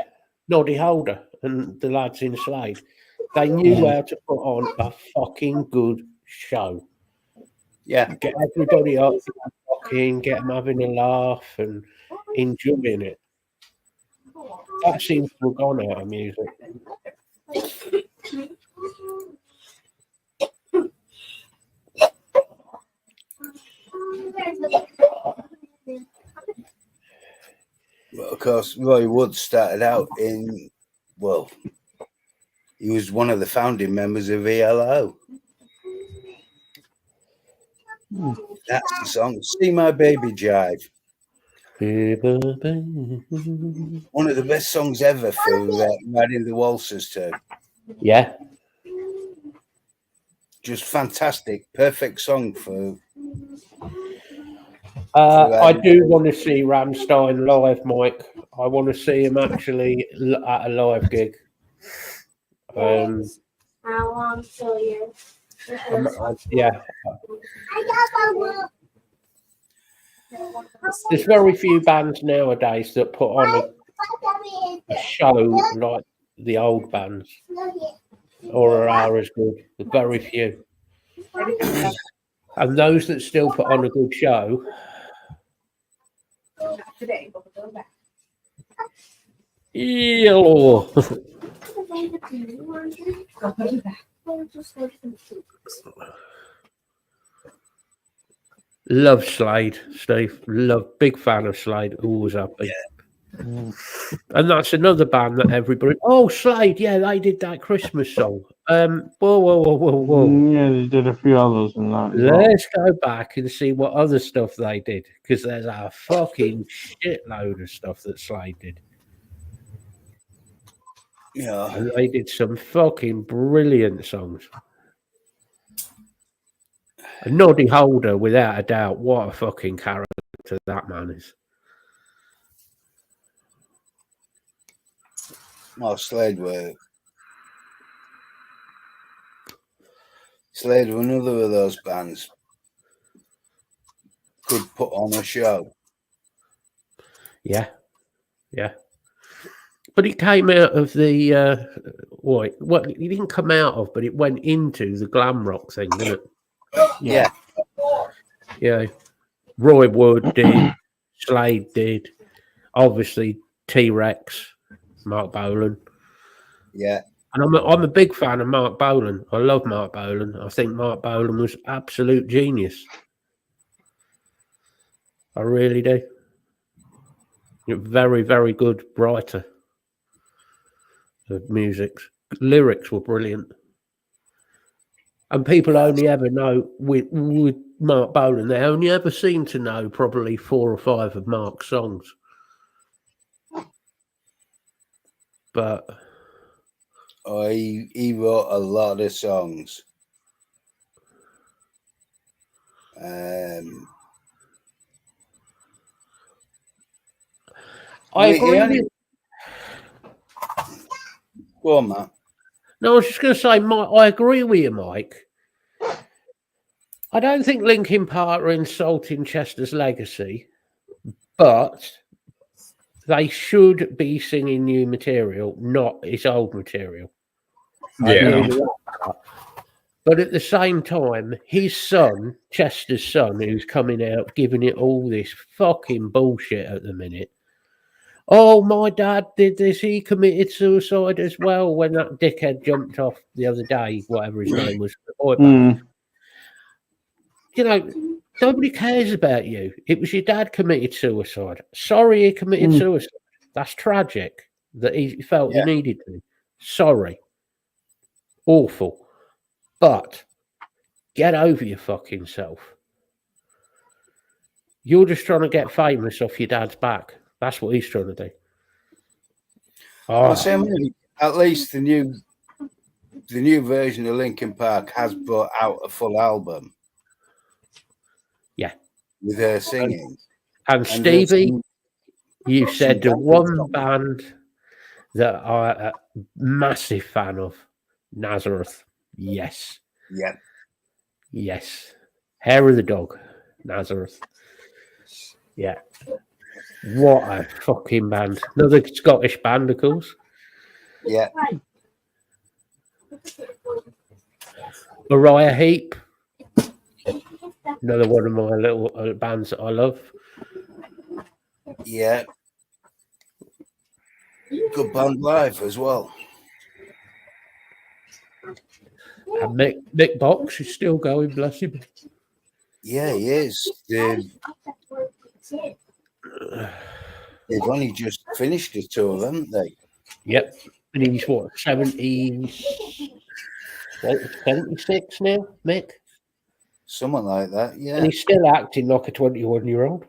Speaker 1: Noddy Holder, and the lads in Slade. They knew how to put on a fucking good show.
Speaker 2: Yeah.
Speaker 1: Get everybody up, get them having a laugh and enjoying it. That seems to have gone out of music.
Speaker 2: Well, of course, Roy Wood started out he was one of the founding members of ELO. That's the song, See My Baby Jive. One of the best songs ever for riding the waltzes to.
Speaker 1: Yeah.
Speaker 2: Just fantastic. Perfect song for...
Speaker 1: I do want to see Rammstein live, Mike. I want to see him actually at a live gig.
Speaker 5: How long till you?
Speaker 1: Yeah. There's very few bands nowadays that put on a show like the old bands or are as good. There's very few. And those that still put on a good show.
Speaker 6: Not today, but we're going back.
Speaker 1: Ew. Love Slade, Steve. Big fan of Slade. Always happy.
Speaker 2: Yeah.
Speaker 1: And that's another band that everybody. Oh, Slade. Yeah, they did that Christmas song. Whoa.
Speaker 4: Yeah, they did a few others in that.
Speaker 1: Let's go back and see what other stuff they did, because there's a fucking shitload of stuff that Slade did.
Speaker 2: Yeah.
Speaker 1: And they did some fucking brilliant songs. And Noddy Holder, without a doubt, what a fucking character that man is.
Speaker 2: Oh, Slade were another of those bands could put on a show.
Speaker 1: Yeah. But it came out of the what it didn't come out of, but it went into the glam rock thing, didn't it?
Speaker 2: Yeah.
Speaker 1: Yeah. Roy Wood did, Slade did, obviously T-Rex, Mark Bolan.
Speaker 2: Yeah.
Speaker 1: And I'm a big fan of Mark Bolan. I love Mark Bolan. I think Mark Bolan was absolute genius. I really do. You're a very, very good writer of music. Lyrics were brilliant. And people only ever know with Mark Bolan, they only ever seem to know probably 4 or 5 of Mark's songs. But
Speaker 2: he wrote a lot of songs.
Speaker 1: I agree with you.
Speaker 2: Go on, Matt.
Speaker 1: No, I was just going to say, Mike, I agree with you, Mike. I don't think Linkin Park are insulting Chester's legacy, but they should be singing new material, not his old material.
Speaker 3: Yeah.
Speaker 1: But at the same time, his son, Chester's son, who's coming out giving it all this fucking bullshit at the minute. Oh, my dad did this. He committed suicide as well when that dickhead jumped off the other day, whatever his name was. You know, nobody cares about you. It was your dad committed suicide. Sorry he committed suicide. That's tragic that he felt he needed to. Sorry. Awful. But get over your fucking self. You're just trying to get famous off your dad's back. That's what he's trying to do.
Speaker 2: Well, at least the new version of Linkin Park has brought out a full album.
Speaker 1: Yeah.
Speaker 2: With her singing.
Speaker 1: And Stevie, you said the one band that I'm a massive fan of, Nazareth. Yes.
Speaker 2: Yeah.
Speaker 1: Yes. Hair of the Dog, Nazareth. Yeah. What a fucking band. Another Scottish band, of course.
Speaker 2: Yeah.
Speaker 1: Uriah Heep. Another one of my little bands that I love.
Speaker 2: Yeah. Good band live as well.
Speaker 1: And Mick Box is still going, bless him.
Speaker 2: Yeah, he is. They've only just finished the tour, haven't they?
Speaker 1: Yep. And he's what, 76 now, Mick?
Speaker 2: Something like that, yeah.
Speaker 1: And he's still acting like a 21-year-old.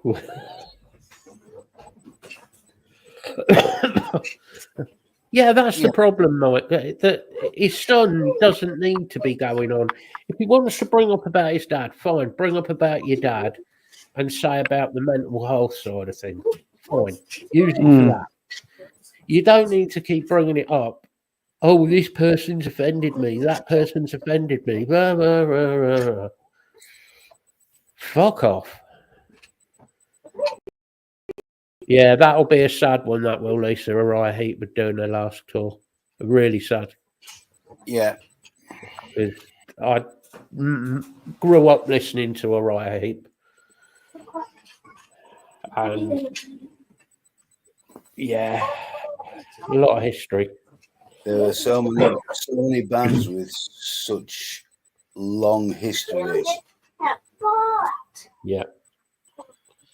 Speaker 1: Yeah, that's the problem, Mike. That his son doesn't need to be going on. If he wants to bring up about his dad, fine. Bring up about your dad and say about the mental health side of things. Fine. Use it for that. You don't need to keep bringing it up. Oh, this person's offended me. That person's offended me. Blah, blah, blah, blah. Fuck off. Yeah, that'll be a sad one, that will, Lisa. Uriah Heep were doing their last tour. Really sad.
Speaker 2: Yeah.
Speaker 1: I grew up listening to Uriah Heep. And yeah, a lot of history.
Speaker 2: There are so many bands with such long histories.
Speaker 1: Yeah.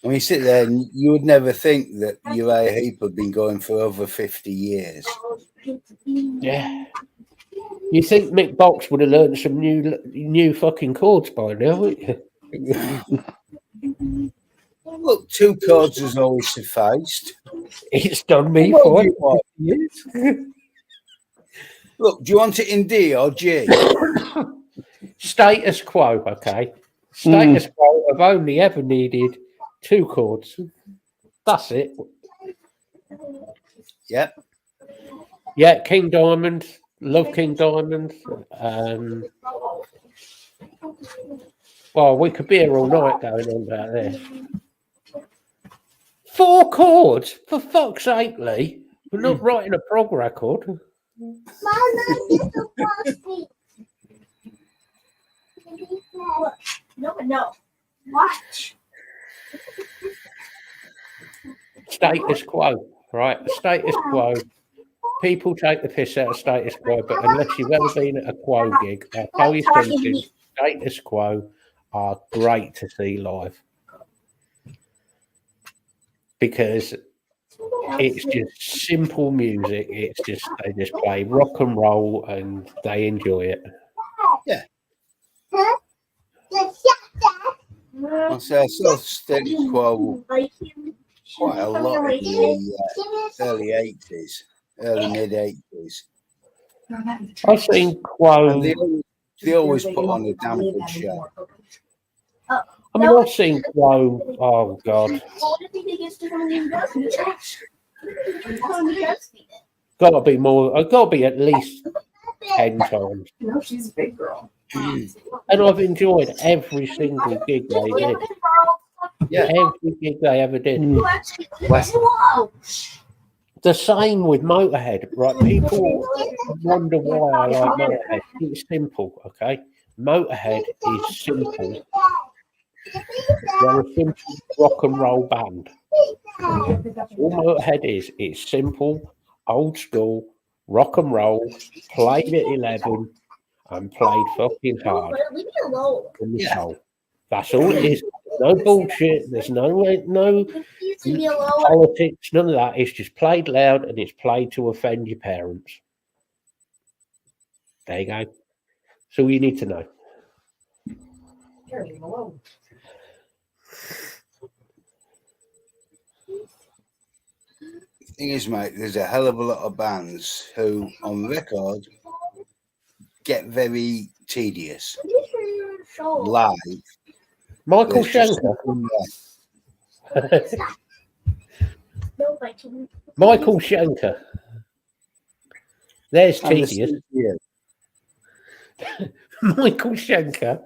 Speaker 2: I mean, you sit there and you would never think that Uriah Heep had been going for over 50 years.
Speaker 1: Yeah. You think Mick Box would have learned some new fucking chords by now, wouldn't you?
Speaker 2: Look, 2 chords has always sufficed.
Speaker 1: It's done me for years.
Speaker 2: Look, do you want it in D or G?
Speaker 1: Status quo, okay? Status quo, I've only ever needed 2 chords. That's it.
Speaker 2: Yep.
Speaker 1: Yeah, King Diamond. Love King Diamond. Well, we could be here all night going on about this. 4 chords? For fuck's sake, Lee. We're not writing a prog record.
Speaker 6: No. Watch.
Speaker 1: Status quo, right? Status quo. People take the piss out of status quo, but unless you've ever been at a quo gig, I'll tell you something. Status quo are great to see live. Because It's just simple music. It's just they just play rock and roll and they enjoy it.
Speaker 2: I saw Status Quo quite a lot in the early 80s, early mid 80s.
Speaker 1: I've seen
Speaker 2: And
Speaker 1: Quo.
Speaker 2: they always put on a damn good show.
Speaker 1: I mean, I've seen Quo. Oh God, gotta be more. Gotta be at least 10 times.
Speaker 6: No, she's a big girl.
Speaker 1: And I've enjoyed every single gig they did.
Speaker 2: Yeah.
Speaker 1: Every gig they ever did.
Speaker 2: Well,
Speaker 1: The same with Motorhead, right? People wonder why I like Motorhead. It's simple, okay? Motorhead is simple. They're a simple rock and roll band. All Motorhead is, it's simple, old school, rock and roll, played at 11 and played fucking hard in the soul. That's all it is. No bullshit. There's no politics, none of that. It's just played loud and it's played to offend your parents. There you go. That's all you need to know.
Speaker 2: thing is, mate, there's a hell of a lot of bands who, on record, get very tedious. Live.
Speaker 1: Michael
Speaker 2: there's just
Speaker 1: Schenker. Michael Schenker. There's
Speaker 2: And the
Speaker 1: tedious.
Speaker 2: yeah.
Speaker 1: Michael Schenker.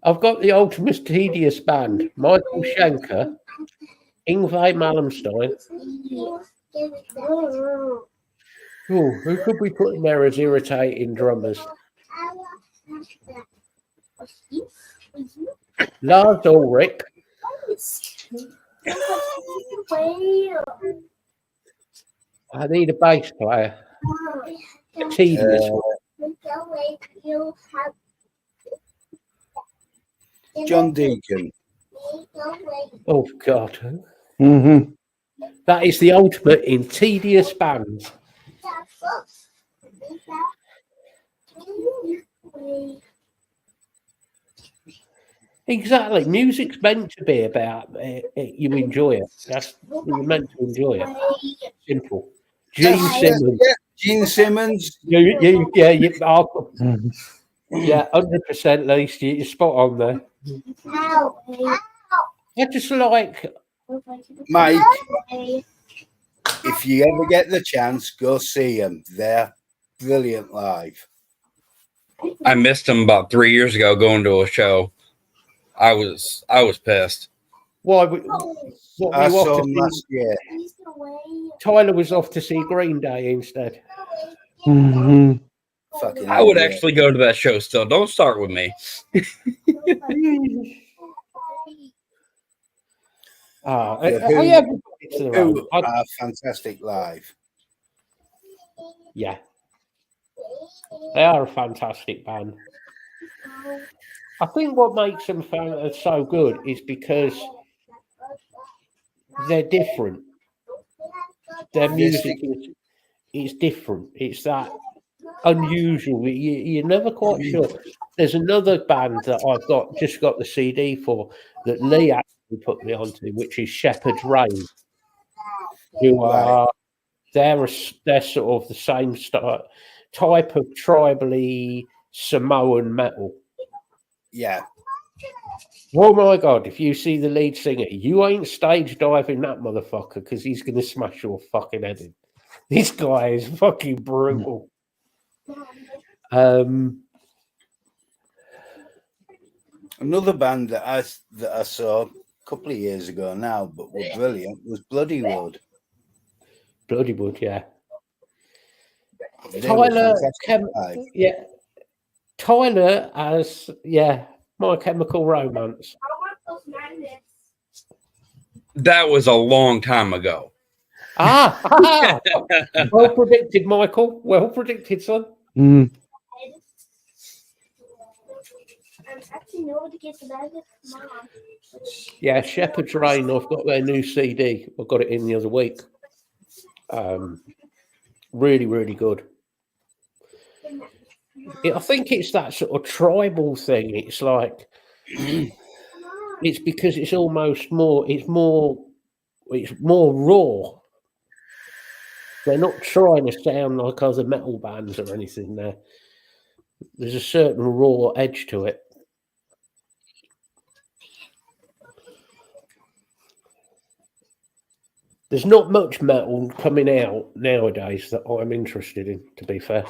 Speaker 1: I've got the ultimate tedious band. Michael Schenker, Yngwie Malmsteen. Oh, who could we put in there as irritating drummers? Lars Ulrich. I need a bass player. A tedious one.
Speaker 2: John Deacon.
Speaker 1: Oh, God.
Speaker 4: Mm-hmm.
Speaker 1: That is the ultimate in tedious bands. Exactly. Music's meant to be about you enjoy it. That's you're meant to enjoy it. Simple. Gene Simmons.
Speaker 2: Yeah, Gene Simmons.
Speaker 1: You 100%, Lise. You're spot on there. I just like.
Speaker 2: Mike, if you ever get the chance, go see them. They're brilliant live.
Speaker 3: I missed them about 3 years ago going to a show. I was pissed.
Speaker 1: Why? What were
Speaker 2: I
Speaker 1: you off
Speaker 2: saw
Speaker 1: to
Speaker 2: them
Speaker 1: see?
Speaker 2: last year.
Speaker 1: Tyler was off to see Green Day instead.
Speaker 4: Mm-hmm.
Speaker 2: Fucking
Speaker 3: I would
Speaker 2: idiot.
Speaker 3: actually go to that show still. Don't start with me.
Speaker 2: Who are fantastic live.
Speaker 1: Yeah, they are a fantastic band. I think what makes them so good is because they're different. Their music is different. It's that unusual. You're never quite sure. There's another band that I've just got the CD for that Lee actually put me onto, which is Shepherd's Reign. Who are they're sort of the same type of tribally Samoan metal.
Speaker 2: Yeah.
Speaker 1: Oh my God, if you see the lead singer, you ain't stage diving that motherfucker because he's going to smash your fucking head in. This guy is fucking brutal.
Speaker 2: Another band that I saw a couple of years ago now, but were brilliant, was Bloodywood.
Speaker 1: Bloodywood, yeah.
Speaker 2: They were
Speaker 1: Tyler,
Speaker 2: fantastic live.
Speaker 1: yeah. Tyler as, My Chemical Romance.
Speaker 3: That was a long time ago.
Speaker 1: Well predicted, Michael. Well predicted, son.
Speaker 4: Mm.
Speaker 1: Yeah, Shepherd's Reign. I've got their new CD. I got it in the other week. Really, really good. I think it's that sort of tribal thing. It's like it's because it's almost more. It's more raw. They're not trying to sound like other metal bands or anything. There's a certain raw edge to it. There's not much metal coming out nowadays that I'm interested in, to be fair.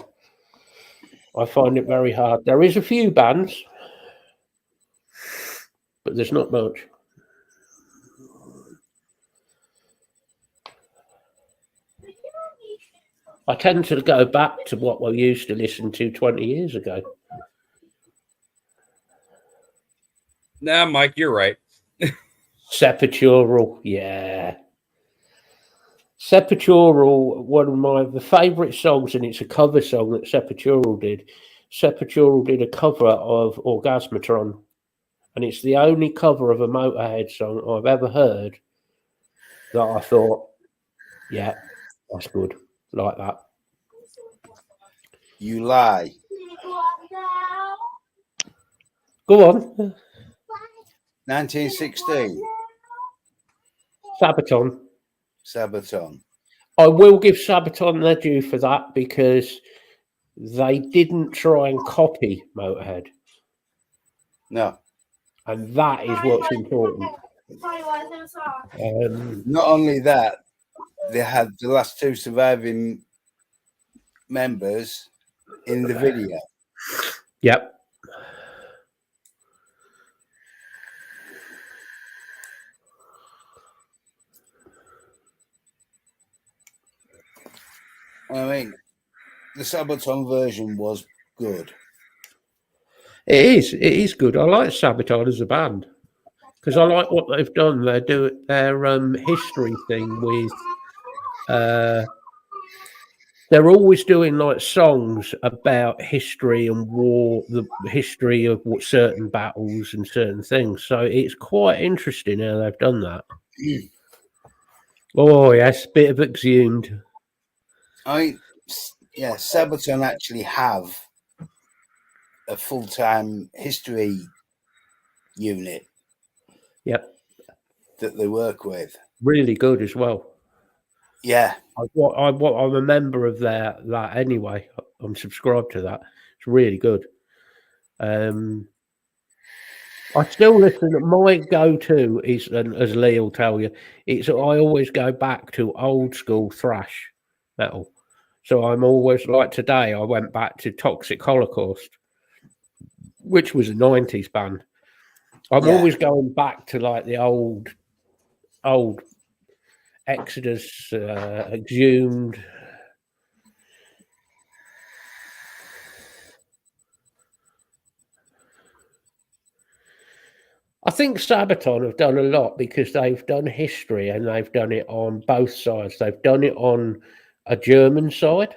Speaker 1: I find it very hard. There is a few bands, but there's not much. I tend to go back to what we used to listen to 20 years ago.
Speaker 3: Nah, Mike, you're right.
Speaker 1: Sepultural, yeah. Sepultural, one of my favourite songs, and it's a cover song that Sepultural did. Sepultural did a cover of Orgasmatron, and it's the only cover of a Motorhead song I've ever heard that I thought, yeah, that's good, like that.
Speaker 2: You lie.
Speaker 1: Go on.
Speaker 2: 1916.
Speaker 1: Sabaton.
Speaker 2: Sabaton.
Speaker 1: I will give Sabaton their due for that because they didn't try and copy Motorhead.
Speaker 2: No.
Speaker 1: And that is what's important.
Speaker 2: Not only that, they had the last two surviving members in the video.
Speaker 1: Yep.
Speaker 2: I mean, the Sabaton version was good.
Speaker 1: It is good. I like Sabaton as a band because I like what they've done. They do their history thing with. They're always doing like songs about history and war, the history of what certain battles and certain things. So it's quite interesting how they've done that. Oh yes, bit of Exhumed.
Speaker 2: Sabaton actually have a full-time history unit.
Speaker 1: Yep.
Speaker 2: That they work with.
Speaker 1: Really good as well.
Speaker 2: Yeah.
Speaker 1: I'm a member of that anyway. I'm subscribed to that. It's really good. I still listen. My go-to is, and as Lee will tell you, I always go back to old school thrash metal. So I'm always like today. I went back to Toxic Holocaust, which was a 90s band. I'm always going back to like the old Exodus, Exhumed. I think Sabaton have done a lot because they've done history and they've done it on both sides. They've done it on a German side,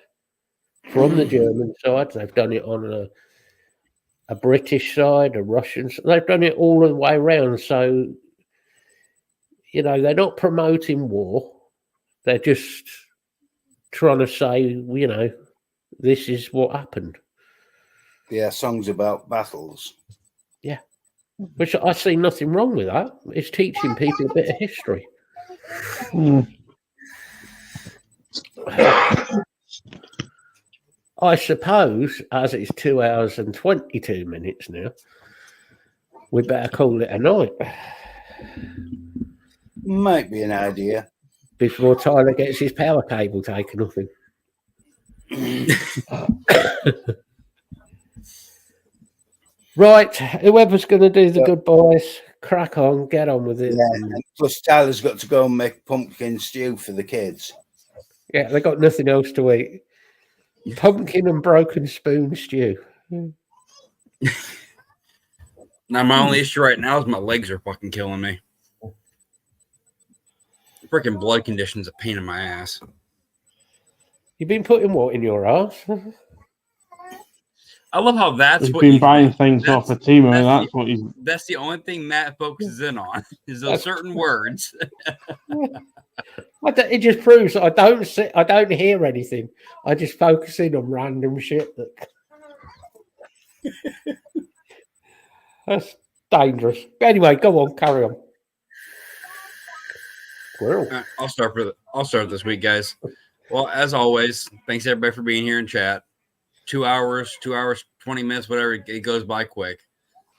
Speaker 1: from the German side. They've done it on a British side, a Russian side. They've done it all the way around. So, you know, they're not promoting war. They're just trying to say, you know, this is what happened.
Speaker 2: Yeah, songs about battles.
Speaker 1: Yeah. Which I see nothing wrong with that. It's teaching people a bit of history. I suppose, as it's 2 hours and 22 minutes now, we better call it a night.
Speaker 2: Might be an idea.
Speaker 1: Before Tyler gets his power cable taken off him. Right, whoever's going to do the goodbyes, crack on, get on with it.
Speaker 2: Yeah, and plus Tyler's got to go and make pumpkin stew for the kids.
Speaker 1: Yeah, they got nothing else to eat. Pumpkin and broken spoon stew.
Speaker 3: Now, my only issue right now is my legs are fucking killing me. Freaking blood condition's a pain in my ass.
Speaker 1: You've been putting what in your ass?
Speaker 3: I love how that's
Speaker 4: He's
Speaker 3: what
Speaker 4: been
Speaker 3: you
Speaker 4: buying
Speaker 3: think.
Speaker 4: things
Speaker 3: That's-
Speaker 4: off of Timo.
Speaker 3: that's
Speaker 4: That's what he's.
Speaker 3: That's the only thing Matt focuses in on is those certain words.
Speaker 1: It just proves that I don't hear anything. I just focus in on random shit. That's dangerous. Anyway, go on, carry on. Squirrel.
Speaker 3: All right, I'll start this week, guys. Well, as always, thanks everybody for being here in chat. 2 hours, 20 minutes, whatever. It goes by quick,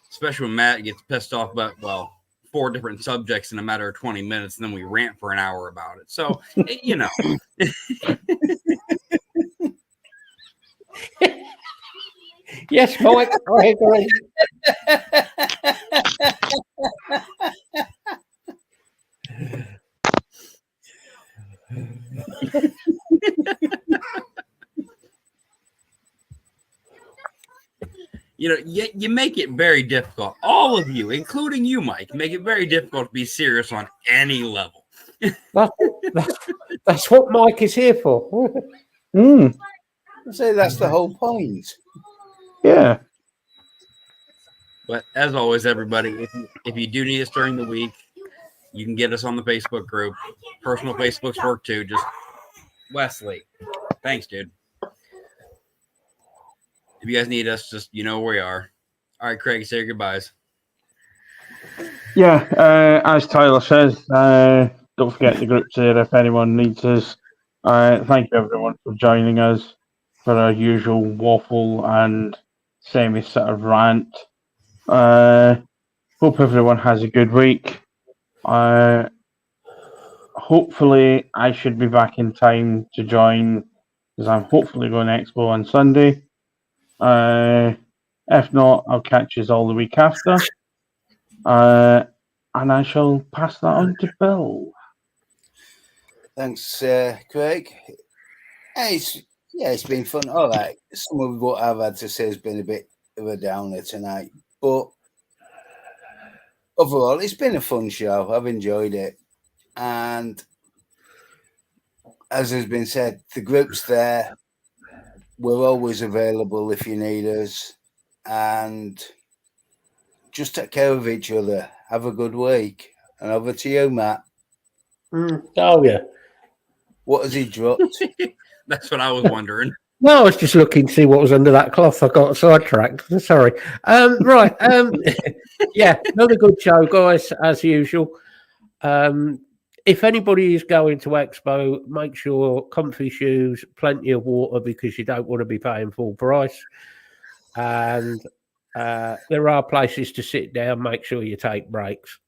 Speaker 3: especially when Matt gets pissed off about 4 different subjects in a matter of 20 minutes, and then we rant for an hour about it. So, you know.
Speaker 1: Yes, Mike, I agree.
Speaker 3: You know, you make it very difficult. All of you, including you, Mike, make it very difficult to be serious on any level.
Speaker 1: That's what Mike is here for.
Speaker 4: Mm,
Speaker 2: I say that's the whole point.
Speaker 4: yeah.
Speaker 3: But as always, everybody, if you do need us during the week, you can get us on the Facebook group. Personal Facebooks work too. Just Wesley. Thanks, dude. If you guys need us, just you know where we are. All right, Craig, say your goodbyes.
Speaker 4: Yeah, as Tyler says, don't forget the group's there if anyone needs us. Thank you everyone for joining us for our usual waffle and semi sort of rant. Hope everyone has a good week. Hopefully I should be back in time to join because I'm hopefully going to Expo on Sunday. If not, I'll catch you all the week after. And I shall pass that on to Bill.
Speaker 2: Thanks, Craig. It's been fun. All right, some of what I've had to say has been a bit of a downer tonight, but overall, it's been a fun show. I've enjoyed it, and as has been said, the group's there. We're always available if you need us, and just take care of each other. Have a good week. And over to you, Matt.
Speaker 1: Oh, yeah.
Speaker 2: What has he dropped?
Speaker 3: That's what I was wondering.
Speaker 1: No, I was just looking to see what was under that cloth. I got sidetracked. Sorry. Right. Yeah, another good show, guys, as usual. If anybody is going to Expo, make sure comfy shoes, plenty of water because you don't want to be paying full price. And there are places to sit down. Make sure you take breaks.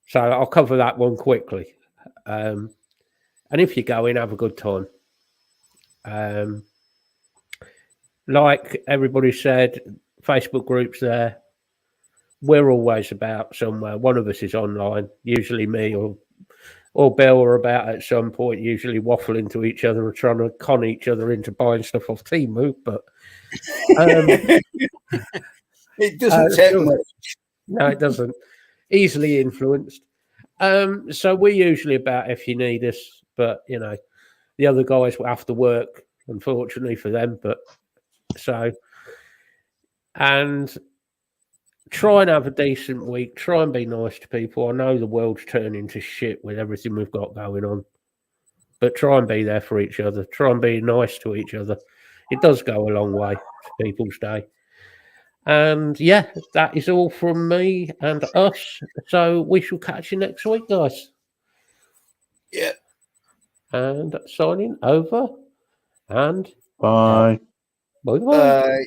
Speaker 1: So I'll cover that one quickly. And if you go in, have a good time. Like everybody said, Facebook groups there. We're always about somewhere. One of us is online, usually me or Bill are about at some point, usually waffling to each other or trying to con each other into buying stuff off Temu. But
Speaker 2: it doesn't take much.
Speaker 1: No, it doesn't. Easily influenced. So we're usually about if you need us, but you know, the other guys will have to work, unfortunately for them. But so, and try and have a decent week. Try and be nice to people. I know the world's turning to shit with everything we've got going on, but try and be there for each other. Try and be nice to each other. It does go a long way for people's day. And yeah, that is all from me and us. So we shall catch you next week, guys.
Speaker 2: Yeah.
Speaker 1: And signing over. And
Speaker 4: Bye.
Speaker 1: bye-bye.
Speaker 2: Bye.